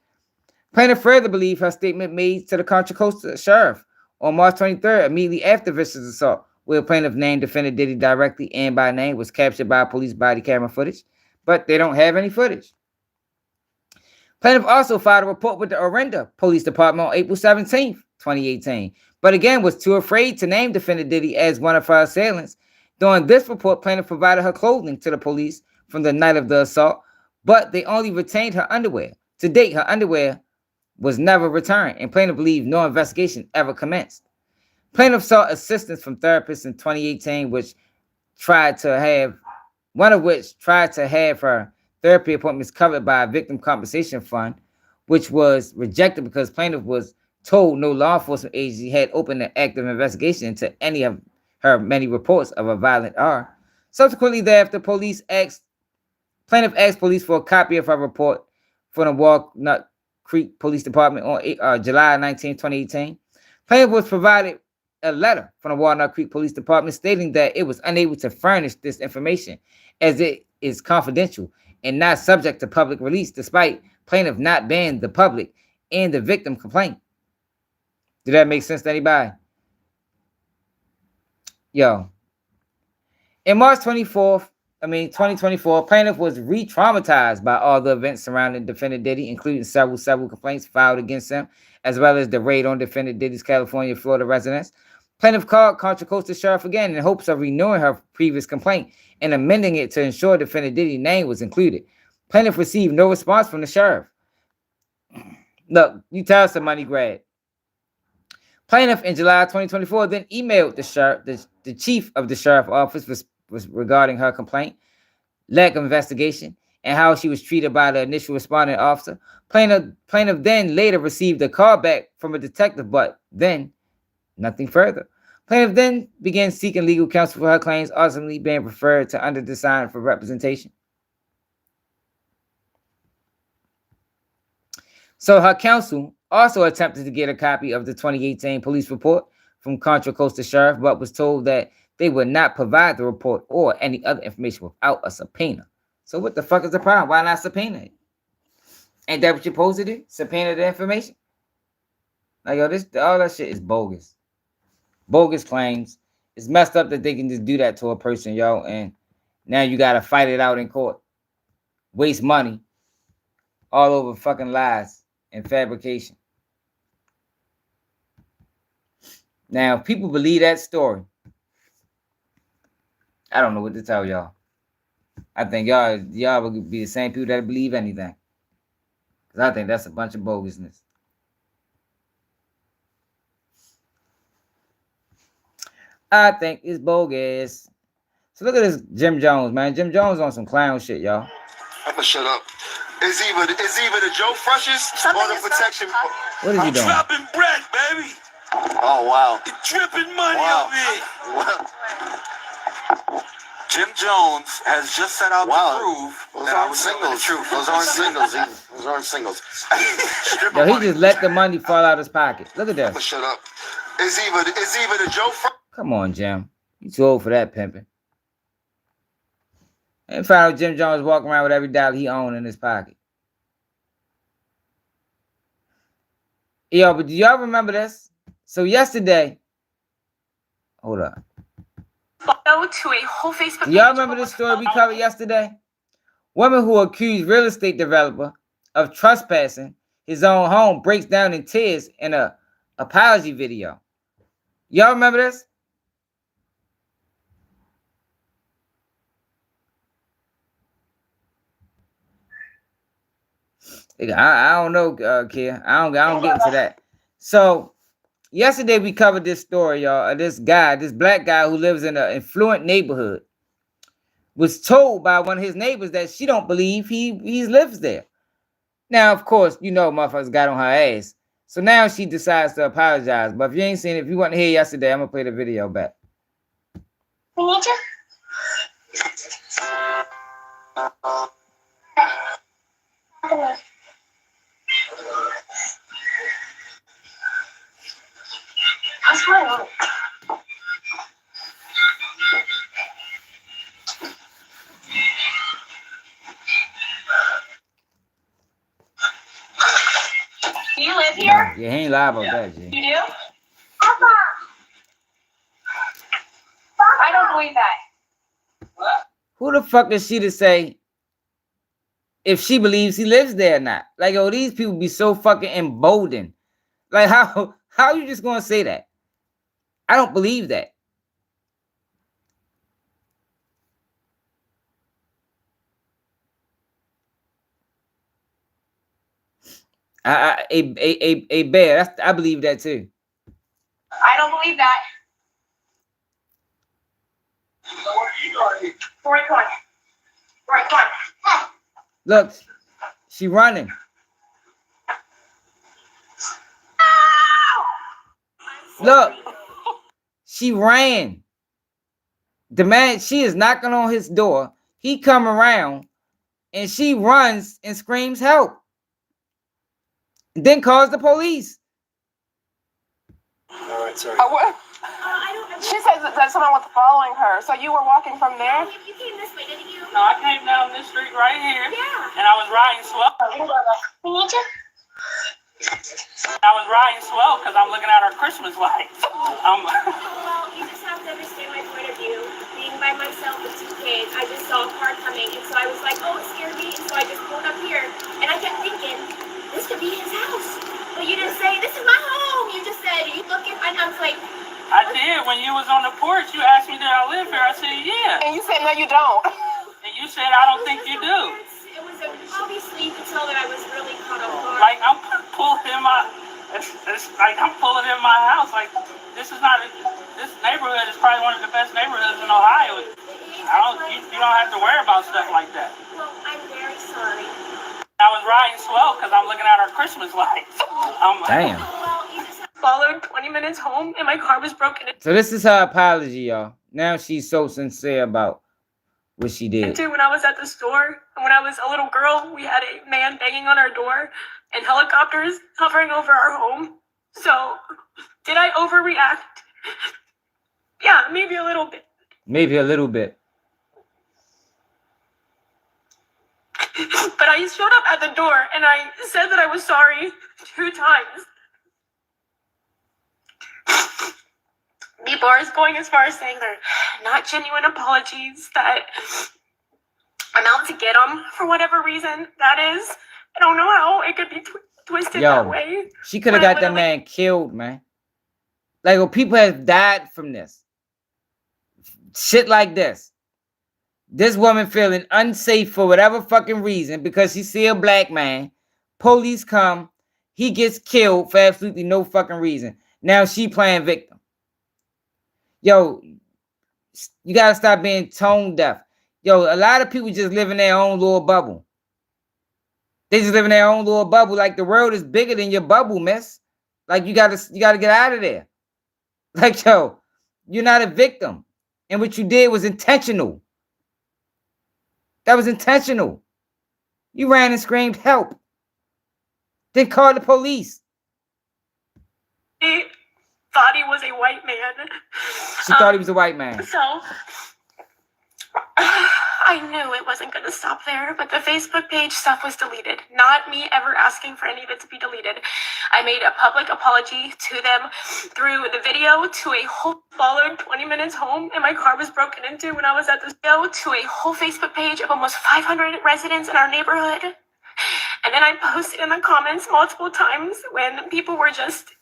Plaintiff further believes her statement made to the Contra Costa Sheriff on March 23rd, immediately after Vicious' assault, where plaintiff named defendant Diddy directly and by name, was captured by police body camera footage, but they don't have any footage. Plaintiff also filed a report with the Orinda Police Department on April 17th, 2018, but again was too afraid to name defendant Diddy as one of her assailants. During this report, plaintiff provided her clothing to the police from the night of the assault, but they only retained her underwear. To date, her underwear was never returned, and plaintiff believed no investigation ever commenced. Plaintiff sought assistance from therapists in 2018, one of which tried to have her therapy appointments covered by a victim compensation fund, which was rejected because plaintiff was told no law enforcement agency had opened an active investigation into any of her many reports of a violent R. Subsequently thereafter, plaintiff asked police for a copy of her report from the Walnut Creek Police Department on July 19, 2018. Plaintiff was provided a letter from the Walnut Creek Police Department stating that it was unable to furnish this information as it is confidential and not subject to public release, despite plaintiff not being the public and the victim complaint. Did that make sense to anybody? Yo. In March 2024, plaintiff was re-traumatized by all the events surrounding defendant Diddy, including several complaints filed against him, as well as the raid on defendant Diddy's California, Florida residence. Plaintiff called Contra Costa Sheriff again in hopes of renewing her previous complaint and amending it to ensure defendant Diddy's name was included. Plaintiff received no response from the sheriff. Look, you tell us a money grab. Plaintiff in July 2024 then emailed the sheriff, the chief of the sheriff office was regarding her complaint, lack of investigation, and how she was treated by the initial responding officer. Plaintiff then later received a call back from a detective, but then nothing further. Plaintiff then began seeking legal counsel for her claims, ultimately being referred to under the sign for representation. So her counsel also attempted to get a copy of the 2018 police report from Contra Costa Sheriff, but was told that they would not provide the report or any other information without a subpoena. So what the fuck is the problem? Why not subpoena it? Ain't that what you're supposed to do? Subpoena the information? Like, yo, all that shit is bogus. Bogus claims. It's messed up that they can just do that to a person, yo, and now you gotta fight it out in court. Waste money. All over fucking lies and fabrication. Now, if people believe that story, I don't know what to tell y'all. I think y'all would be the same people that believe anything. Because I think that's a bunch of bogusness. I think it's bogus. So look at this Jim Jones, man. Jim Jones on some clown shit, y'all. I'm gonna shut up. It's either the Joe Freshest or the protection. What is he doing? Dropping bread, baby. Oh wow. Dripping money over here. Wow. Jim Jones has just set out to prove that I was singles. Those aren't singles. Those aren't singles. Yo, he just let the money fall out of his pocket. Look at that. Shut up. It's either the Joe. Come on, Jim. You too old for that pimping. And found out Jim Jones walking around with every dollar he owned in his pocket. Yo, but do y'all remember this? So yesterday, hold up. Go to a whole Facebook. Do y'all remember this story we covered yesterday? Woman who accused real estate developer of trespassing his own home breaks down in tears in a apology video. Y'all remember this? I don't know, Kia. I don't get into that. So yesterday we covered this story, y'all. This black guy who lives in an affluent neighborhood was told by one of his neighbors that she don't believe he lives there. Now, of course, you know motherfuckers got on her ass. So now she decides to apologize. But if you ain't seen it, if you want to hear yesterday, I'm gonna play the video back. We need you. What's going on? Do you live here? Yeah, he ain't lie about that, G. You do? Papa. I don't believe that. What? Who the fuck is she to say if she believes he lives there or not? Like, oh, these people be so fucking emboldened. Like, how you just gonna say that? I don't believe that. A bear. I believe that too. I don't believe that. Rory, come on. Rory, come on. Look, she running. Look, she ran. The man, she is knocking on his door. He come around and she runs and screams help. Then calls the police. All right, sorry. She says that someone was following her. So you were walking from there? You came this way, didn't you? No, I came down this street right here. Yeah. And I was riding slow. We need you. I was riding slow because I'm looking at our Christmas lights. Well, you just have to understand my point of view. Being by myself with 2 kids, I just saw a car coming, and so I was like, oh, it scared me, and so I just pulled up here, and I kept thinking, this could be his house. But you didn't say, this is my home. You just said, you looking, and I was like, I did. When you was on the porch, you asked me, did I live here? I said, yeah. And you said, no, you don't. And you said, I don't think you do. it was obviously you could tell that I was really caught off guard. Like, I'm pulling in my, it's like I'm pulling in my house. Like, this neighborhood is probably one of the best neighborhoods in Ohio. You don't have to worry about stuff like that. Well, I'm very sorry. I was riding slow because I'm looking at our Christmas lights. Damn. Followed 20 minutes home and my car was broken So this is her apology, y'all. Now she's so sincere about what she did. into when I was at the store. And when I was a little girl, we had a man banging on our door and helicopters hovering over our home. So, did I overreact? Yeah, maybe a little bit. Maybe a little bit. But I showed up at the door and I said that I was sorry 2 times. People are going as far as saying they're not genuine apologies, that I'm out to get them for whatever reason that is. I don't know how it could be twisted that way. She could have got that man killed, man. Like, well, people have died from this. Shit like this. This woman feeling unsafe for whatever fucking reason because she see a black man. Police come. He gets killed for absolutely no fucking reason. Now she playing victim. Yo, you gotta stop being tone deaf. Yo, a lot of people just live in their own little bubble. They just live in their own little bubble. Like, the world is bigger than your bubble, miss. Like, you gotta get out of there. Like, yo, you're not a victim. And what you did was intentional. That was intentional. You ran and screamed help. Then called the police. He thought he was a white man. She thought he was a white man. So, I knew it wasn't going to stop there, but the Facebook page stuff was deleted. Not me ever asking for any of it to be deleted. I made a public apology to them through the video to a whole followed 20 minutes home, and my car was broken into when I was at the show, to a whole Facebook page of almost 500 residents in our neighborhood. And then I posted in the comments multiple times when people were just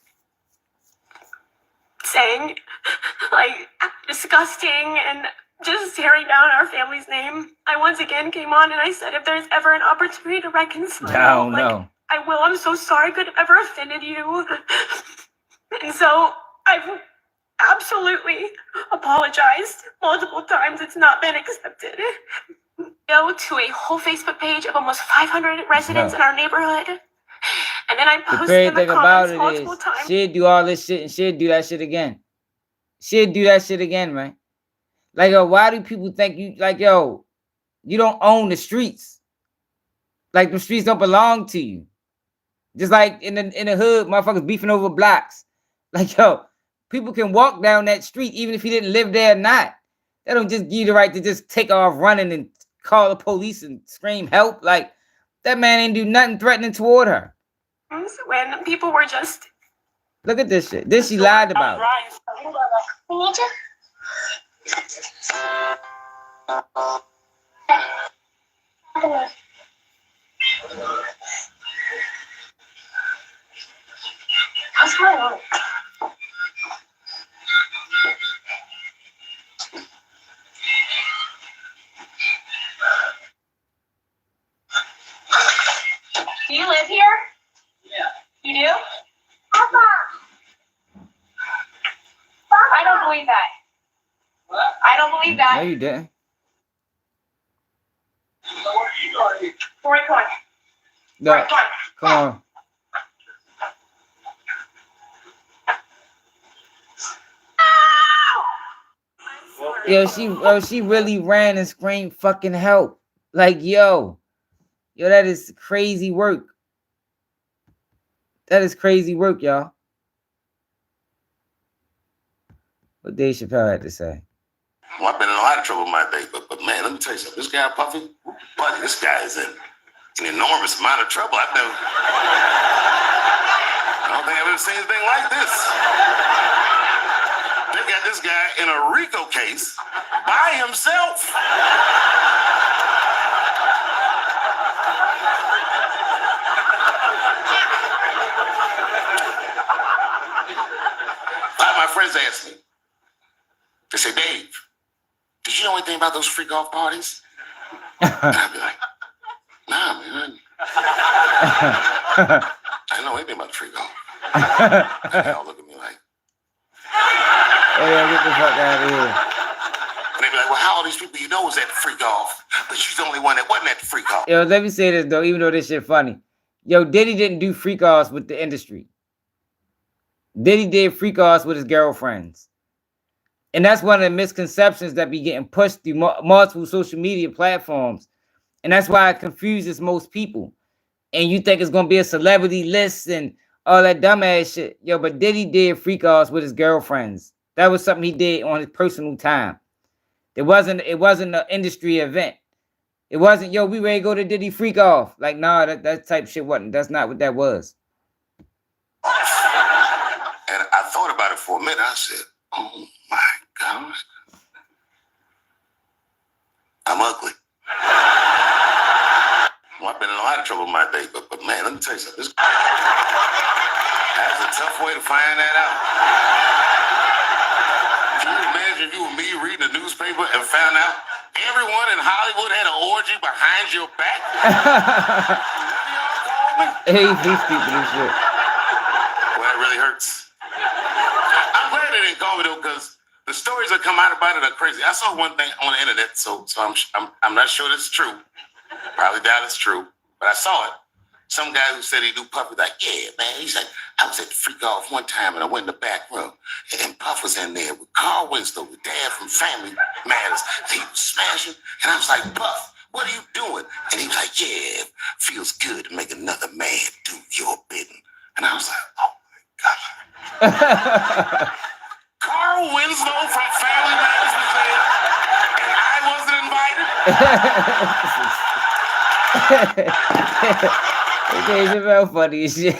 saying, like disgusting and just tearing down our family's name. I once again came on and I said, if there's ever an opportunity to reconcile, I don't know. I will. I'm so sorry I could have ever offended you. And so I've absolutely apologized multiple times. It's not been accepted. Go to a whole Facebook page of almost 500 residents in our neighborhood. And then I The posted crazy in the thing about comments it multiple is, times. she'd do all this shit and she'd do that shit again. She'd do that shit again, man. Like, yo, why do people think you, like, yo, you don't own the streets? Like, the streets don't belong to you. Just like in the hood, motherfuckers beefing over blocks. Like, yo, people can walk down that street even if he didn't live there or not. They don't just give you the right to just take off running and call the police and scream help. Like, that man ain't do nothing threatening toward her. When people were just... Look at this shit. This she lied about. What's going on? Do you live here? Yeah. You do? Papa. I don't believe that. What? I don't believe that. No, you didn't. Corey, come on. No, Corey, come on. come on. Yo, she really ran and screamed fucking help. Like, yo, that is crazy work. That is crazy work, y'all. What Dave Chappelle had to say. Well, I've been in a lot of trouble in my day, but man, let me tell you something. This guy, Puffy, buddy, this guy is in an enormous amount of trouble. I don't think I've ever seen anything like this. They got this guy in a RICO case by himself. A lot of my friends ask me, they say, Dave, did you know anything about those freak off parties? And I'd be like, nah, man. I didn't know anything about the freak off. And they all look at me like, oh yeah, get the fuck out of here. and they'd be like, well, how all these people you know was at the freak off? But you're the only one that wasn't at the freak off. Yo, let me say this though, even though this shit funny. Yo, Diddy didn't do freak offs with the industry. Diddy did freak offs with his girlfriends. And that's one of the misconceptions that be getting pushed through multiple social media platforms. And that's why it confuses most people. And you think it's going to be a celebrity list and all that dumbass shit. Yo, but Diddy did freak offs with his girlfriends. That was something he did on his personal time. It wasn't an industry event. It wasn't, yo, we ready to go to Diddy freak off. Like, nah, that type shit wasn't. That's not what that was. And I thought about it for a minute. I said, oh my gosh, I'm ugly. Well, I've been in a lot of trouble in my day, but man, let me tell you something. That's a tough way to find that out. Can you imagine if you were me reading the newspaper and found out everyone in Hollywood had an orgy behind your back? Hey, he's stupid as shit. Well, that really hurts. I'm glad they didn't call me though, because the stories that come out about it are crazy. I saw one thing on the internet, so I'm not sure that's true. Probably doubt it's true, but I saw it. Some guy who said he knew Puff was like, yeah, man. He's like, I was at the freak off one time and I went in the back room and Puff was in there with Carl Winslow, with Dad from Family Matters. He was smashing, and I was like, Puff, what are you doing? And he was like, yeah, feels good to make another man do your bidding. And I was like, oh my God. Carl Winslow from Family Matters was there, and I wasn't invited. Okay, it's about funny as shit.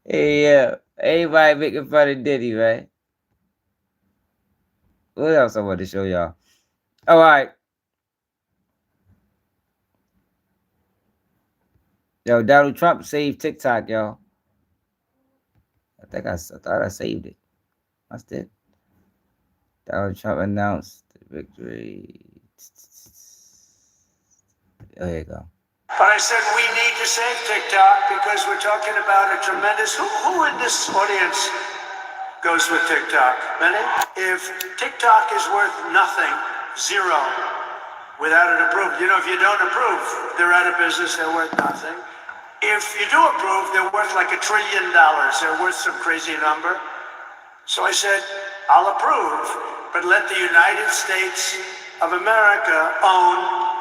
Hey, yeah. Everybody making fun of Diddy, right? What else I want to show y'all? All right. Yo, Donald Trump saved TikTok, y'all. I thought I saved it. What's that? Donald Trump announced the victory. Oh, here you go. But I said we need to save TikTok because we're talking about a tremendous. Who in this audience goes with TikTok? Many? If TikTok is worth nothing, zero, without an approval, you know, if you don't approve, they're out of business, they're worth nothing. If you do approve, they're worth like $1 trillion. They're worth some crazy number. So I said, I'll approve, but let the United States of America own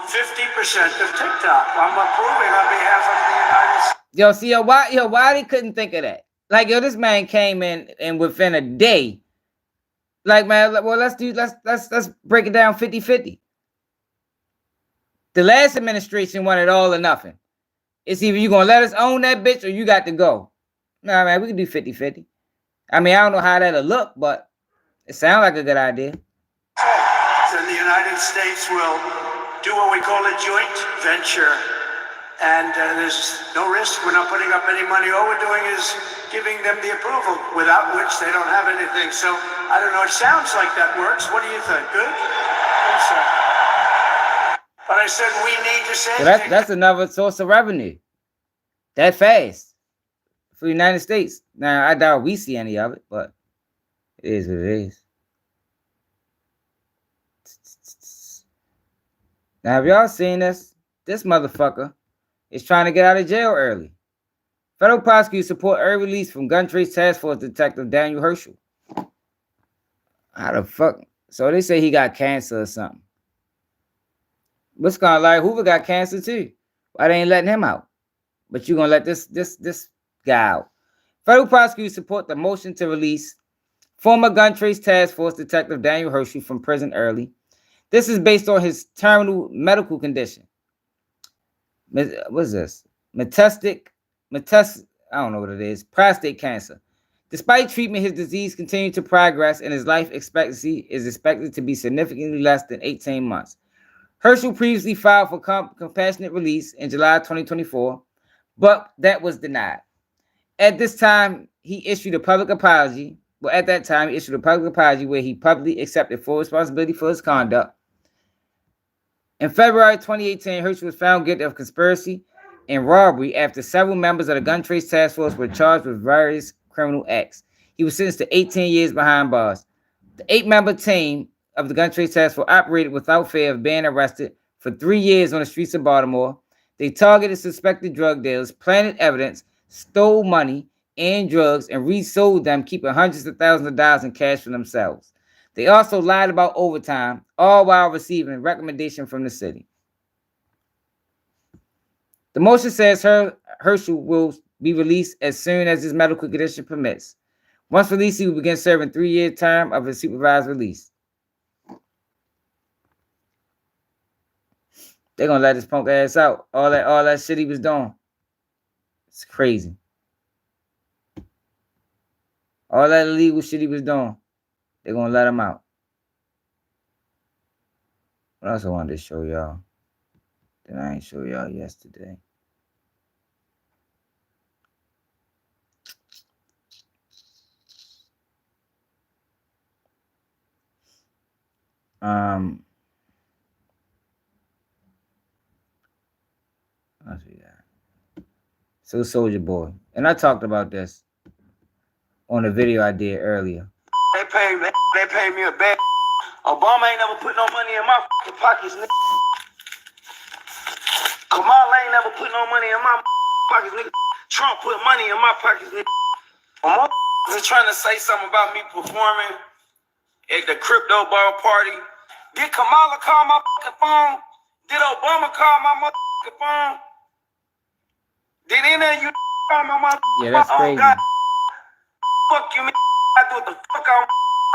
50% of TikTok. I'm approving on behalf of the United States. Yo, see, why they couldn't think of that? Like, yo, this man came in and within a day, like, man, well, let's break it down 50-50. The last administration wanted all or nothing. It's either you gonna let us own that bitch or you got to go. Nah, man, we can do 50-50. I mean, I don't know how that'll look, but it sounds like a good idea. Then the United States will do what we call a joint venture. And there's no risk. We're not putting up any money. All we're doing is giving them the approval, without which they don't have anything. So, I don't know. It sounds like that works. What do you think? Good? But I said we need to say... So that's another source of revenue. That fast. For the United States. Now, I doubt we see any of it, but it is what it is. Now, have y'all seen this? This motherfucker is trying to get out of jail early. Federal prosecutors support early release from gun trace task force detective Daniel Herschel. How the fuck? So they say he got cancer or something. What's kind of like Hoover got cancer too? Why they ain't letting him out? But you gonna let this guy out? Federal prosecutors support the motion to release former gun trace task force detective Daniel Herschel from prison early. This is based on his terminal medical condition. What is this? Metastatic, I don't know what it is. Prostate cancer. Despite treatment, his disease continued to progress and his life expectancy is expected to be significantly less than 18 months. Herschel previously filed for compassionate release in July 2024, but that was denied. At this time, he issued a public apology. Well, at that time, he issued a public apology where he publicly accepted full responsibility for his conduct. In February 2018, Herschel was found guilty of conspiracy and robbery after several members of the gun trace task force were charged with various criminal acts. He was sentenced to 18 years behind bars. The 8-member team of the gun trace task force operated without fear of being arrested for 3 years on the streets of Baltimore. They targeted suspected drug dealers, planted evidence, stole money and drugs, and resold them, keeping hundreds of thousands of dollars in cash for themselves. They also lied about overtime, all while receiving recommendation from the city. The motion says Herschel will be released as soon as his medical condition permits. Once released, he will begin serving 3-year term of his supervised release. They're gonna let his punk ass out. All that shit he was doing. It's crazy. All that illegal shit he was doing. They're gonna let him out. What else I wanted to show y'all that I ain't show y'all yesterday? I'll see that. So Soulja Boy. And I talked about this on a video I did earlier. They pay me a bad. Obama ain't never put no money in my fucking pockets, nigga. Kamala ain't never put no money in my pockets, nigga. Trump put money in my pockets, nigga. My is trying to say something about me performing at the crypto ball party. Did Kamala call my fucking phone? Did Obama call my motherfucking phone? Did any of you call my motherfucking phone? Yeah, that's crazy. God. Fuck you, man. I do what the fuck I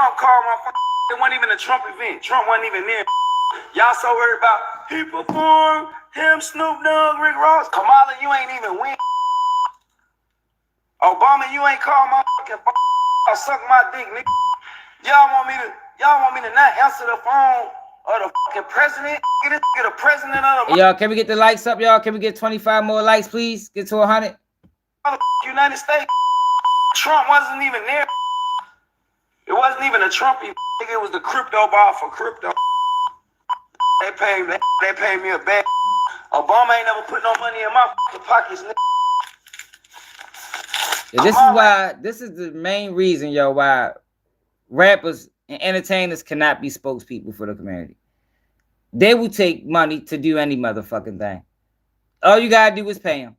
don't call my phone. It wasn't even a Trump event. Trump wasn't even there. Y'all so worried about he performed, him, Snoop Dogg, Rick Ross. Kamala, you ain't even win. Obama, you ain't call my fucking phone. I'll suck my dick, nigga. Y'all want me to not answer the phone of the fucking president? Get the president of the... Hey, y'all, can we get the likes up, y'all? Can we get 25 more likes, please? Get to 100. United States. Trump wasn't even there. It wasn't Trumpy, nigga, it was the crypto ball for crypto. They paid me a bag. Obama ain't never put no money in my pockets, nigga. Yeah, this is the main reason, yo, why rappers and entertainers cannot be spokespeople for the community. They will take money to do any motherfucking thing. All you gotta do is pay them.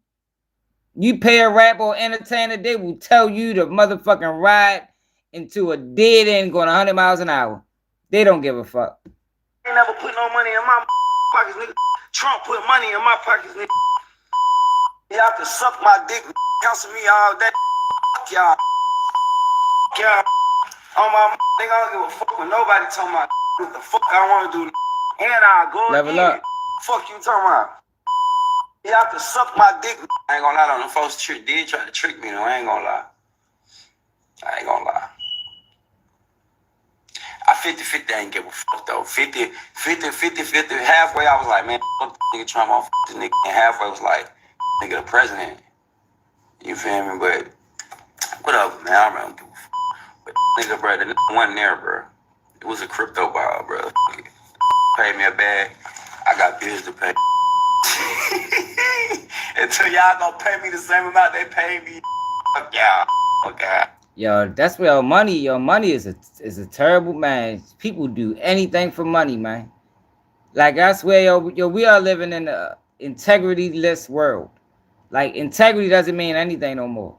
You pay a rapper or entertainer, they will tell you to motherfucking ride into a dead end going 100 miles an hour. They don't give a fuck. Ain't never put no money in my pockets, nigga. Trump put money in my pockets, nigga. Y'all can suck my dick, counsel me all day. Y'all. Y'all. On my nigga, I don't give a fuck when nobody talking about what the fuck I want to do. And I'll go Level again. up. Fuck you talking about. Y'all can suck my dick. I ain't gonna lie, though. Them folks did try to trick me, though. I ain't gonna lie. I ain't gonna lie. I 50-50 ain't give a fuck, though. 50. Halfway, I was like, man, fuck this nigga Trump, I'll fuck this nigga. And halfway was like, nigga, the president. You feel me? But whatever, man. I really don't give a fuck. But nigga, bro, the nigga wasn't there, bro. It was a crypto ball, bro. Paid me a bag. I got bills to pay. Until y'all gonna pay me the same amount they pay me. Fuck y'all. Okay. Yo, that's where your money is a terrible, man. People do anything for money, man. Like, I swear, yo, we are living in a integrity-less world. Like, integrity doesn't mean anything no more.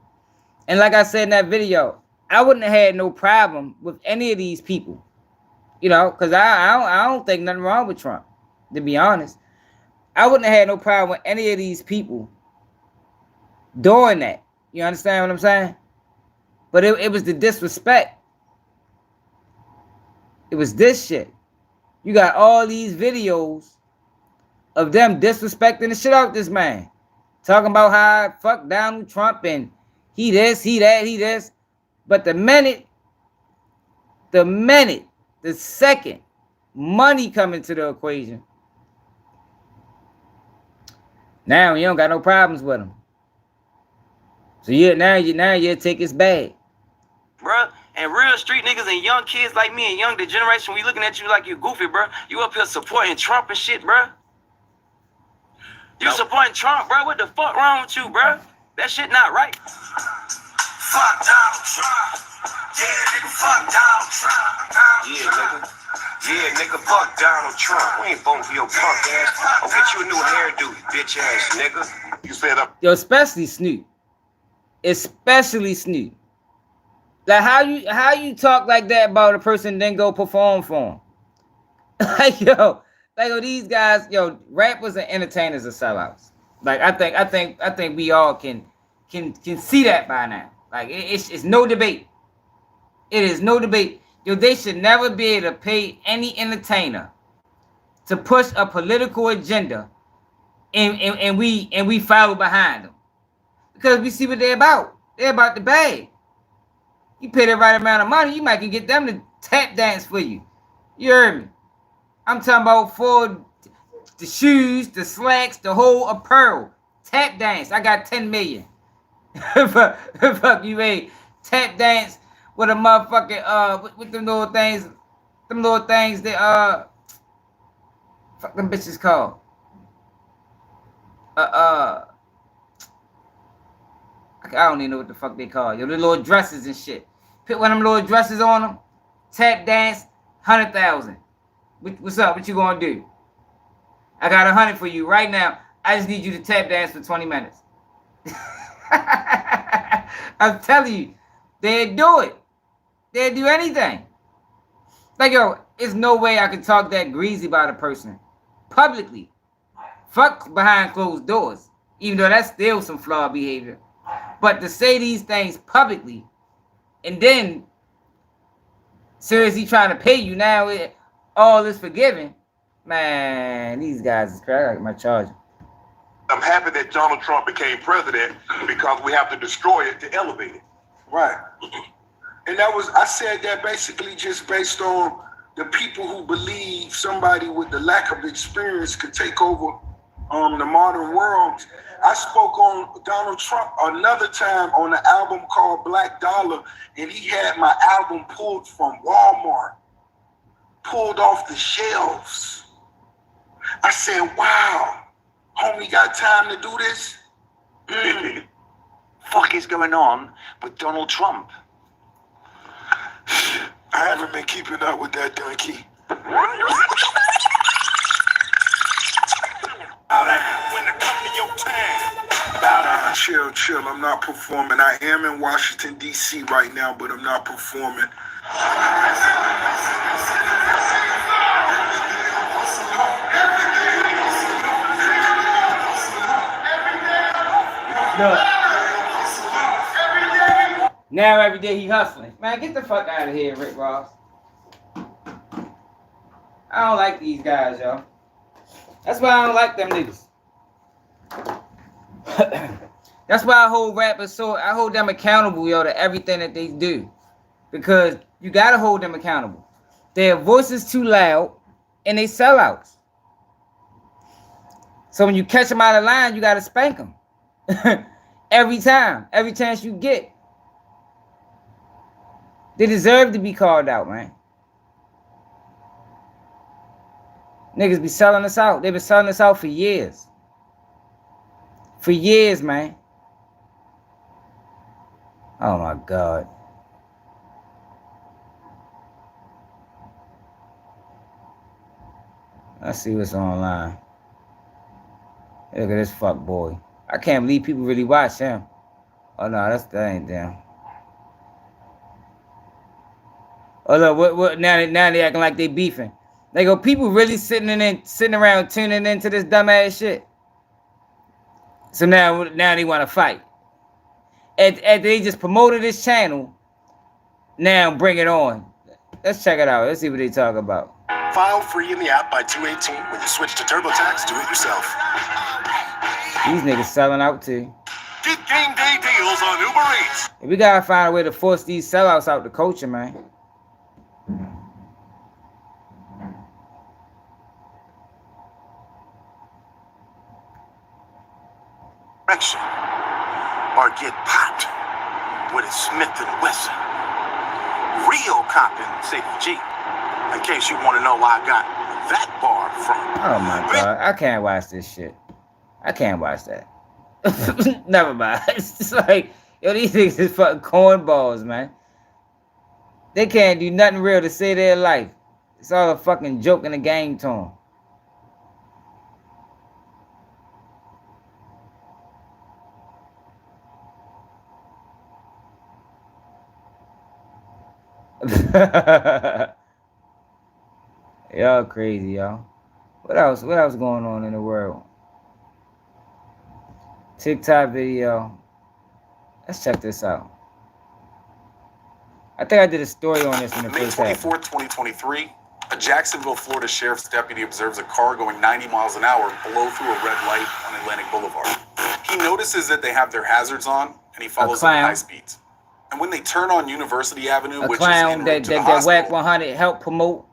And like I said in that video, I wouldn't have had no problem with any of these people. You know, because I don't think nothing wrong with Trump, to be honest. I wouldn't have had no problem with any of these people doing that. You understand what I'm saying? But it was the disrespect. It was this shit. You got all these videos of them disrespecting the shit out this man. Talking about how I fuck Donald Trump and he this, he that, he this. But the second money come into the equation, now you don't got no problems with him. So now you take his bag. Bruh, and real street niggas and young kids like me and young the generation, we looking at you like you goofy, bruh. You up here supporting Trump and shit, bruh. You supporting Trump, bruh. What the fuck wrong with you, bruh? That shit not right. Fuck Donald Trump. Yeah, nigga, fuck Donald Trump. Yeah, nigga, fuck Donald Trump. We ain't voting for your punk ass. I'll get you a new hairdo, bitch ass nigga. You said up. Yo, especially Snoop. Especially Snoop. Like, how you talk like that about a person, then go perform for him? like yo, these guys, yo, rappers and entertainers are sellouts. Like, I think we all can see that by now. Like, it's no debate. It is no debate. Yo, they should never be able to pay any entertainer to push a political agenda, and we follow behind them because we see what they're about. They're about the bag. You pay the right amount of money, you might can get them to tap dance for you. You heard me? I'm talking about for the shoes, the slacks, the whole apparel. Tap dance. I got 10 million. Fuck you, ain't tap dance with a motherfucking with them little things that fuck them bitches called. I don't even know what the fuck they call. Yo, the little dresses and shit. Put one of them little dresses on them. Tap dance, 100,000. What's up? What you gonna do? I got 100 for you right now. I just need you to tap dance for 20 minutes. I'm telling you, they'd do it. They'd do anything. Like, yo, there's no way I could talk that greasy about a person publicly. Fuck behind closed doors. Even though that's still some flawed behavior. But to say these things publicly, and then seriously trying to pay you now, all is forgiven. Man, these guys is crazy. I got my charger. I'm happy that Donald Trump became president because we have to destroy it to elevate it. Right. And I said that basically just based on the people who believe somebody with the lack of experience could take over The Modern World. I spoke on Donald Trump another time on the album called Black Dollar, and he had my album pulled from Walmart, pulled off the shelves. I said, wow, homie got time to do this? Fuck is going on with Donald Trump? I haven't been keeping up with that donkey. When it comes to your time. Chill. I'm not performing. I am in Washington, D.C. right now, but I'm not performing. Look. Now every day he hustling. Man, get the fuck out of here, Rick Ross. I don't like these guys, yo. That's why I don't like them niggas. That's why I hold rappers I hold them accountable, yo, to everything that they do. Because you gotta hold them accountable. Their voice is too loud and they sellouts. So when you catch them out of line, you gotta spank them. Every time. Every chance you get. They deserve to be called out, man. Niggas be selling us out. They've been selling us out for years. For years, man. Oh my God. Let's see what's online. Look at this fuck boy. I can't believe people really watch him. Oh no, that ain't them. Oh look, what now they acting like they beefing. They go, people really sitting around tuning into this dumbass shit. So now they want to fight. And they just promoted this channel. Now bring it on. Let's check it out. Let's see what they talk about. File free in the app by 2/18. When you switch to TurboTax, do it yourself. These niggas selling out too. Get game day deals on Uber Eats. We gotta find a way to force these sellouts out the culture, man. Or get popped with a Smith & Wesson. Real copping, say G. In case you want to know where I got that bar from. Oh my God, I can't watch this shit. I can't watch that. Never mind. It's just like, yo, these niggas is fucking cornballs, man. They can't do nothing real to save their life. It's all a fucking joke and a game to them. Y'all crazy, y'all. What else going on in the world? TikTok video. Let's check this out. I think I did a story on this in the May first half. 24th, 2023, a Jacksonville, Florida sheriff's deputy observes a car going 90 miles an hour blow through a red light on Atlantic Boulevard. He notices that they have their hazards on, and he follows them at high speeds. And when they turn on University Avenue, which is en route to the hospital, Whack 100 helped promote.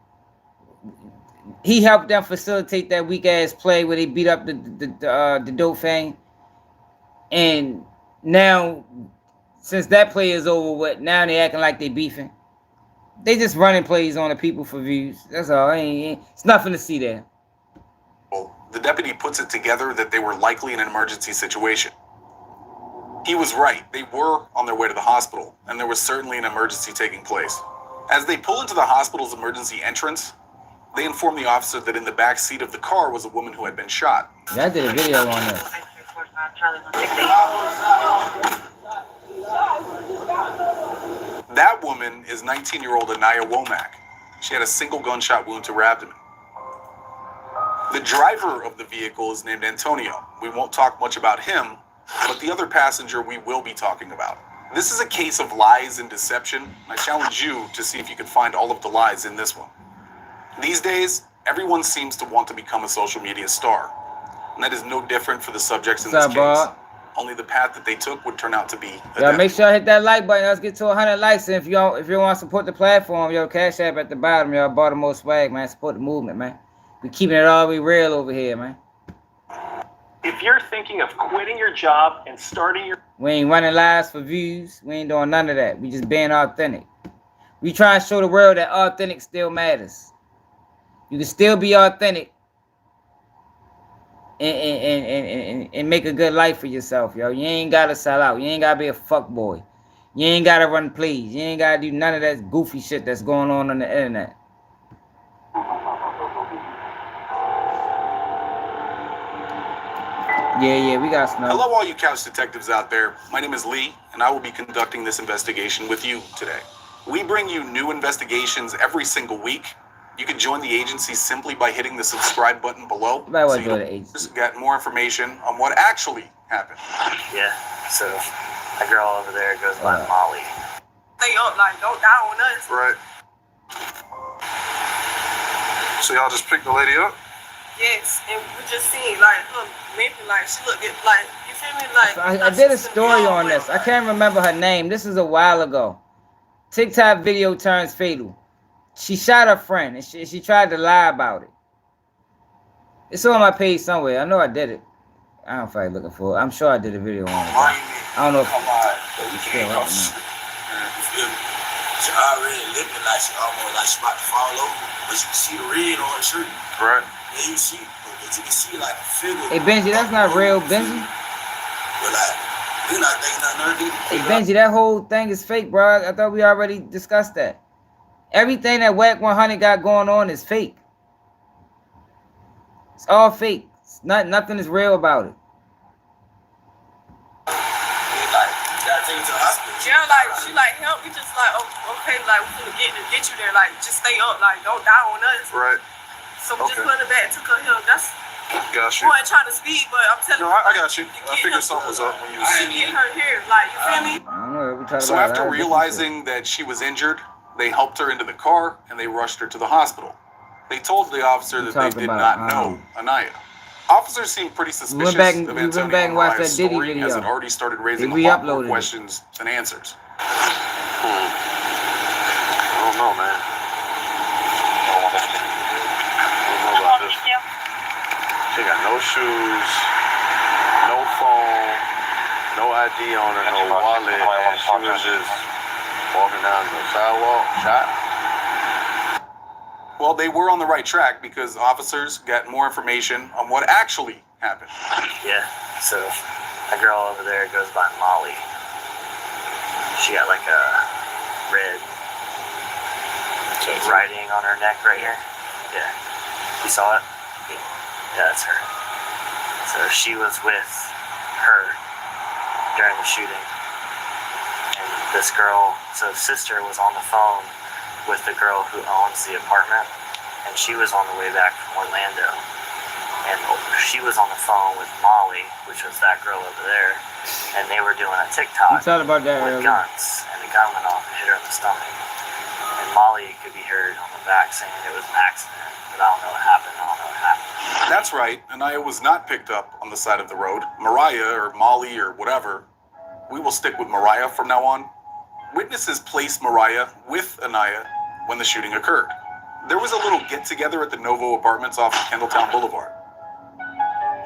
He helped them facilitate that weak ass play where they beat up the dope thing. And now, since that play is over, now they acting like they beefing. They just running plays on the people for views. That's all. It's nothing to see there. the deputy puts it together that they were likely in an emergency situation. He was right. They were on their way to the hospital, and there was certainly an emergency taking place. As they pull into the hospital's emergency entrance, they inform the officer that in the back seat of the car was a woman who had been shot. Yeah, I did a video on this. That woman is 19-year-old Anaya Womack. She had a single gunshot wound to her abdomen. The driver of the vehicle is named Antonio. We won't talk much about him, but the other passenger we will be talking about. This is a case of lies and deception. I challenge you to see if you can find all of the lies in this one. These days, everyone seems to want to become a social media star. And that is no different for the subjects in this case. Bob? Only the path that they took would turn out to be a Yo, make sure I hit that like button. Let's get to 100 likes. And if you want to support the platform, yo, Cash App at the bottom, yo, Baltimore swag, man. Support the movement, man. We keeping it all the way real over here, man. If you're thinking of quitting your job and starting your... We ain't running lives for views. We ain't doing none of that. We just being authentic. We try and show the world that authentic still matters. You can still be authentic and make a good life for yourself, yo. You ain't gotta sell out. You ain't gotta be a fuck boy. You ain't gotta run plays. You ain't gotta do none of that goofy shit that's going on the internet. Yeah, we got snow. Hello, all you couch detectives out there. My name is Lee, and I will be conducting this investigation with you today. We bring you new investigations every single week. You can join the agency simply by hitting the subscribe button below, so you don't get more information on what actually happened. Yeah, so that girl over there goes by Molly. Stay up, like, don't die on us. Right. So y'all just picked the lady up? Yes, and we just seen, like, her limping, like, she looked at, like, you feel me? Like, I did a story on this. I can't remember her name. This is a while ago. TikTok video turns fatal. She shot her friend, and she tried to lie about it. It's on my page somewhere. I know I did it. I don't feel like looking for it. I'm sure I did a video on it. I don't know if it's still up or not. She already looking like she almost like she about to fall over, but you can see the red on her shirt. Right. And you can see like a figure. Hey Benji, that's not real, Benji. But like, you're not thinking nothing, Hey Benji, that whole thing is fake, bro. I thought we already discussed that. Everything that Whack 100 got going on is fake. It's all fake. It's nothing is real about it. Yeah, like, she like, help me, just like, oh, okay, like, we finna get you there, like, just stay up, like, don't die on us. Right. So we just put her back, took her here. That's, got you. I wasn't trying to speak, but I'm telling you. I got you. I figured something was up when you get her here, like, you feel me? I don't know. We talked So about after that. realizing that she was injured, they helped her into the car and they rushed her to the hospital. They told the officer that they did not know Anaya. Officers seemed pretty suspicious of Antonio and Mariah's story as it already started raising a lot more questions than answers. I don't know, man. I don't know about this. She got no shoes, no phone, no ID on her, no wallet, and she was just walking down the sidewalk, shot. Well, they were on the right track because officers got more information on what actually happened. Yeah, so that girl over there goes by Molly. She got like a red writing on her neck right here. Yeah. You saw it? Yeah, that's her. So she was with her during the shooting. And this girl, so sister was on the phone with the girl who owns the apartment, and she was on the way back from Orlando. And she was on the phone with Molly, which was that girl over there, and they were doing a TikTok about that with guns, and the gun went off and hit her in the stomach. And Molly could be heard on the back saying it was an accident, but I don't know what happened. That's right, Anaya was not picked up on the side of the road. Mariah, or Molly, or whatever, we will stick with Mariah from now on. Witnesses placed Mariah with Anaya when the shooting occurred. There was a little get-together at the Novo Apartments off of Kendalltown Boulevard.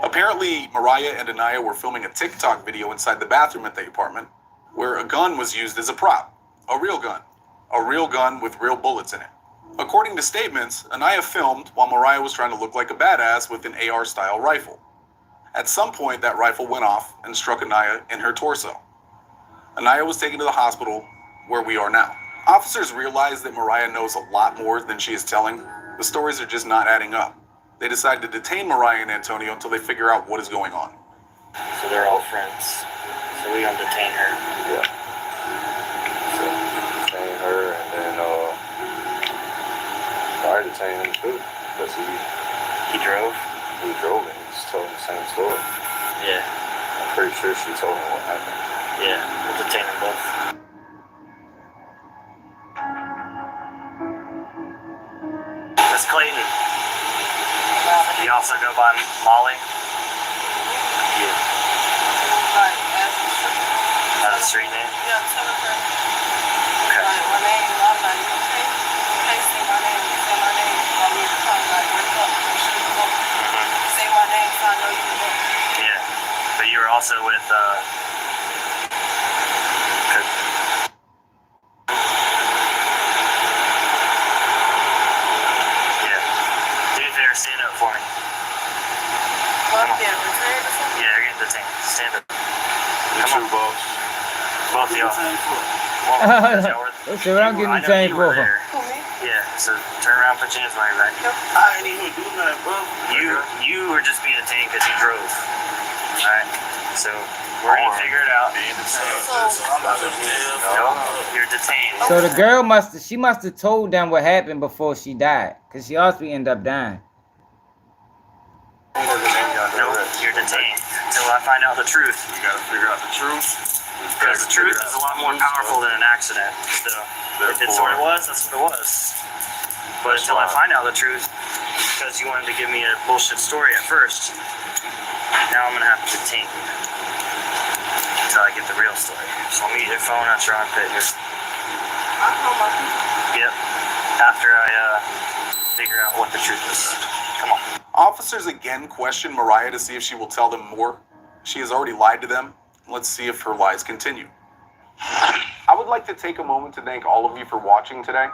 Apparently, Mariah and Anaya were filming a TikTok video inside the bathroom at the apartment where a gun was used as a prop. A real gun with real bullets in it. According to statements, Anaya filmed while Mariah was trying to look like a badass with an AR-style rifle. At some point, that rifle went off and struck Anaya in her torso. Anaya was taken to the hospital where we are now. Officers realize that Mariah knows a lot more than she is telling. The stories are just not adding up. They decide to detain Mariah and Antonio until they figure out what is going on. So they're all friends. So we gonna detain her. Yeah. So detain her, and then I detained him too because he drove. He drove, and he's telling the same story. Yeah. I'm pretty sure she told him what happened. Yeah, we'll detain them both. Miss Clayton. You also go by Molly? Yeah. That's a street name? Yeah, tell her. Okay. Like, my name, I'm like, okay, you can't say my name, you say my name, I want me to come, like, wake up, make sure you go. Say my name so I know you know. Yeah. also with yeah. Do me a favor, stand up for me. Well, yeah, retired or something? Yeah, you're getting detained. Stand up. You too, boss. Both of y'all. Let's see what I'm getting detained for. Yeah, so turn around, put your hands behind your back. I ain't even do nothing, bro. You were just being detained because you drove. Alright, so we're gonna figure it out. No, you're detained. So the girl must have told them what happened before she died, because she also ended up dying. No, you're detained until I find out the truth. We gotta figure out the truth. Because the truth is a lot more powerful than an accident. So if it's what it was, that's what it was. But until I find out the truth, because you wanted to give me a bullshit story at first, now I'm gonna have to detain you until I get the real story. So I'll meet your phone at your armpit here. Yep. After I figure out what the truth is. Come on. Officers again question Mariah to see if she will tell them more. She has already lied to them. Let's see if her lies continue. I would like to take a moment to thank all of you for watching today.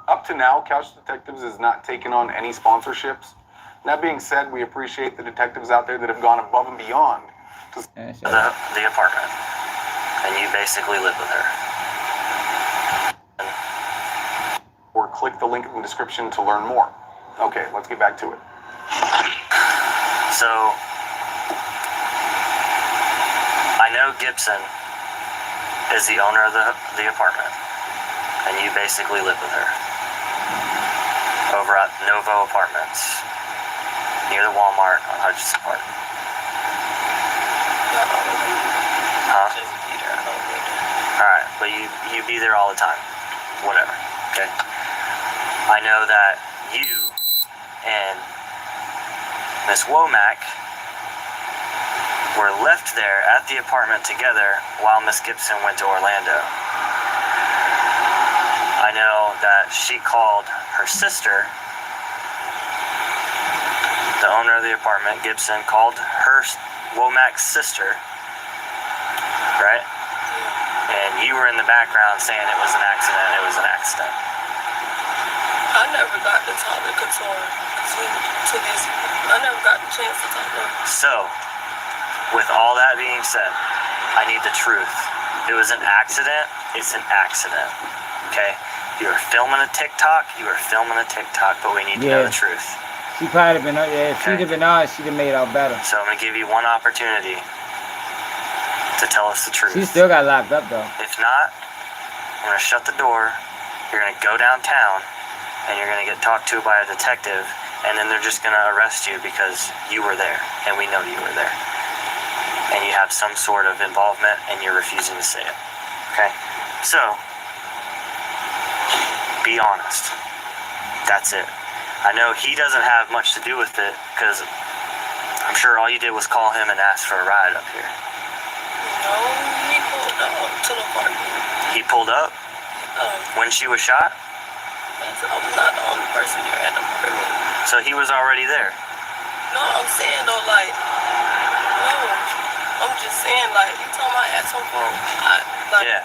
Up to now, Couch Detectives has not taken on any sponsorships. That being said, we appreciate the detectives out there that have gone above and beyond to the apartment. And you basically live with her. Or click the link in the description to learn more. Okay, let's get back to it. So, I know Gibson is the owner of the apartment, and you basically live with her over at Novo Apartments near the Walmart on Hutchinson Park. Huh? Alright, but you be there all the time. Whatever, okay? I know that you and Miss Womack were left there at the apartment together while Miss Gibson went to Orlando. I know that she called her sister, the owner of the apartment, Gibson, called her Womack's sister, right? And you were in the background saying it was an accident, it was an accident. I never got the time to this. I never got the chance to talk to her. So, with all that being said, I need the truth. It was an accident, it's an accident. Okay? You were filming a TikTok, but we need to know the truth. She probably been, if she'd have been honest, she'd have made out better. So I'm gonna give you one opportunity to tell us the truth. She still got locked up though. If not, I'm gonna shut the door, you're gonna go downtown, and you're gonna get talked to by a detective, and then they're just gonna arrest you because you were there, and we know you were there. And you have some sort of involvement, and you're refusing to say it. Okay? So, be honest. That's it. I know he doesn't have much to do with it, because I'm sure all you did was call him and ask for a ride up here. No, he pulled up to the park. He pulled up? When she was shot? I was not the only person here at the park. So he was already there? No, I'm saying though, like, no. I'm just saying, like, he told my ass on phone. Yeah.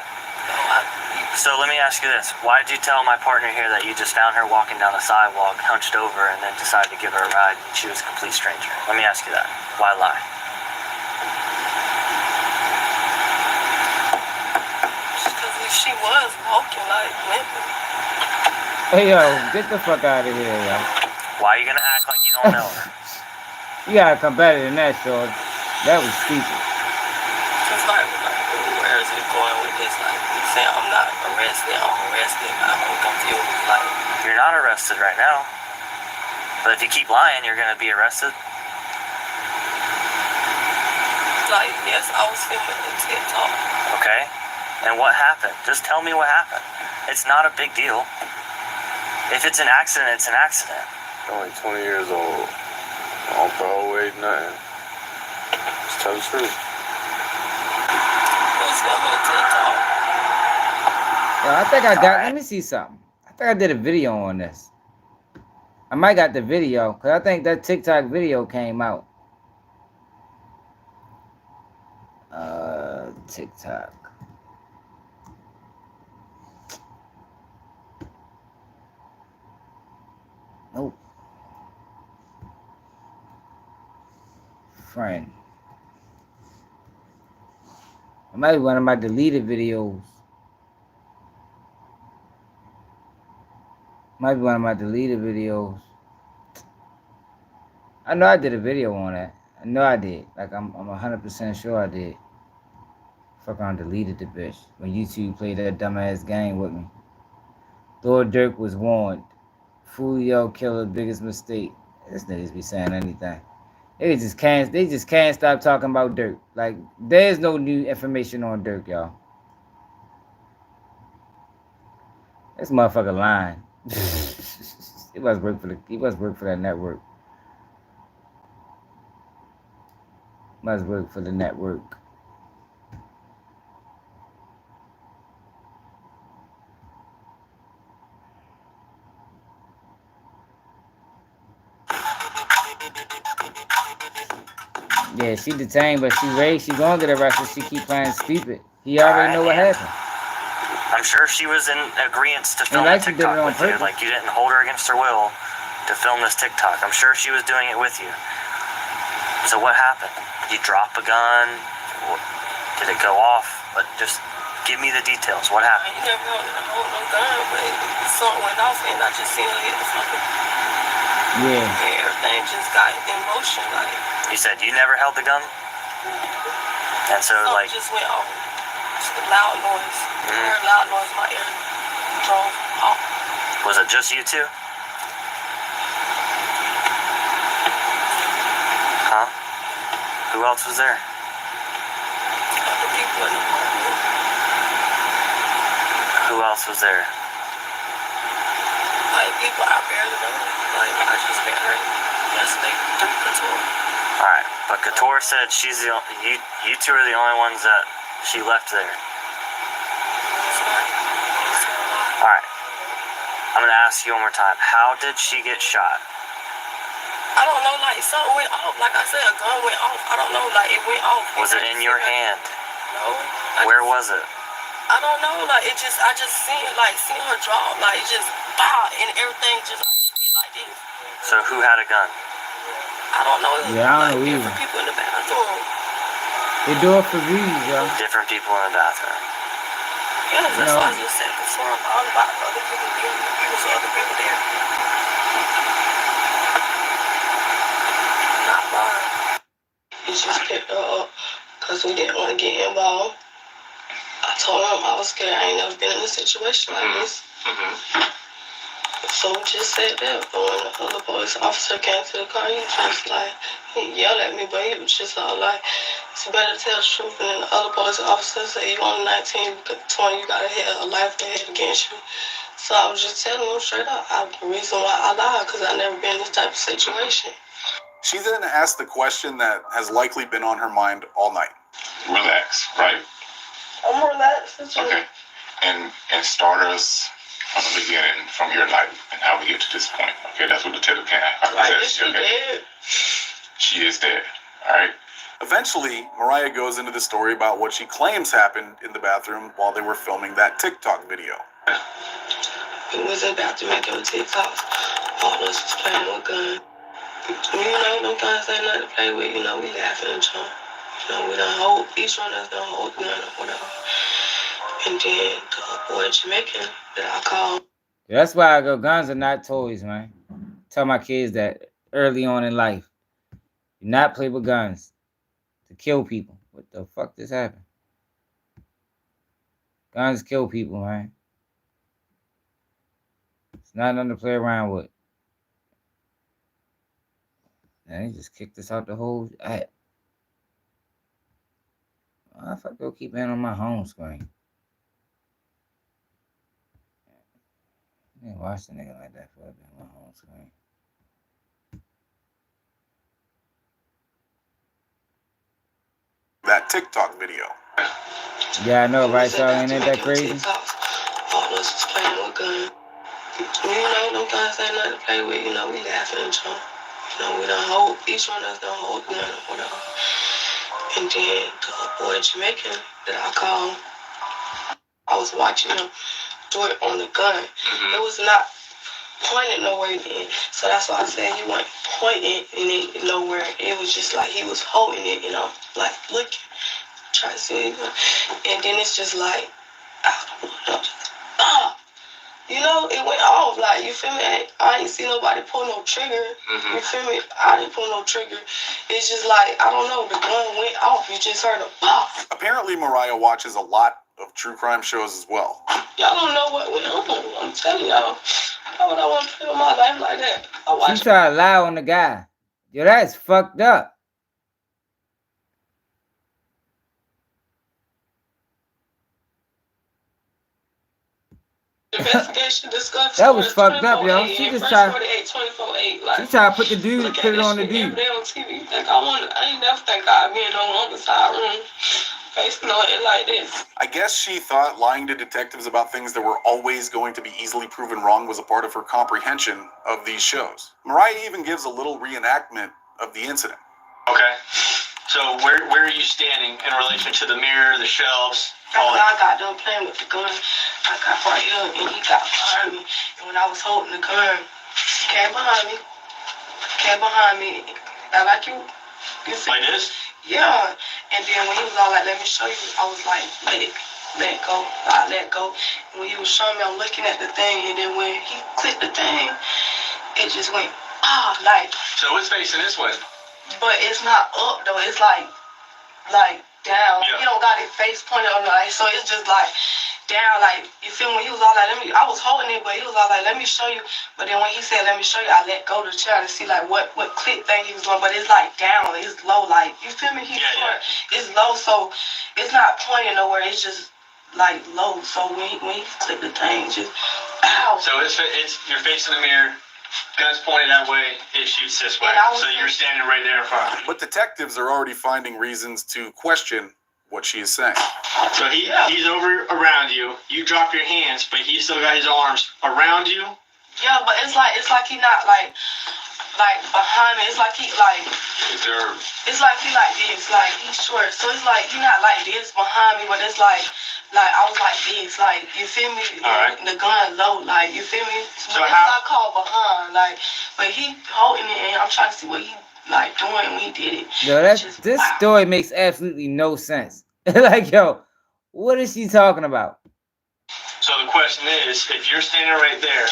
So let me ask you this. Why did you tell my partner here that you just found her walking down the sidewalk, hunched over, and then decided to give her a ride, and she was a complete stranger? Let me ask you that. Why lie? Because if she was walking, like, limping. Hey, yo, get the fuck out of here, yo. Why are you going to act like you don't know her? You gotta come better than that, Short. That was stupid. It's like, where is it going with this? Like, you say I'm not arrested, I'm confused. Like, you're not arrested right now. But if you keep lying, you're going to be arrested. Like, yes, I was filming the TikTok. Okay. And what happened? Just tell me what happened. It's not a big deal. If it's an accident, it's an accident. Only 20 years old. Don't throw away nothing. Just tell the truth. Yo, I think I got, let me see something. I think I did a video on this. I might got the video, because I think that TikTok video came out. TikTok. Nope. Friend. It might be one of my deleted videos. Might be one of my deleted videos. I know I did a video on that. I know I did. Like I'm 100% sure I did. Fuck around, deleted the bitch when YouTube played that dumbass game with me. Lord Dirk was warned. Fulio killer biggest mistake. This niggas be saying anything. They just can't stop talking about Dirk. Like there's no new information on Dirk, y'all. This motherfucker lying. He must work for that network. Must work for the network. Yeah, she detained, but she gonna get arrested. She keep playing stupid. He already know what happened. I'm sure she was in agreement to film like the she did it TikTok on with you. purpose. Like you didn't hold her against her will to film this TikTok. I'm sure she was doing it with you. So what happened? You drop a gun? Did it go off? But just give me the details. What happened? You never hold no gun, but something went off and I just seen her hit the fucking. Yeah. And everything just got in motion. Like You said you never held the gun? And so something like just went off. Just a loud noise. I heard loud noise in my ear. Drove off. was it just you two? Huh? Who else was there? Other people in the apartment. Who else was there? Like people I barely know. Like I just met her yesterday through Couture. Alright, but Couture said she's the you two are the only ones that she left there. Alright. I'm gonna ask you one more time. How did she get shot? I don't know, like something went off. Like I said, a gun went off. I don't know, like it went off. Was it in your hand? No. Where was it? I don't know, like I just seen her drop, like just and everything just be like this. So who had a gun? I don't know. Yeah, I don't know either. Different people in the bathroom. They do it for views, yo. Different people in the bathroom. Yeah, that's why I just said concerned about other people being abused or other people there. Not mine. He just picked her up because we didn't want to get involved. I told him I was scared. I ain't never been in a situation like this. So we just said that. But when the other police officer came to the car, he yelled at me, but he was just all like, it's better to tell the truth. And then the other police officer said, you only 19, 20, you got to have a life ahead against you. So I was just telling him straight up, the reason why I lied, because I never been in this type of situation. She then asked the question that has likely been on her mind all night. Relax, right? I'm relaxed. Okay. And start us from the beginning, from your life and how we get to this point. Okay, that's what the title can. Like, is she dead? She is dead. All right. Eventually, Mariah goes into the story about what she claims happened in the bathroom while they were filming that TikTok video. We was in the bathroom making a TikTok. All of us was playing with guns. You know, them guns ain't nothing to play with. You know, we laughing and jump. You know, we done hold, each one of us done hold the gun or whatever. And then the boy Jamaican that I called. That's why I go, guns are not toys, man. Tell my kids that early on in life. Do not play with guns to kill people. What the fuck just happened? Guns kill people, man. It's not nothing to play around with. Man, he just kicked us out the whole app. Why the fuck do I keep being on my home screen? I didn't watch the nigga like that for on my home screen. That TikTok video. Yeah, I know, right, so ain't that crazy? All of us was playing with guns. You know, them guns ain't nothing to play with. You know, we laughing and jump. You know, we done hold, each one of us done hold the gun or whatever. And then the boy Jamaican that I call. I was watching him do it on the gun. It was not pointed nowhere then. So that's why I said he wasn't pointing it nowhere. It was just like he was holding it, you know, like looking, trying to see it. And then it's just like, you know, it went off. Like, you feel me? I ain't see nobody pull no trigger. You feel me? I didn't pull no trigger. It's just like, I don't know, the gun went off. You just heard a pop. Apparently, Mariah watches a lot of true crime shows as well. Y'all don't know what went on. I'm telling y'all. How would I want to live my life like that? I watch. She tried to lie on the guy. Yo, that's fucked up. Investigation discovered. That was fucked up, yo. She just tried. 24/8. Like, She tried to put the dude, put it on the dude. every day on TV. Like, I ain't never think I'd be in no other side room facing on it like this. I guess she thought lying to detectives about things that were always going to be easily proven wrong was a part of her comprehension of these shows. Mariah even gives a little reenactment of the incident. Okay. So where are you standing in relation to the mirror, the shelves? After I got done playing with the gun, I got right here and he got behind me. And when I was holding the gun, he came behind me. And like you see? Like this? Yeah. And then when he was all like, let me show you, I was like, let go. I let go. And when he was showing me, I'm looking at the thing. And then when he clicked the thing, it just went, like. So it's facing this way. But it's not up though. It's like down. Yeah. He don't got his face pointed on like, so it's just like down. Like, you feel me? He was all like, I was holding it, but he was all like, let me show you. But then when he said, let me show you, I let go of the chair to see like what click thing he was doing. But it's like down. It's low. Like, you feel me? It's low, so it's not pointing nowhere. It's just like low. So when he clicked the thing, just ow. So it's you're facing the mirror. Guns pointed that way, it shoots this way. So you're standing right there in front of me. But detectives are already finding reasons to question what she is saying. So he's over around you. You drop your hands, but he still got his arms around you. Yeah, but it's like he not like behind me. It's like he like. It's like he like this. Like he's short, so it's like he not like this behind me, but it's like I was like this. Like, you feel me? All right. The gun low. Like, you feel me? So it's how? not called behind. Like, but he holding it, and I'm trying to see what he like doing when he did it. Yo, this story makes absolutely no sense. Like, yo, what is she talking about? So the question is, if you're standing right there,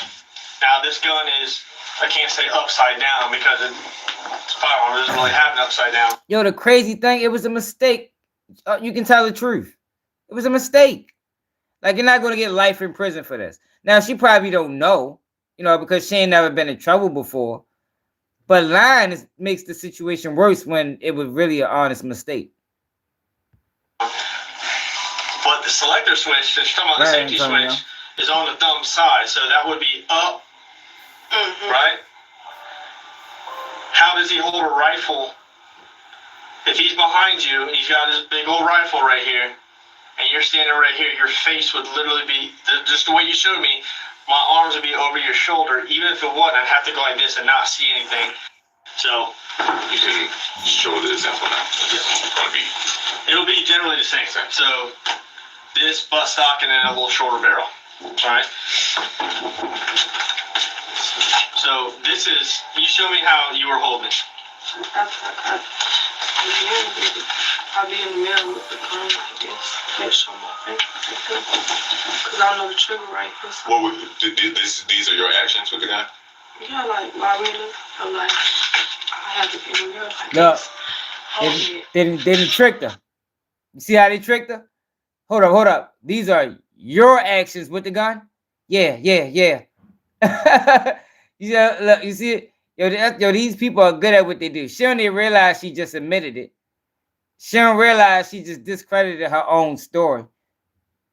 now this gun is, I can't say upside down because it's firearm. It doesn't really have an upside down. Yo, the crazy thing, it was a mistake. You can tell the truth. It was a mistake. Like, you're not going to get life in prison for this. Now, she probably don't know, you know, because she ain't never been in trouble before. But lying makes the situation worse when it was really an honest mistake. But the selector switch, since you're talking about the safety switch, is on the thumb side. So that would be up, right? How does he hold a rifle? If he's behind you, he's got his big old rifle right here, and you're standing right here, your face would literally be, just the way you showed me, my arms would be over your shoulder. Even if it wasn't, I'd have to go like this and not see anything. So you can show the example now. It'll be generally the same. So this butt stock and then a little shorter barrel. All right. So this is, you show me how you were holding it. I'll be in the middle with the gun like this. Make sure my finger because I know the trigger right here. So. What would these are your actions with the gun? Yeah, like my really, I'm like I have to be in the middle like No, this. they tricked her. You see how they tricked her? Hold up. These are your actions with the gun. Yeah. You see it? Yo, these people are good at what they do. She don't even realize she just admitted it. She don't realize she just discredited her own story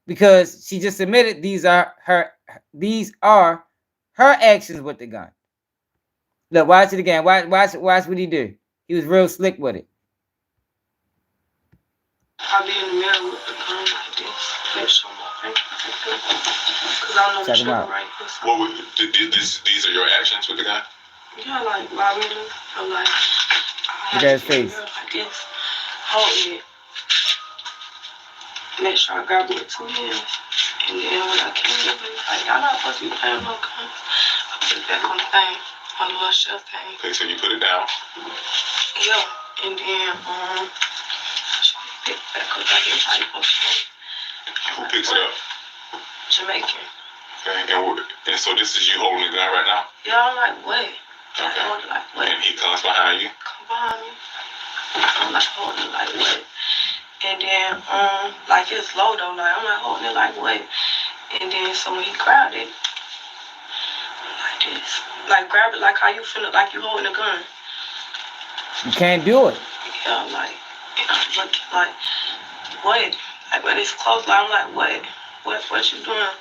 because she just admitted these are her actions with the gun. Look, watch it again. Watch what he do. He was real slick with it. I'll be in the middle with the gun like this. Make sure my finger because I know the trigger right here. So. What would these are your actions with the gun? Yeah, like my really, I'm like I Look at his face. like this. Holding it. make sure I grabbed it with 2 hands. And then when I came in, like, y'all not supposed to be playing no guns. I put it back on the thing, on the little shelf thing. Okay, so you put it down. Yeah, and then pick it back up. I get like, okay. Who picks it up? Jamaican. Okay, and so this is you holding the gun right now? Yeah, I'm like, what? Like, hold it like, what? And he comes behind you? Come behind me. I'm like, holding it like, what? And then, like, it's low though. Like, I'm like, holding it like, what? And then, so when he grabbed it, like this. Like, grab it like how you feel, like you holding a gun. You can't do it. Yeah, I'm like, and I'm looking like, what? Like, when it's close, like, I'm like, what? What you doing?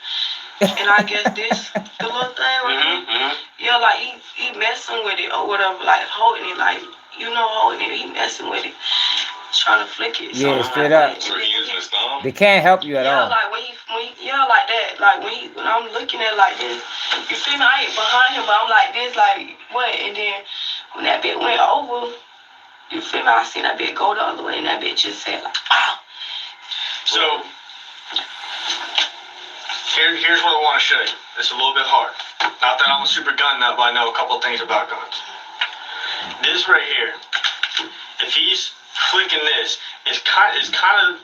And I guess this, the little thing right here, yeah, like, he messing with it or whatever, like, holding it, like, you know, holding it, he messing with it, trying to flick it. Yeah, so straight like, up. So he using his thumb? They can't help you at yeah, all. like when he, yeah, like that. Like when I'm looking at it like this, you feel me? I ain't behind him, but I'm like this, like what? And then when that bit went over, you feel me? I seen that bit go the other way, and that bit just said like, wow. So here's what I want to show you. It's a little bit hard. Not that I'm a super gun nut, but I know a couple of things about guns. This right here, if he's flicking this, it's kind of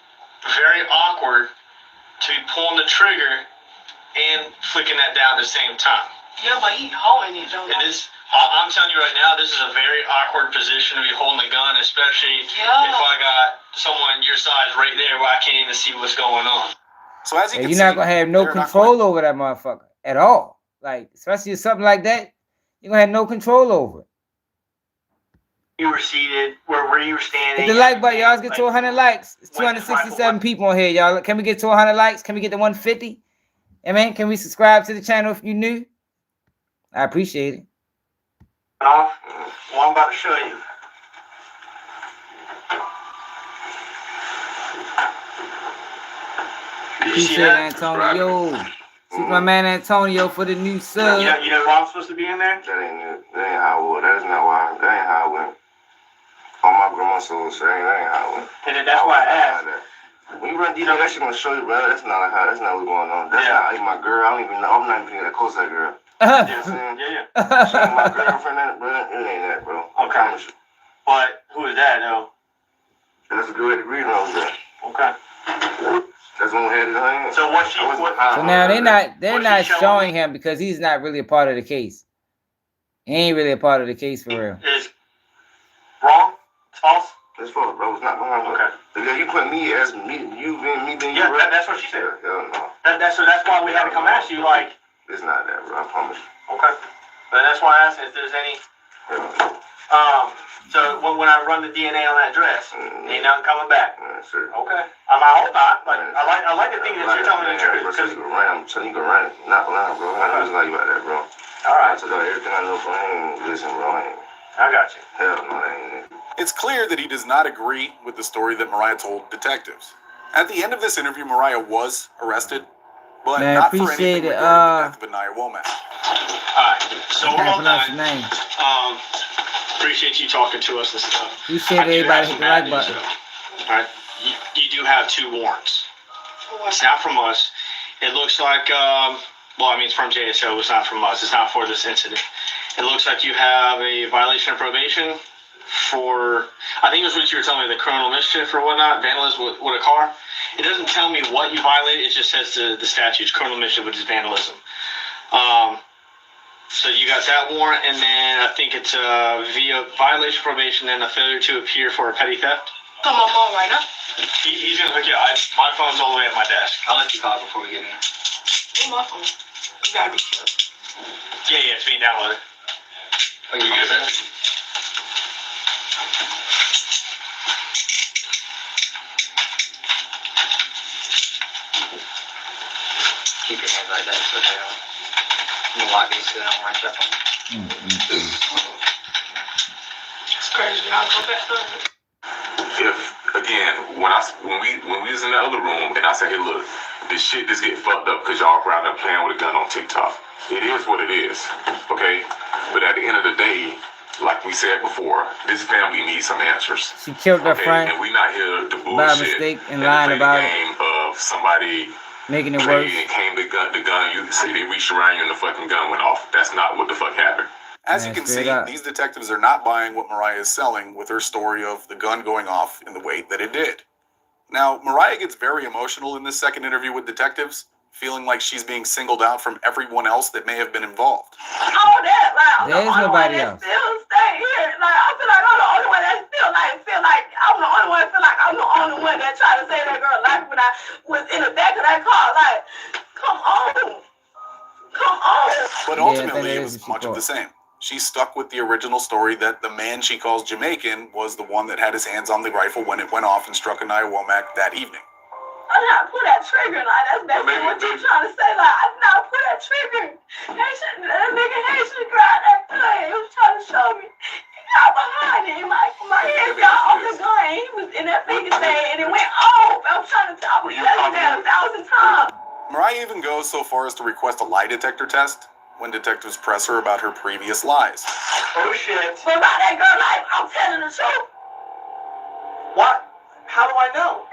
very awkward to be pulling the trigger and flicking that down at the same time. Yeah, but he holding it though. And this, I'm telling you right now, this is a very awkward position to be holding the gun, especially if I got someone your size right there where I can't even see what's going on. So as you can You're see, not gonna have no control over that motherfucker at all. Like, especially if something like that, you're gonna have no control over it. You were seated where you were standing. Hit the like button, y'all. Let's get to 100 likes. It's 267 people on here, y'all. Can we get to 100 likes? Can we get to 150? I mean, can we subscribe to the channel if you're new? I appreciate it. Off. Well, I'm about to show you. Appreciate Antonio. See my man Antonio for the new sub. You know why I'm supposed to be in there? That ain't how it was. That is not why. That ain't how it went. On my grandma's soul, so that ain't how it went. And that's why I asked. When you run D, that shit gonna show you, brother. That's not how. That's not what's going on. That's not even my girl. I don't even know. I'm not even that close to that girl. You know what I'm saying? Yeah. She ain't my girlfriend, brother. It ain't that, bro. I promise you. But who is that, though? That's a girl at the green room there. Okay. That's when we had it in her hand. So what she? So now they're not showing him because he's not really a part of the case. He ain't really a part of the case for real. Is wrong? It's false? It's false, bro. It's not behind her. Okay. Because you put me as me, you being me, then you. Yeah, that's what she said. Hell no. That's why we had to come ask you, like. It's not that, bro. I promise you. Okay. But that's why I asked if there's any. So when I run the DNA on that dress, ain't nothing coming back. Sure. Okay. I hope not. But I like to think that you're telling me the truth. So you can run it. Not lying, bro. I don't lie about that, bro. All right. So everything I know from him, listen, bro. I got you. Hell no, that ain't it. It's clear that he does not agree with the story that Mariah told detectives. At the end of this interview, Mariah was arrested, but Man, not for appreciate anything it. regarding the death of Anaya Womack. Alright, so we're all done. Appreciate you talking to us and stuff. Appreciate everybody hit the like button. Alright, you do have 2 warrants. It's not from us. It looks like, well, I mean, it's from JSO. It's not from us. It's not for this incident. It looks like you have a violation of probation for, I think it was what you were telling me, the criminal mischief or whatnot, vandalism with a car. It doesn't tell me what you violated. It just says the statutes, criminal mischief, which is vandalism. So you got that warrant, and then I think it's via violation of probation and a failure to appear for a petty theft. Come on, phone right now. He's gonna hook you up. My phone's all the way at my desk. I'll let you call before we get in there. Give my phone. You gotta be careful. Yeah, it's being downloaded. Are you good at that? Keep your hands like that so they don't. You lock these so they don't wrench up on you. It's crazy. I'll go back there. If again, when we was in the other room and I said, hey, look, this shit just get fucked up because y'all around there playing with a gun on TikTok. It is what it is, okay? But at the end of the day, like we said before, this family needs some answers. She killed her friend and we not here to bullshit by mistake and lying about it. Game of somebody making it played worse. and came the gun, you see they reached around you and the fucking gun went off. That's not what the fuck happened. As you can see, these detectives are not buying what Mariah is selling with her story of the gun going off in the way that it did. Now, Mariah gets very emotional in this second interview with detectives, feeling like she's being singled out from everyone else that may have been involved. All that, like, There's nobody else. Still stay here. Like, I feel like I'm the only one that feel like I'm the only one. Feel like I'm the only one that tried to save that girl life when I was in the back of that car. Like, come on. But ultimately, it was much of the same. She stuck with the original story that the man she calls Jamaican was the one that had his hands on the rifle when it went off and struck Anaya Womack that evening. I did not pull that trigger. Like, that's basically what you're trying to say. Like, I did not pull that trigger. That nigga Haitian grabbed that gun. He was trying to show me. He got behind it. My hand got off the gun. He was in that finger thing, and it went off. I'm trying to tell you that 1,000 times. Mariah even goes so far as to request a lie detector test when detectives press her about her previous lies. Oh, shit. But about that girl, like, I'm telling the truth. What? How do I know?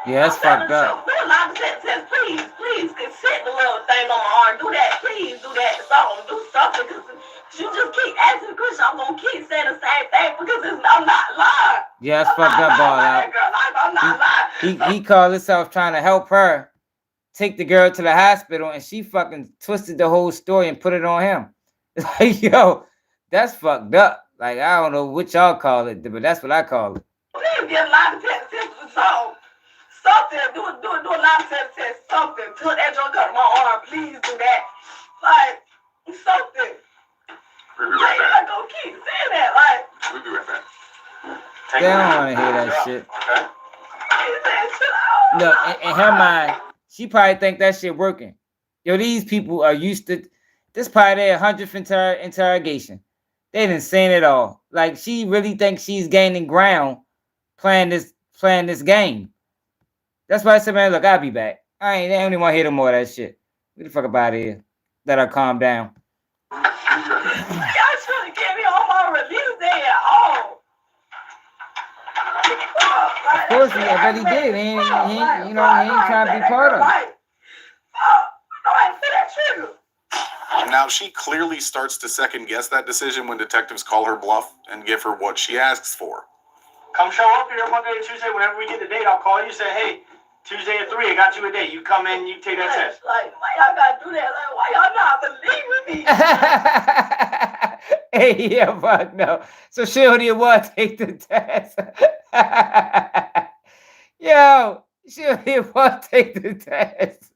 Yeah, that's fucked up. Do a lot of sentences, please, sit the little thing on my arm. Do that, please, do that. Something, do something, because you just keep asking the question. I'm gonna keep saying the same thing because I'm not lying. Yeah, that's fucked up, Ball Out. I'm not lying. He called himself trying to help her take the girl to the hospital, and she fucking twisted the whole story and put it on him. It's like, yo, that's fucked up. Like, I don't know what y'all call it, but that's what I call it. Please get a lot of sentences or something. Something, do a lot of sentences, something. Put that joke up my arm, please do that. Like, something. We'll be right back. I don't keep saying that, like. We'll be right back. They don't want to hear that shit. Look, in her mind, she probably think that shit working. Yo, these people are used to this. Probably their 100th interrogation. They didn't say it all. Like, she really thinks she's gaining ground playing this game. That's why I said, man, look, I'll be back. I don't even want to hear no more of that shit. Get the fuck up out of here. Let her calm down. Y'all should have given me all my reviews day at all. Of course, I bet he did. He ain't trying to be part of it. Now, she clearly starts to second guess that decision when detectives call her bluff and give her what she asks for. Come show up here Monday or Tuesday. Whenever we get the date, I'll call you. Say, hey, Tuesday at 3, I got you a date. You come in, you take that test. Like, why y'all gotta do that? Like, why y'all not believing me? Hey, yeah, fuck no. So she don't even want to take the test. Yo, she don't even want to take the test.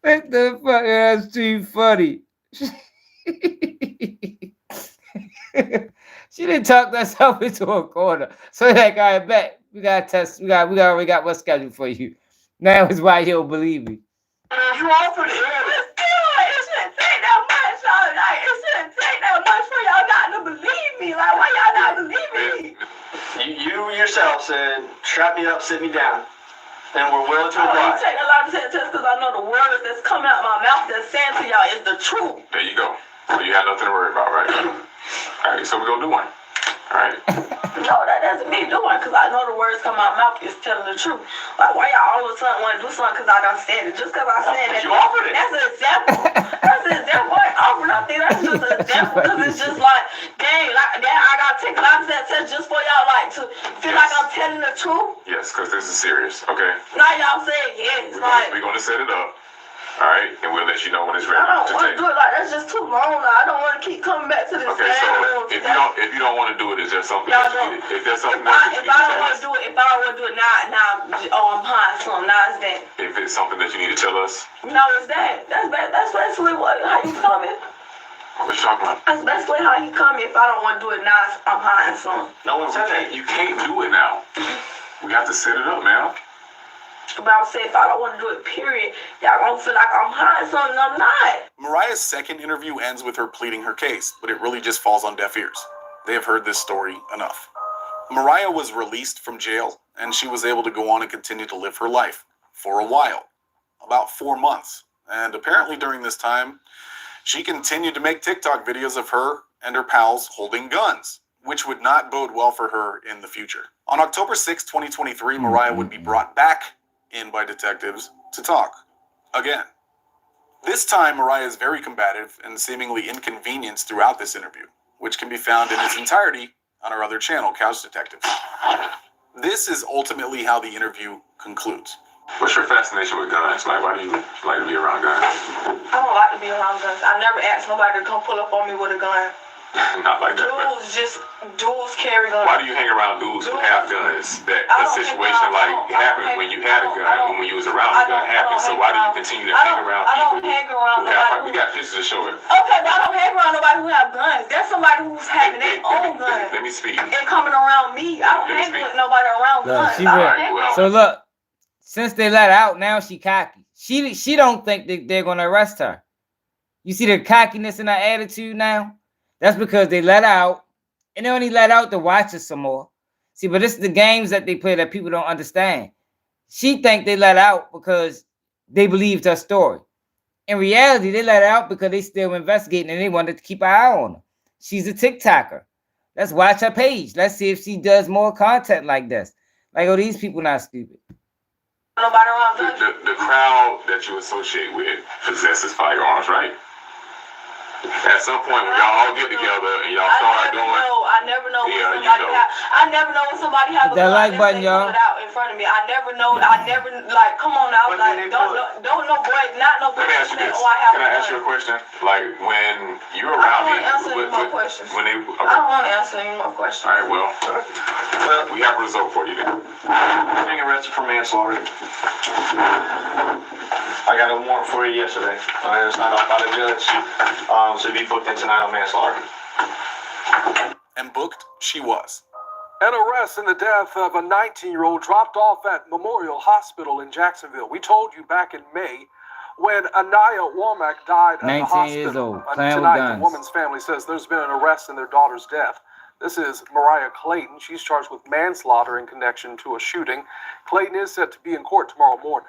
What the fuck? That's too funny. She didn't talk herself into a corner. So like, all right, bet we got test. We already got what's scheduled for you. Now is why he'll believe me. You offered it. It shouldn't take that much, y'all. Like, it shouldn't take that much for y'all not to believe me. Like, why y'all not believing me? You yourself said, strap me up, sit me down. And we're willing to You oblige. take a lot of sentences because I know the words that's coming out my mouth that's saying to y'all is the truth. There you go. So you have nothing to worry about, right? All right, so we're going to do one. All right. No, that doesn't mean doing because I know the words coming out my mouth is telling the truth. Like, why y'all all of a sudden want to do something because I done said it? Just because I said that. You offered it. That's an example. That's an example. I ain't offering nothing. That's just an example because it's just like, dang, I got to take a lot of that test just for y'all, like, to feel like I'm telling the truth. Yes, because this is serious, okay? Now y'all saying yes. We're going to set it up. All right, and we'll let you know when it's ready. I don't want to do it like that's just too long. I don't want to keep coming back to this. Okay, so if you don't want to do it, is there something that you need? If there's something that you need if I don't want to do it, now, I'm hiding something. Now it's that. If it's something that you need to tell us. No, it's that. That's basically how you coming. What you talking about? That's basically how you coming. If I don't want to do it now, I'm hiding something. No one said that. You can't do it now. We have to set it up, man. But I'm saying if I don't want to do it, period, y'all gonna feel like I'm hiding something. I'm not. Mariah's second interview ends with her pleading her case, but it really just falls on deaf ears. They have heard this story enough. Mariah was released from jail, and she was able to go on and continue to live her life for a while, about 4 months. And apparently during this time, she continued to make TikTok videos of her and her pals holding guns, which would not bode well for her in the future. On October 6, 2023, Mariah would be brought back in by detectives to talk. Again. This time, Mariah is very combative and seemingly inconvenienced throughout this interview, which can be found in its entirety on our other channel, Couch Detectives. This is ultimately how the interview concludes. What's your fascination with guns? Like, why do you like to be around guns? I don't like to be around guns. I never asked nobody to come pull up on me with a gun. Not like that. Dudes carry guns. Why do you hang around dudes who have guns? That a situation like happened when you had a gun and when you was around the gun happened. So why do you continue to hang around people who have? We got pictures to show it. Okay, but I don't hang around nobody who have guns. There's somebody who's having their own guns. Let me speak. And coming around me. I don't hang with nobody around guns. So look, since they let her out, now she cocky. She don't think that they're gonna arrest her. You see the cockiness in her attitude now? That's because they let her out, and they only let out to watch her some more. See, but this is the games that they play that people don't understand. She think they let her out because they believed her story. In reality, they let her out because they still investigating and they wanted to keep an eye on her. She's a TikToker. Let's watch her page. Let's see if she does more content like this. Like, oh, these people not stupid. Nobody around guns. The crowd that you associate with possesses firearms, right? At some point when y'all all get together and y'all start doing, I never know when somebody I never know when somebody have a gun. That like button, y'all. Out in front of me. I never know. I never like. Come on now, like don't know boy, not no boy. Let me ask you this. Can I ask you a question? Like when you're around me, I don't want to answer any more questions. All right, well, we have a result for you then. Being arrested for manslaughter. I got a warrant for you yesterday. It's not off by the judge. So be booked in tonight on manslaughter. And booked she was. An arrest in the death of a 19-year-old dropped off at Memorial Hospital in Jacksonville. We told you back in May when Anaya Womack died at the 19 years hospital. old, playing with Tonight, guns. the woman's family says there's been an arrest in their daughter's death. This is Mariah Clayton. She's charged with manslaughter in connection to a shooting. Clayton is set to be in court tomorrow morning.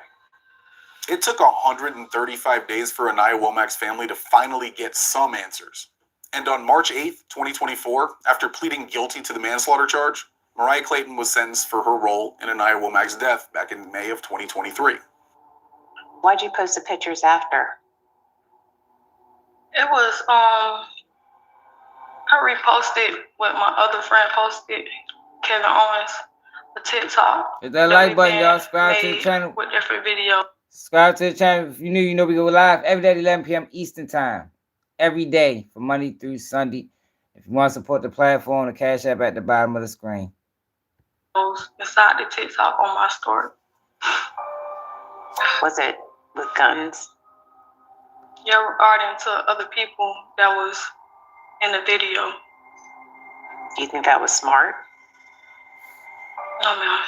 It took 135 days for Anaya Womack's family to finally get some answers. And on March 8th, 2024, after pleading guilty to the manslaughter charge, Mariah Clayton was sentenced for her role in Anaya Womack's death back in May of 2023. Why'd you post the pictures after? It was I reposted what my other friend posted, Kevin Owens, the TikTok. Hit that like button, y'all. Subscribe to the channel. With different videos. Subscribe to the channel. If you new, you know we go live every day at 11 p.m. Eastern Time. Every day from Monday through Sunday. If you want to support the platform, the Cash App at the bottom of the screen. Inside the TikTok on my story. Was it with guns? Yeah, regarding to other people that was in the video. Do you think that was smart? No, ma'am.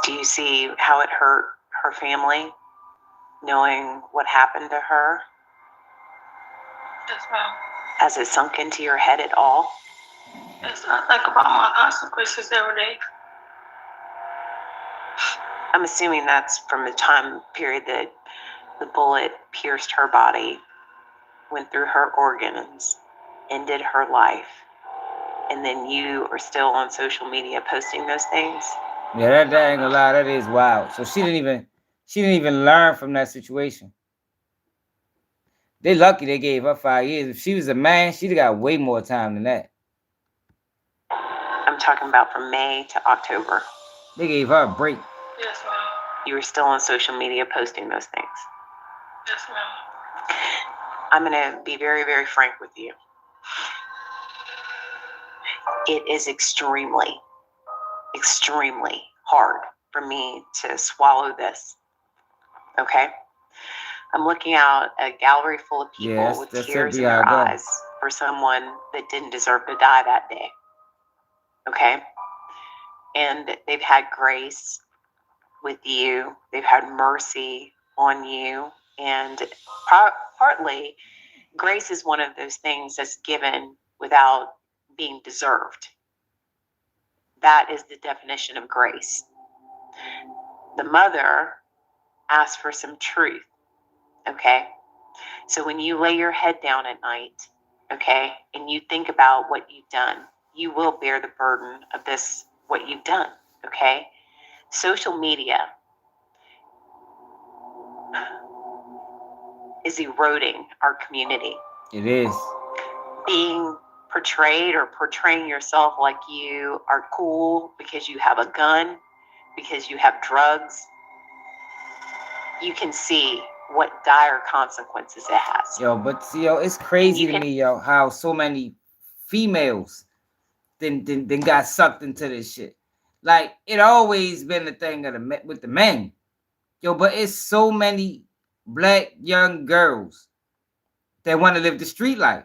Do you see how it hurt her family, knowing what happened to her? Yes, ma'am. Has it sunk into your head at all? Yes, I think about my consequences every day. I'm assuming that's from the time period that the bullet pierced her body, went through her organs, ended her life, and then you are still on social media posting those things? Yeah, that ain't gonna lie, that is wild. So she didn't even learn from that situation. They lucky they gave her 5 years. If she was a man, she'd have got way more time than that. I'm talking about from May to October. They gave her a break. Yes, ma'am. You were still on social media posting those things. Yes, ma'am. I'm gonna be very, very frank with you. It is extremely hard for me to swallow this. Okay? I'm looking out a gallery full of people with tears in their eyes for someone that didn't deserve to die that day. Okay? And they've had grace with you. They've had mercy on you. And partly, grace is one of those things that's given without being deserved. That is the definition of grace. The mother asked for some truth. Okay? So when you lay your head down at night, okay, and you think about what you've done, you will bear the burden of this, what you've done, okay? Social media is eroding our community. It is. Being portrayed or portraying yourself like you are cool because you have a gun, because you have drugs, you can see what dire consequences it has. Yo, but see, yo, it's crazy to me, yo, how so many females then got sucked into this shit. Like, it always been the thing of with the men. Yo, but it's so many black young girls that want to live the street life.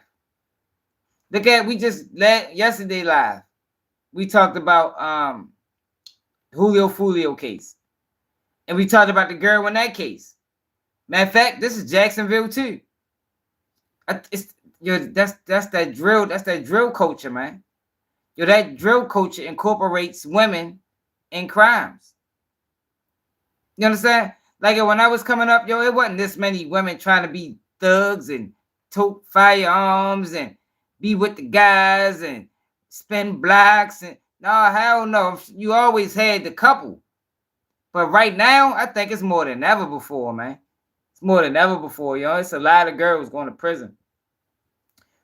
Look at, we just yesterday live, we talked about Julio Fulio case. And we talked about the girl in that case. Matter of fact, this is Jacksonville too. That's that drill. That's that drill culture, man. Yo, that drill culture incorporates women in crimes. You understand? Like when I was coming up, yo, it wasn't this many women trying to be thugs and tote firearms and be with the guys and spin blocks and no, hell no. You always had the couple. But right now, I think it's more than ever before, man. It's more than ever before, yo. It's a lot of girls going to prison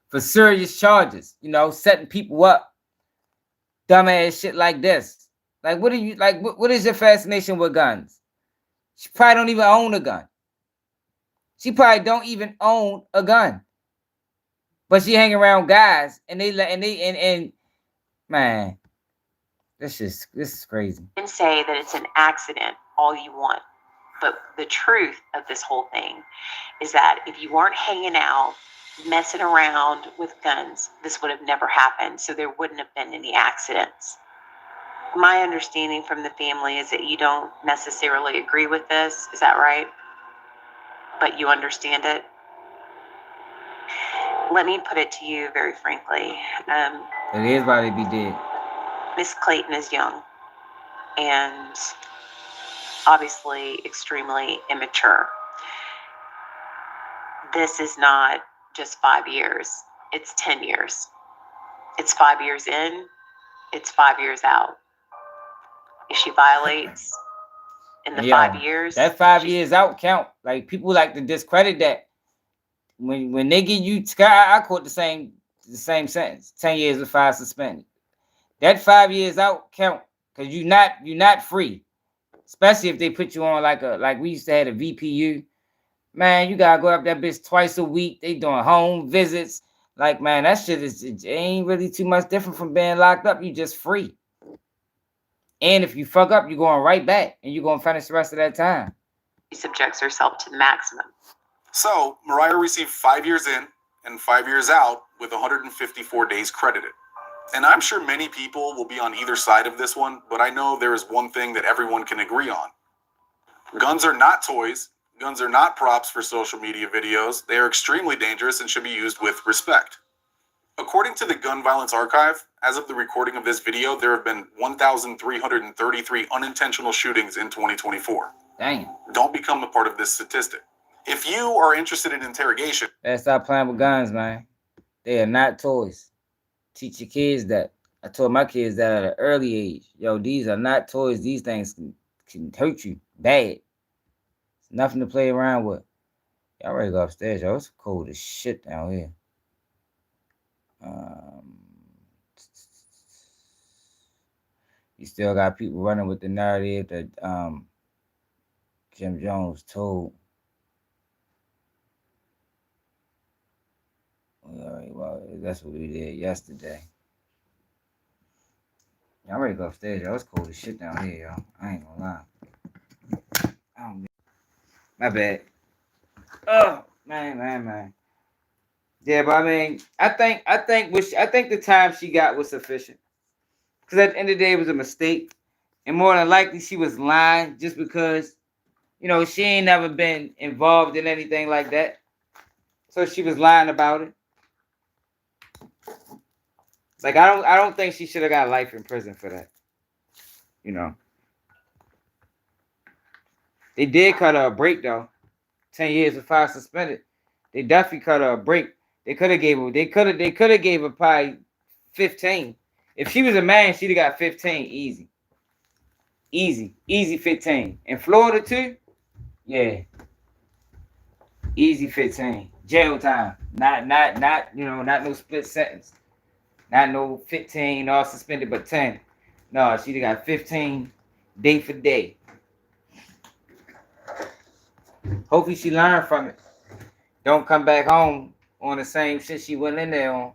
for serious charges, you know, setting people up. Dumbass shit like this. Like, what is your fascination with guns? She probably don't even own a gun. She probably don't even own a gun. But she hang around guys and man, this is crazy. You can say that it's an accident all you want. But the truth of this whole thing is that if you weren't hanging out, messing around with guns, this would have never happened. So there wouldn't have been any accidents. My understanding from the family is that you don't necessarily agree with this. Is that right? But you understand it? Let me put it to you very frankly. It is why they be dead. Miss Clayton is young and obviously extremely immature. This is not just 5 years. It's 10 years. It's 5 years in. It's 5 years out. If she violates in the 5 years, that 5 years out count. Like people like to discredit that. When they give you, I quote the same sentence: 10 years with 5 suspended. That 5 years out count because you're not free. Especially if they put you on like we used to have a VPU. Man, you gotta go up that bitch twice a week. They doing home visits. Like, man, that shit it ain't really too much different from being locked up. You just free. And if you fuck up, you're going right back and you're gonna finish the rest of that time. She subjects herself to the maximum. So Mariah received 5 years in and 5 years out with 154 days credited. And I'm sure many people will be on either side of this one, but I know there is one thing that everyone can agree on. Guns are not toys. Guns are not props for social media videos. They are extremely dangerous and should be used with respect. According to the Gun Violence Archive, as of the recording of this video, there have been 1,333 unintentional shootings in 2024. Damn. Don't become a part of this statistic. If you are interested in interrogation... Let's stop playing with guns, man. They are not toys. Teach your kids that. I told my kids that at an early age. Yo, these are not toys. These things can hurt you bad. It's nothing to play around with. Y'all ready to go upstairs, yo. It's cold as shit down here. You still got people running with the narrative that Jim Jones told. All right, well, that's what we did yesterday. Y'all ready to go upstairs, y'all. It's cold as shit down here, y'all. I ain't gonna lie. My bad. Oh, man. Yeah, but I mean, I think the time she got was sufficient. Because at the end of the day, it was a mistake. And more than likely, she was lying just because, you know, she ain't never been involved in anything like that. So she was lying about it. Like, I don't think she should have got life in prison for that. You know. They did cut her a break, though. 10 years with 5 suspended. They definitely cut her a break. They could have gave her probably 15. If she was a man, she'd have got 15 easy. Easy 15. In Florida too? Yeah. Easy 15. Jail time. Not not no split sentence. Not no 15 or suspended, but 10. No, she got 15 day for day. Hopefully she learned from it. Don't come back home on the same shit she went in there on.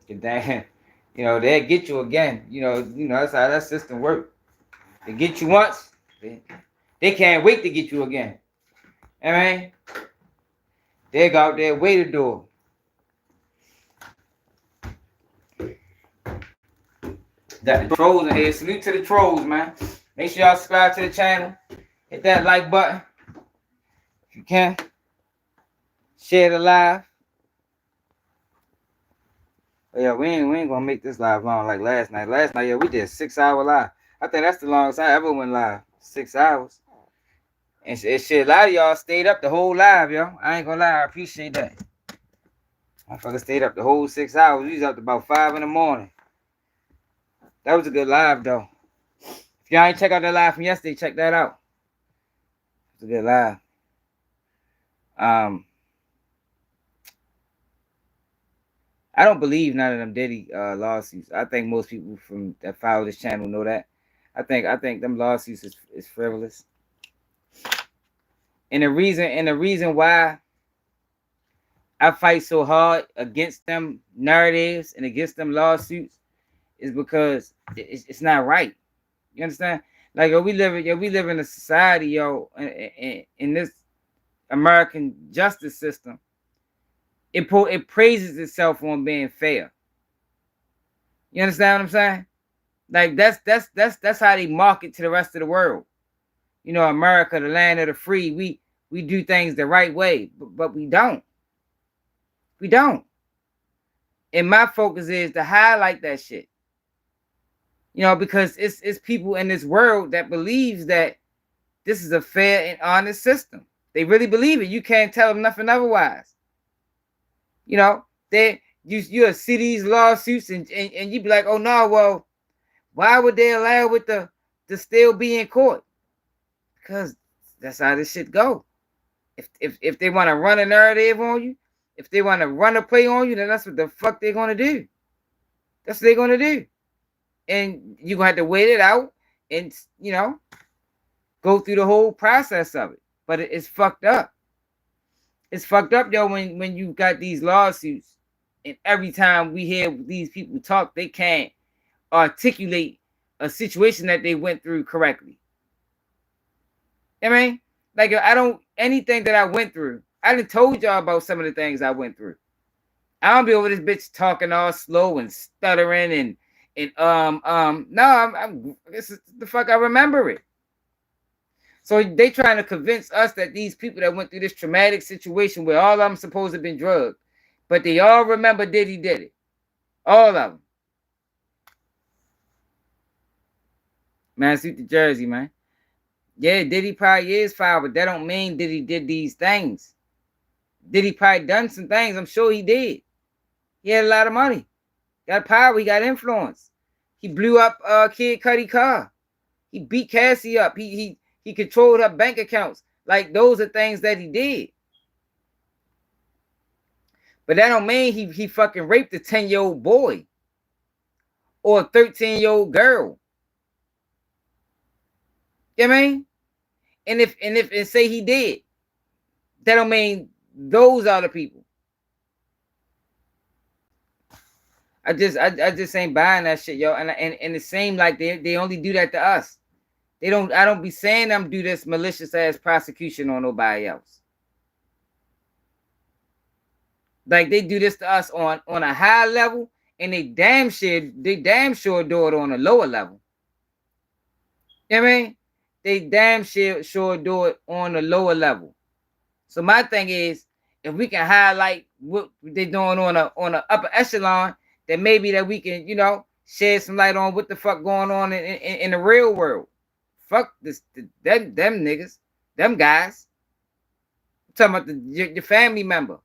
That, they'll get you again. That's how that system works. They get you once, they can't wait to get you again. I mean, they go out there, way to do it. Got the trolls in here. Salute to the trolls, man. Make sure y'all subscribe to the channel. Hit that like button if you can. Share the live. Oh, yeah, we ain't gonna make this live long like last night. Last night, yeah, we did a 6-hour live. I think that's the longest I ever went live. 6 hours. And shit, a lot of y'all stayed up the whole live, yo. I ain't gonna lie, I appreciate that. I fucking stayed up the whole 6 hours. We was up to about 5 in the morning. That was a good live, though. If y'all ain't check out that live from yesterday, check that out. It was a good live. I don't believe none of them Diddy lawsuits. I think most people from that follow this channel know that. I think them lawsuits is frivolous. And the reason why I fight so hard against them narratives and against them lawsuits is because it's not right. You understand? Like, we live in a society, yo, in this American justice system. It praises itself on being fair. You understand what I'm saying? Like, that's how they market to the rest of the world. America, the land of the free. We do things the right way, but we don't. We don't. And my focus is to highlight that shit. Because it's people in this world that believes that this is a fair and honest system. They really believe it. You can't tell them nothing otherwise. You'll see these lawsuits and you be like, oh no, well, why would they allow it to still be in court? Because that's how this shit go. If they want to run a narrative on you, if they want to run a play on you, then that's what the fuck they're gonna do. That's what they're gonna do. And you're gonna have to wait it out and go through the whole process of it. But it's fucked up. It's fucked up, yo, when you got these lawsuits and every time we hear these people talk, they can't articulate a situation that they went through correctly. I mean, like, anything that I went through, I done told y'all about some of the things I went through. I don't be over this bitch talking all slow and stuttering no, this is the fuck, I remember it. So they trying to convince us that these people that went through this traumatic situation where all of them supposed to have been drugged, but they all remember Diddy did it. All of them. Man, suit the jersey, man. Yeah, Diddy probably is foul, but that don't mean Diddy did these things. Diddy probably done some things. I'm sure he did. He had a lot of money. Got power. He got influence. He blew up Kid Cudi car. He beat Cassie up. He controlled her bank accounts. Like, those are things that he did. But that don't mean he fucking raped a 10-year-old boy or a 13-year-old girl. You know what I mean? And if say he did, that don't mean those are the people. I just ain't buying that shit, yo. And it seems like they only do that to us. I don't be saying them do this malicious ass prosecution on nobody else. Like, they do this to us on a high level, and they damn sure do it on a lower level. You know what I mean? They damn sure do it on a lower level. So my thing is, if we can highlight what they're doing on a upper echelon, then maybe that we can, shed some light on what the fuck going on in the real world. Fuck them niggas, them guys. I'm talking about your family member,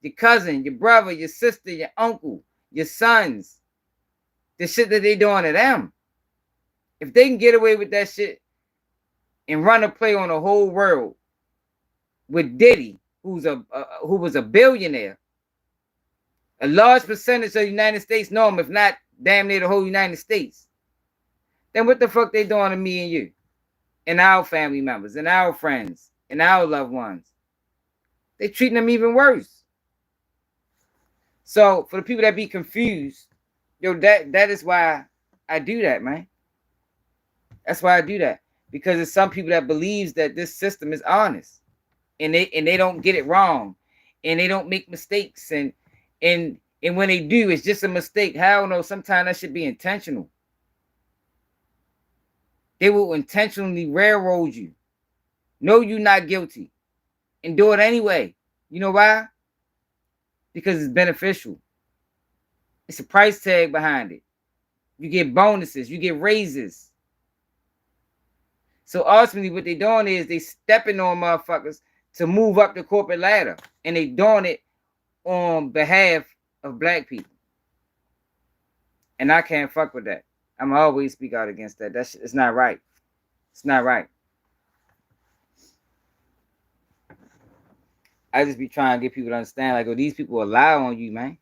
your cousin, your brother, your sister, your uncle, your sons. The shit that they doing to them. If they can get away with that shit and run a play on the whole world, with Diddy, who was a billionaire. A large percentage of the United States know him, if not damn near the whole United States. Then what the fuck they doing to me and you? And our family members, and our friends, and our loved ones? They treating them even worse. So for the people that be confused, yo, that is why I do that, man. That's why I do that. Because there's some people that believes that this system is honest. And they don't get it wrong. And they don't make mistakes. And when they do, it's just a mistake. Hell no, sometimes that should be intentional. They will intentionally railroad you. Know you're not guilty. And do it anyway. You know why? Because it's beneficial. It's a price tag behind it. You get bonuses. You get raises. So ultimately what they doing is they stepping on motherfuckers to move up the corporate ladder. And they doing it on behalf of black people. And I can't fuck with that. I'm always speak out against that. It's not right. It's not right. I just be trying to get people to understand, like, oh, these people lie on you, man.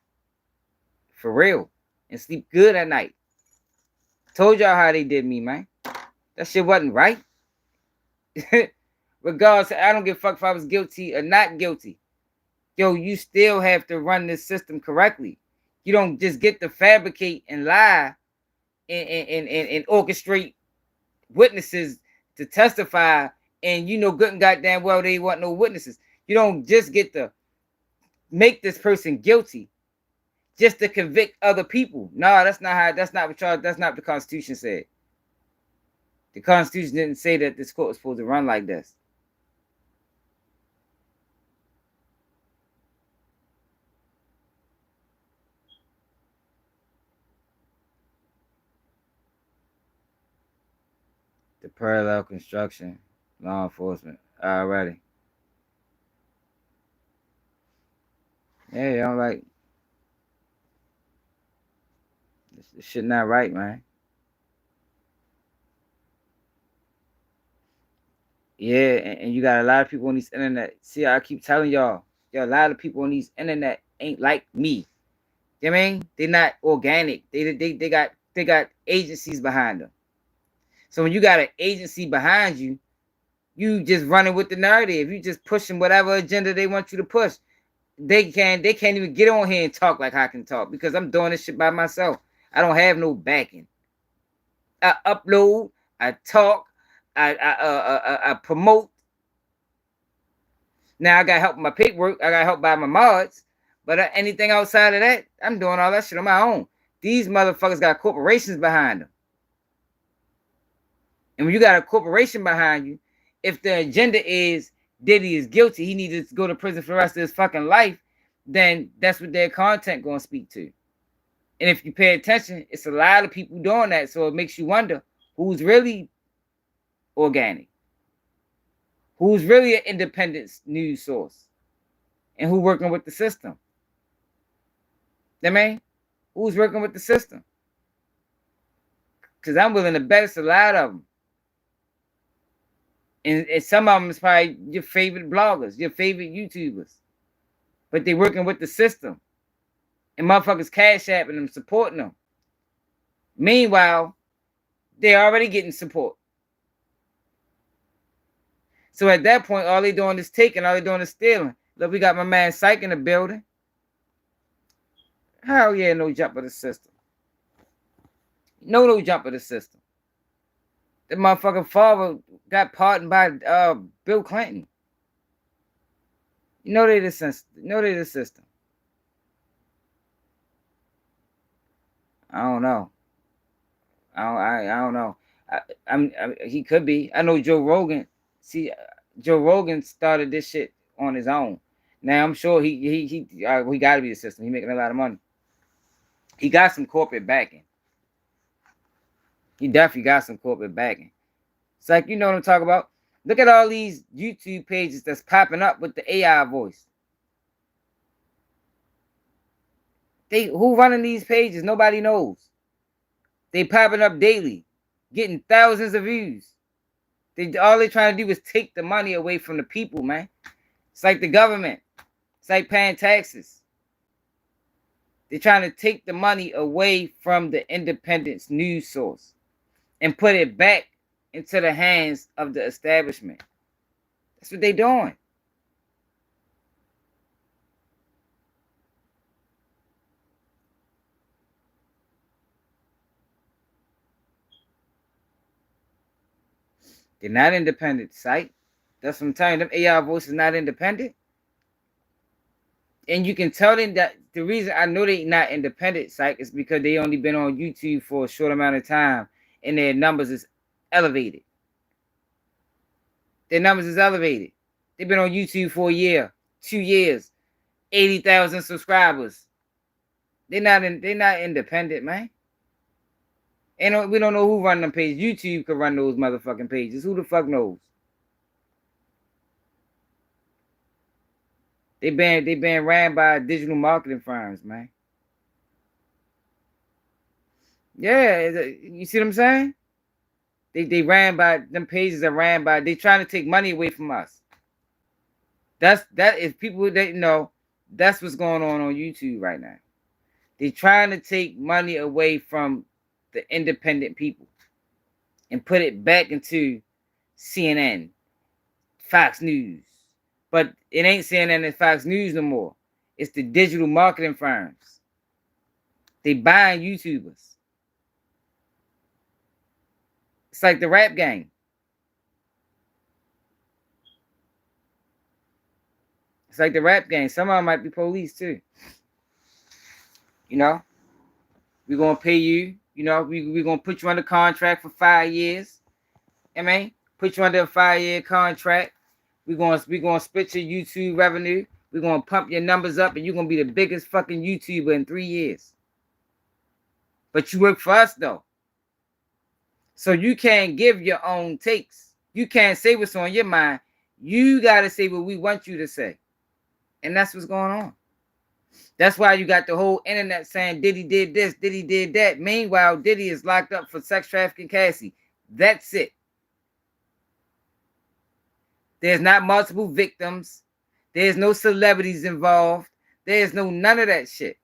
For real. And sleep good at night. Told y'all how they did me, man. That shit wasn't right. Regardless, I don't give a fuck if I was guilty or not guilty. Yo, you still have to run this system correctly. You don't just get to fabricate and lie and orchestrate witnesses to testify, and you know good and goddamn well they want no witnesses. You don't just get to make this person guilty just to convict other people. No, that's not what the Constitution said. The Constitution didn't say that this court was supposed to run like this. The parallel construction, law enforcement. Alrighty. Yeah, I'm like, this shit not right, man. Yeah, and you got a lot of people on these internet. See, I keep telling y'all, a lot of people on these internet ain't like me. You know what I mean? They're not organic. They got agencies behind them. So when you got an agency behind you, you just running with the narrative. You just pushing whatever agenda they want you to push. They can't even get on here and talk like I can talk because I'm doing this shit by myself. I don't have no backing. I upload, I talk, I promote. Now I got help with my paperwork. I got help by my mods. But anything outside of that, I'm doing all that shit on my own. These motherfuckers got corporations behind them. And when you got a corporation behind you, if the agenda is Diddy is guilty, he needs to go to prison for the rest of his fucking life, then that's what their content going to speak to. And if you pay attention, it's a lot of people doing that. So it makes you wonder who's really organic, who's really an independent news source, and who working with the system. I mean, who's working with the system? Because I'm willing to bet it's a lot of them. And some of them is probably your favorite bloggers, your favorite YouTubers. But they working with the system. And motherfuckers cash apping them, supporting them. Meanwhile, they're already getting support. So at that point, all they doing is taking, all they doing is stealing. Look, we got my man Psych in the building. Hell yeah, no jump of the system. No jump of the system. The motherfucking father got pardoned by Bill Clinton. You know they the system. I don't know. I don't know. He could be. I know Joe Rogan. See, Joe Rogan started this shit on his own. Now I'm sure he got to be the system. He making a lot of money. He got some corporate backing. He definitely got some corporate backing. It's like, you know what I'm talking about? Look at all these YouTube pages that's popping up with the AI voice. Who running these pages? Nobody knows. They popping up daily, getting thousands of views. All they trying to do is take the money away from the people, man. It's like the government. It's like paying taxes. They're trying to take the money away from the independent news source and put it back into the hands of the establishment. That's what they're doing. They're not independent, site. That's what I'm telling you. Them AI voices not independent. And you can tell them that the reason I know they're not independent, psych, is because they only been on YouTube for a short amount of time and their numbers is elevated. Their numbers is elevated. They've been on YouTube for a year, 2 years, 80,000 subscribers. They're not independent, man. And we don't know who run them pages. YouTube could run those motherfucking pages. Who the fuck knows? They been ran by digital marketing firms, man. Yeah, you see what I'm saying? They ran by them pages are ran by. They trying to take money away from us. That if people didn't know, that's what's going on YouTube right now. They trying to take money away from the independent people and put it back into CNN, Fox News. But it ain't CNN and Fox News no more. It's the digital marketing firms. They buying YouTubers. It's like the rap game. It's like the rap game. Some of them might be police too. You know? We're going to pay you. You know, we're going to put you under contract for 5 years. I mean, put you under a 5-year contract. We're going to split your YouTube revenue. We're going to pump your numbers up, and you're going to be the biggest fucking YouTuber in 3 years. But you work for us, though. So you can't give your own takes. You can't say what's on your mind. You got to say what we want you to say. And that's what's going on. That's why you got the whole internet saying Diddy did this, Diddy did that. Meanwhile, Diddy is locked up for sex trafficking Cassie. That's it. There's not multiple victims. There's no celebrities involved. There's no none of that shit.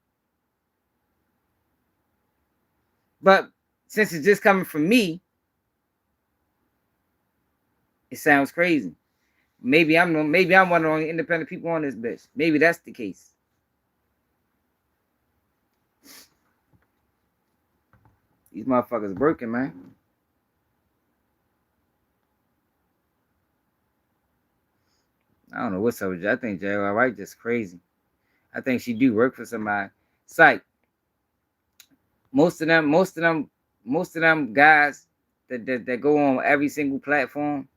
But since it's just coming from me, it sounds crazy. Maybe I'm one of the only independent people on this bitch. Maybe that's the case. These motherfuckers working, man. I don't know what's up with you. I think J.R. Wright just crazy. I think she do work for somebody. It's like most of them guys that go on every single platform,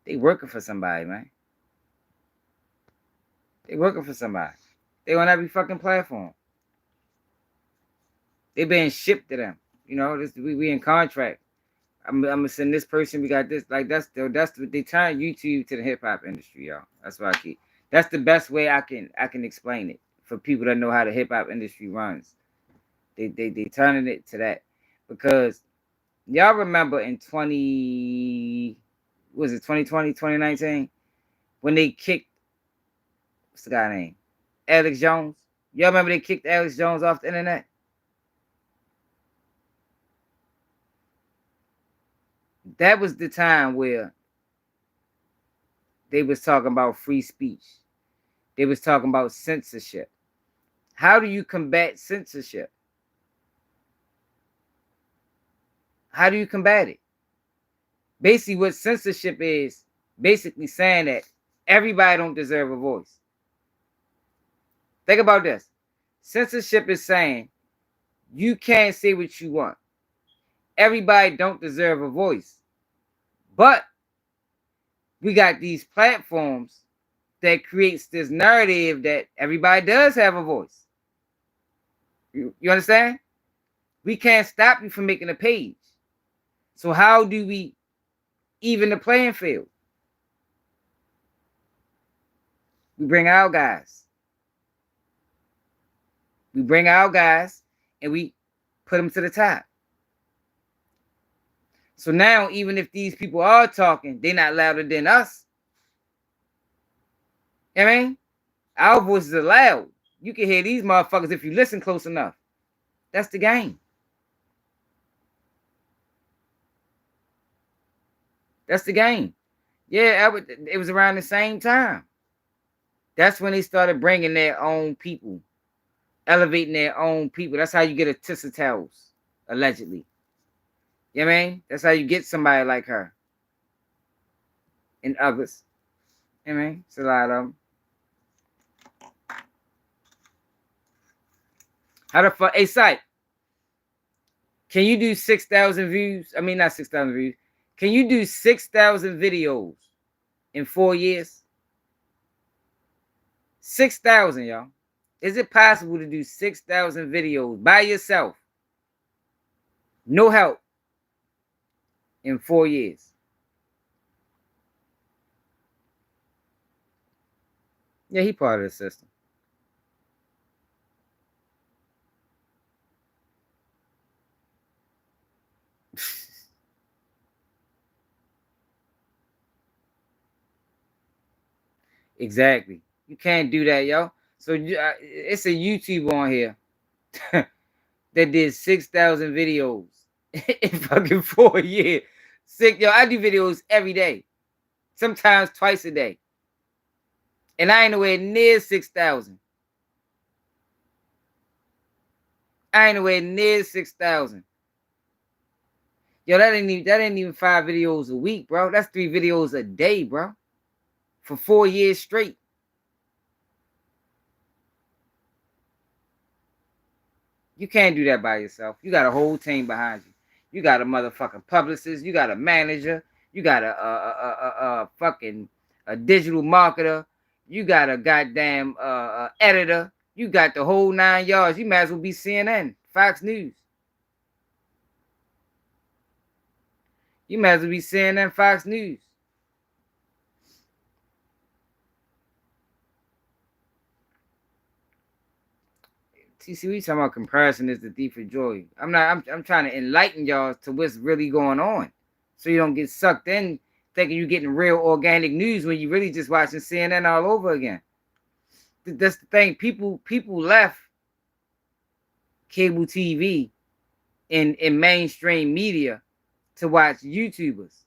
they working for somebody, man. They working for somebody. They on every fucking platform. They being shipped to them. You know, we in contract. I'm gonna send this person. We got this. Like that's what they turn YouTube to the hip hop industry, y'all. That's why I keep. That's the best way I can explain it for people that know how the hip hop industry runs. They turning it to that because y'all remember in 2020, 2019 when they kicked what's the guy name? Alex Jones. Y'all remember they kicked Alex Jones off the internet? That was the time where they was talking about free speech. They was talking about censorship. How do you combat censorship? How do you combat it? Basically, what censorship is, basically saying that everybody don't deserve a voice. Think about this. Censorship is saying you can't say what you want. Everybody don't deserve a voice. But we got these platforms that creates this narrative that everybody does have a voice. You understand? We can't stop you from making a page. So how do we even the playing field? We bring our guys. We bring our guys and we put them to the top. So now, even if these people are talking, they're not louder than us. You know what I mean? Our voices are loud. You can hear these motherfuckers if you listen close enough. That's the game. That's the game. Yeah, it was around the same time. That's when they started bringing their own people, elevating their own people. That's how you get a Tissa Towels, allegedly. You know what I mean? That's how you get somebody like her. And others. You know what I mean? It's a lot of them. How the fuck? Hey, Sight, can you do 6,000 views? I mean, not 6,000 views. Can you do 6,000 videos in 4 years? 6,000, y'all. Is it possible to do 6,000 videos by yourself? No help. In 4 years. Yeah, he part of the system. Exactly. You can't do that, yo. So it's a YouTuber on here that did 6,000 videos in fucking 4 years. Yo, I do videos every day. Sometimes twice a day. And I ain't nowhere near 6,000. I ain't nowhere near 6,000. Yo, that ain't even 5 videos a week, bro. That's 3 videos a day, bro. For 4 years straight. You can't do that by yourself. You got a whole team behind you. You got a motherfucking publicist. You got a manager. You got a fucking digital marketer. You got a goddamn editor. You got the whole 9 yards. You might as well be CNN, Fox News. You might as well be CNN, Fox News. TC, we talking about comparison is the thief of joy. I'm trying to enlighten y'all to what's really going on. So you don't get sucked in thinking you're getting real organic news when you really just watching CNN all over again. That's the thing. People left cable TV in mainstream media to watch YouTubers.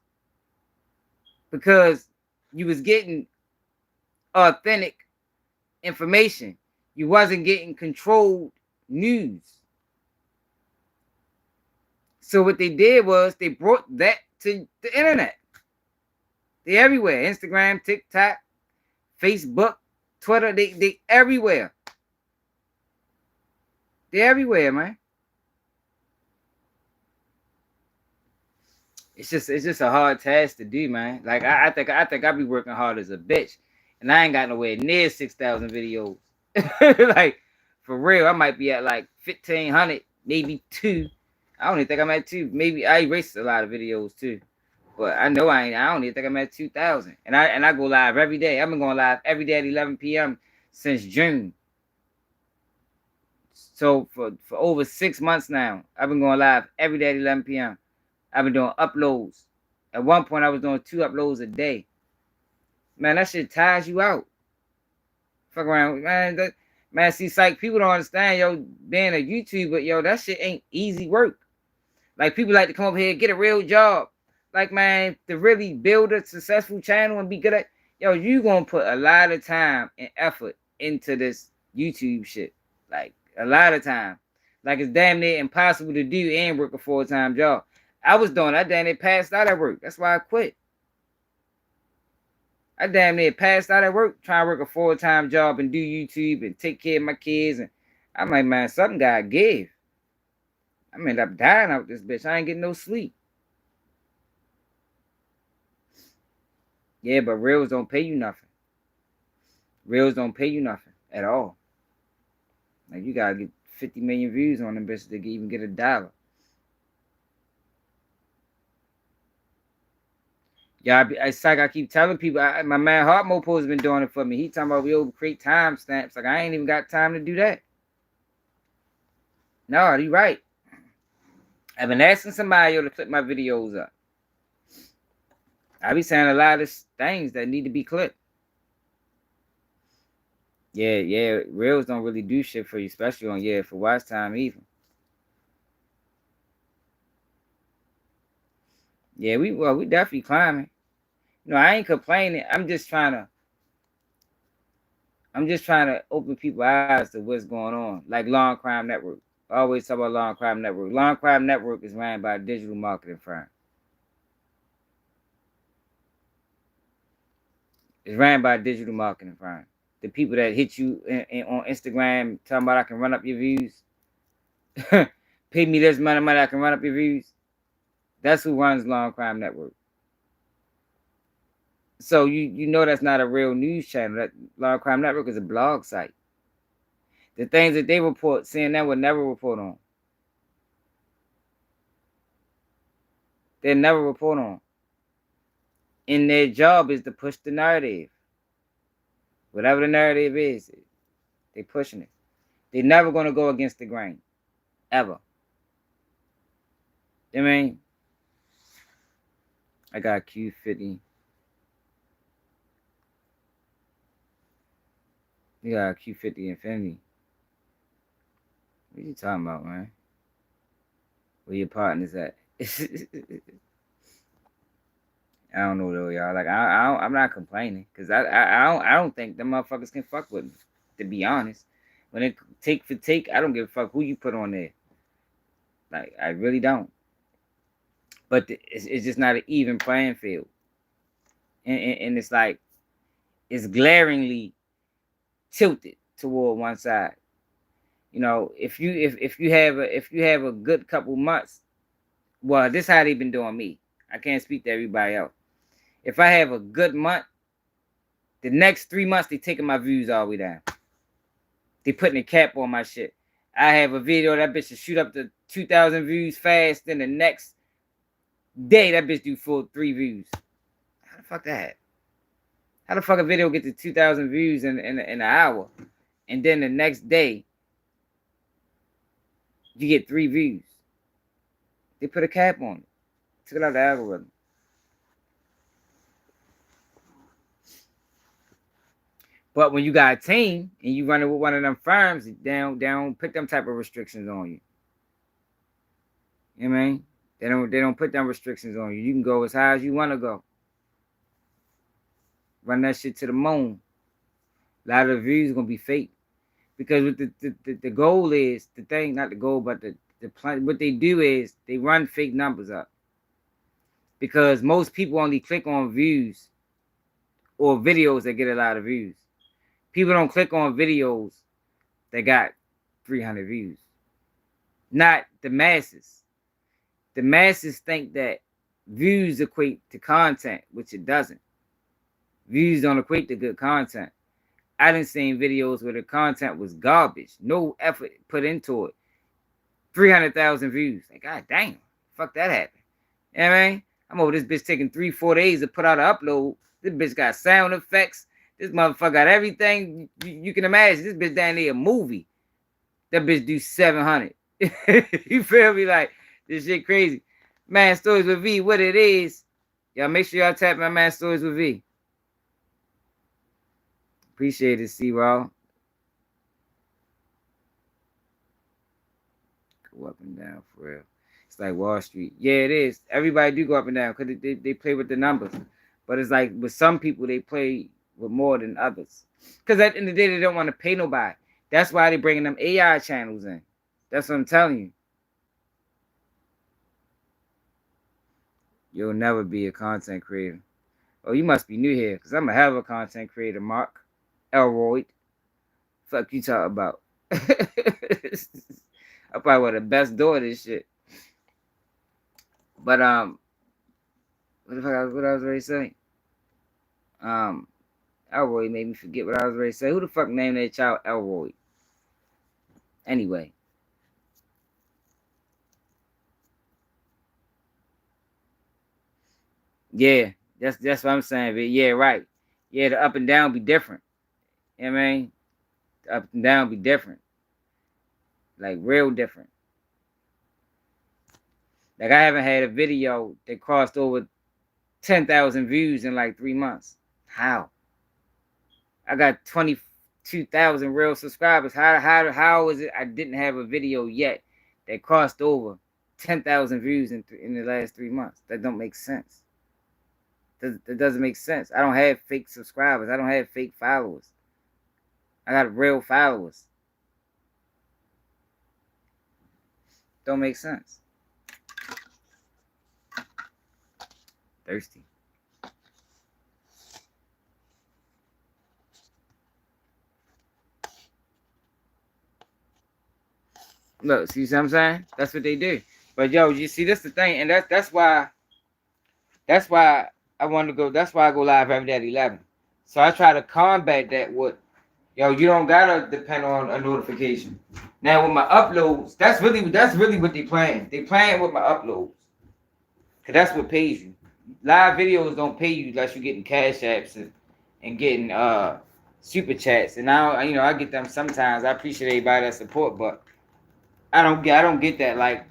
Because you was getting authentic information. You wasn't getting controlled news. So what they did was they brought that to the internet. They're everywhere. Instagram, TikTok, Facebook, Twitter, they everywhere. They're everywhere, man. It's just a hard task to do, man. Like I think I be working hard as a bitch. And I ain't got nowhere near 6,000 videos. Like, for real, I might be at like 1,500, maybe 2. I don't even think I'm at 2. Maybe I erased a lot of videos too. But I know I don't even think I'm at 2,000. And I go live every day. I've been going live every day at 11 p.m. since June. So for over 6 months now, I've been going live every day at 11 p.m. I've been doing uploads. At one point, I was doing 2 uploads a day. Man, that shit tires you out. Fuck around, man. Man, see, psych, people don't understand, yo, being a YouTuber, yo, that shit ain't easy work. Like, people like to come over here and get a real job. Like, man, to really build a successful channel and be good at, yo, you gonna put a lot of time and effort into this YouTube shit. Like, a lot of time. Like, it's damn near impossible to do and work a full-time job. I was doing, I damn near passed out at work. That's why I quit. I damn near passed out at work, trying to work a full-time job and do YouTube and take care of my kids. And I'm like, man, something gotta give. I'm end up dying out this bitch. I ain't getting no sleep. Yeah, but reels don't pay you nothing. Reels don't pay you nothing at all. Like, you gotta get 50 million views on them bitches to even get $1. Yeah, it's like I keep telling people, my man Heart Mopo has been doing it for me. He talking about we over create timestamps. Like, I ain't even got time to do that. No, you right. I've been asking somebody to clip my videos up. I be saying a lot of things that need to be clipped. Yeah, reels don't really do shit for you, especially on for watch time even. Yeah, we definitely climbing. I ain't complaining. I'm just trying to open people's eyes to what's going on. Like Law and Crime Network. I always talk about Law and Crime Network. Law and Crime Network is ran by a digital marketing firm. It's ran by a digital marketing firm. The people that hit you on Instagram talking about I can run up your views. Pay me this money, I can run up your views. That's who runs Law and Crime Network. So you know that's not a real news channel. That Law and Crime Network is a blog site. The things that they report, CNN would never report on. They never report on. And their job is to push the narrative. Whatever the narrative is, they pushing it. They're never going to go against the grain. Ever. I mean, I got Q50. You got Q50 Infinity. What you talking about, man? Where your partner's at? I don't know though, y'all. Like I'm not complaining because I don't think the motherfuckers can fuck with me. To be honest, when it take for take, I don't give a fuck who you put on there. Like I really don't. But it's just not an even playing field, and it's like it's glaringly tilted toward one side. If you have a good couple months, well, this how they been doing me. I can't speak to everybody else. If I have a good month, the next 3 months they taking my views all the way down. They putting a cap on my shit. I have a video that bitch will shoot up to 2,000 views fast, then the next day that bitch do full 3 views. How the fuck that? How the fuck a video get to 2,000 views in an hour, and then the next day you get 3 views? They put a cap on it. Took it out of the algorithm. But when you got a team and you running with one of them firms, they don't put them type of restrictions on you. You know what I mean? They don't put them restrictions on you. You can go as high as you want to go. Run that shit to the moon. A lot of the views gonna be fake. Because what the goal is, the thing, not the goal, but the plan, what they do is they run fake numbers up. Because most people only click on views or videos that get a lot of views. People don't click on videos that got 300 views. Not the masses. The masses think that views equate to content, which it doesn't. Views don't equate to good content. I done seen videos where the content was garbage. No effort put into it. 300,000 views. Like, god damn. Fuck that happened. You know what I mean? I'm over this bitch taking 3-4 days to put out an upload. This bitch got sound effects. This motherfucker got everything you can imagine. This bitch down there a movie. That bitch do 700. You feel me? Like, this shit crazy. Man Stories with V, what it is. Y'all make sure y'all tap my Man Stories with V. Appreciate it, C-Raw. Go up and down for real. It's like Wall Street. Yeah, it is. Everybody do go up and down because they play with the numbers. But it's like with some people, they play with more than others. Because at the end of the day, they don't want to pay nobody. That's why they bringing them AI channels in. That's what I'm telling you. You'll never be a content creator. Oh, you must be new here because I'm a hell of a content creator, Mark. Elroy. Fuck you talking about? I probably was the best doing this shit. But what I was ready to say? Elroy made me forget what I was ready to say. Who the fuck named that child Elroy? Anyway. Yeah, that's what I'm saying. But yeah, right. Yeah, the up and down be different. You know what I mean? The up and down be different. Like real different. Like I haven't had a video that crossed over 10,000 views in like 3 months. How? I got 2,000 real subscribers. How is it I didn't have a video yet that crossed over 10,000 views in the last 3 months? That don't make sense. That doesn't make sense. I don't have fake subscribers. I don't have fake followers. I got real followers. Don't make sense. Thirsty. Look, see what I'm saying? That's what they do. But yo, you see, this the thing, and that's why I want to go. That's why I go live every day at 11. So I try to combat that with, yo, you don't gotta depend on a notification. Now with my uploads, that's really what they playing. They playing with my uploads, cause that's what pays you. Live videos don't pay you unless you're getting cash apps and getting super chats. And now I get them sometimes. I appreciate everybody that support, but I don't get that like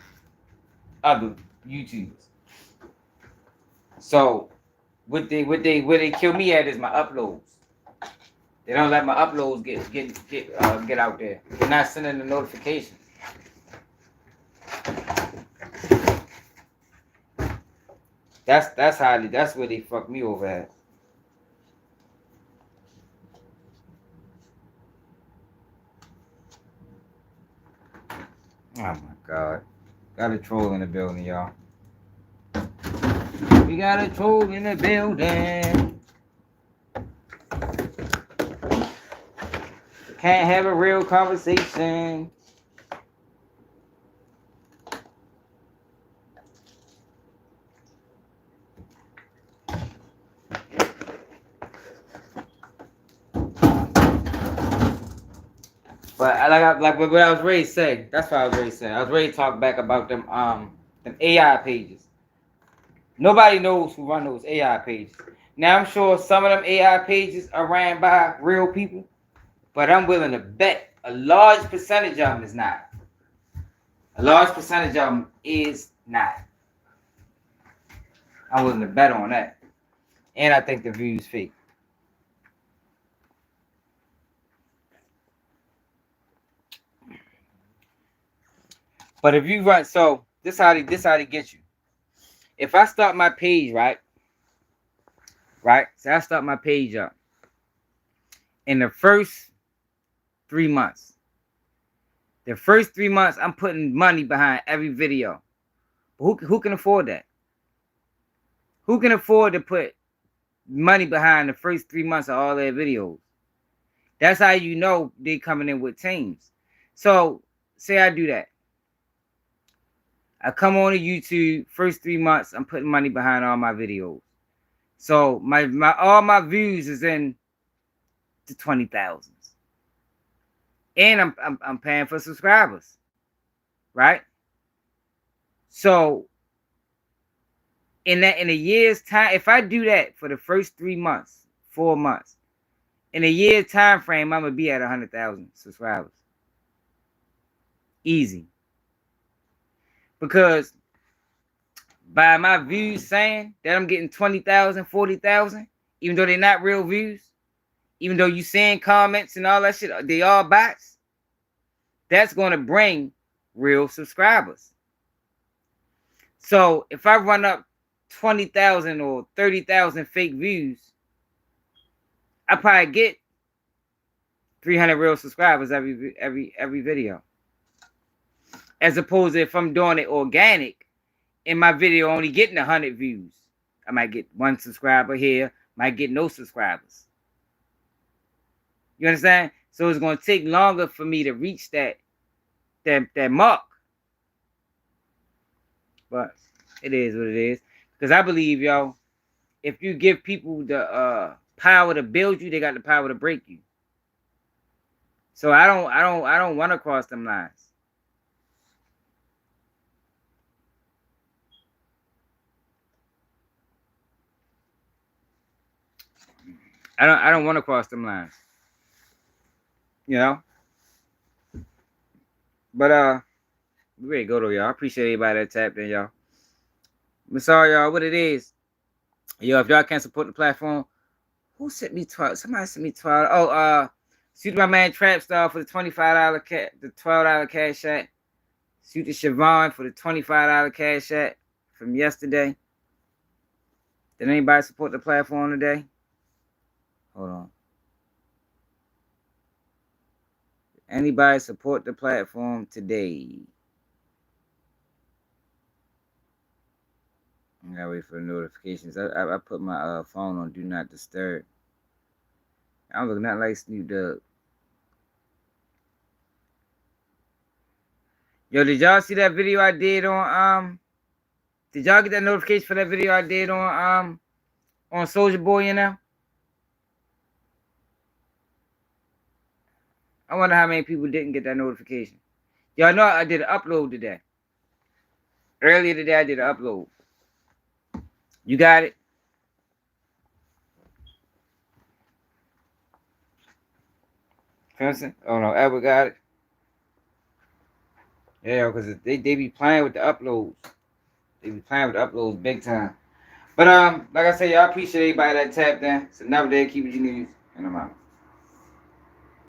other YouTubers. So what they kill me at is my uploads. They don't let my uploads get out there. They're not sending the notifications. That's where they fuck me over at. Oh my God. Got a troll in the building, y'all. We got a troll in the building. Can't have a real conversation. But like what I was ready to say. That's what I was ready to say. I was ready to talk back about them AI pages. Nobody knows who run those AI pages. Now I'm sure some of them AI pages are ran by real people, but I'm willing to bet a large percentage of them is not. A large percentage of them is not. I'm willing to bet on that. And I think the view's fake. But if you run, so this how they get you. If I start my page, right? So I start my page up. In the first 3 months. The first 3 months, I'm putting money behind every video. But who can afford that? Who can afford to put money behind the first 3 months of all their videos? That's how you know they coming in with teams. So say I do that. I come on to YouTube, first 3 months, I'm putting money behind all my videos. So my all my views is in the 20,000s. And I'm paying for subscribers. Right? So in a year's time, if I do that for the first 3 months, 4 months, in a year's time frame, I'm gonna be at 100,000 subscribers. Easy. Because by my views saying that I'm getting 20,000, 40,000, even though they're not real views, even though you seeing comments and all that shit, they all bots, that's going to bring real subscribers. So if I run up 20,000 or 30,000 fake views, I probably get 300 real subscribers every video. As opposed to if I'm doing it organic, and my video only getting 100 views, I might get 1 subscriber here, might get no subscribers. You understand? So it's going to take longer for me to reach that mark. But it is what it is. Because I believe, yo, if you give people the power to build you, they got the power to break you. So I don't want to cross them lines. I don't want to cross them lines. You know? But we ready to go though, y'all. I appreciate everybody that tapped in, y'all. I'm sorry, y'all, what it is. Yo, if y'all can't support the platform, who sent me 12? Somebody sent me 12. Oh, Shoot my man Trap Star for the $25 the $12 cash out. Shoot to Siobhan for the $25 cash out from yesterday. Did anybody support the platform today? Hold on. Anybody support the platform today? I gotta wait for the notifications. I put my phone on Do Not Disturb. I don't look nothing like Snoop Dogg. Yo, did y'all see that video I did on did y'all get that notification for that video I did on Soulja Boy, you know? I wonder how many people didn't get that notification. Y'all know I did an upload today. Earlier today I did an upload. You got it? Clemson? Oh no, Edward got it. Yeah, because they be playing with the uploads. They be playing with the uploads big time. But like I said, y'all appreciate everybody that tapped in. It's another day of keeping you news, and I'm out.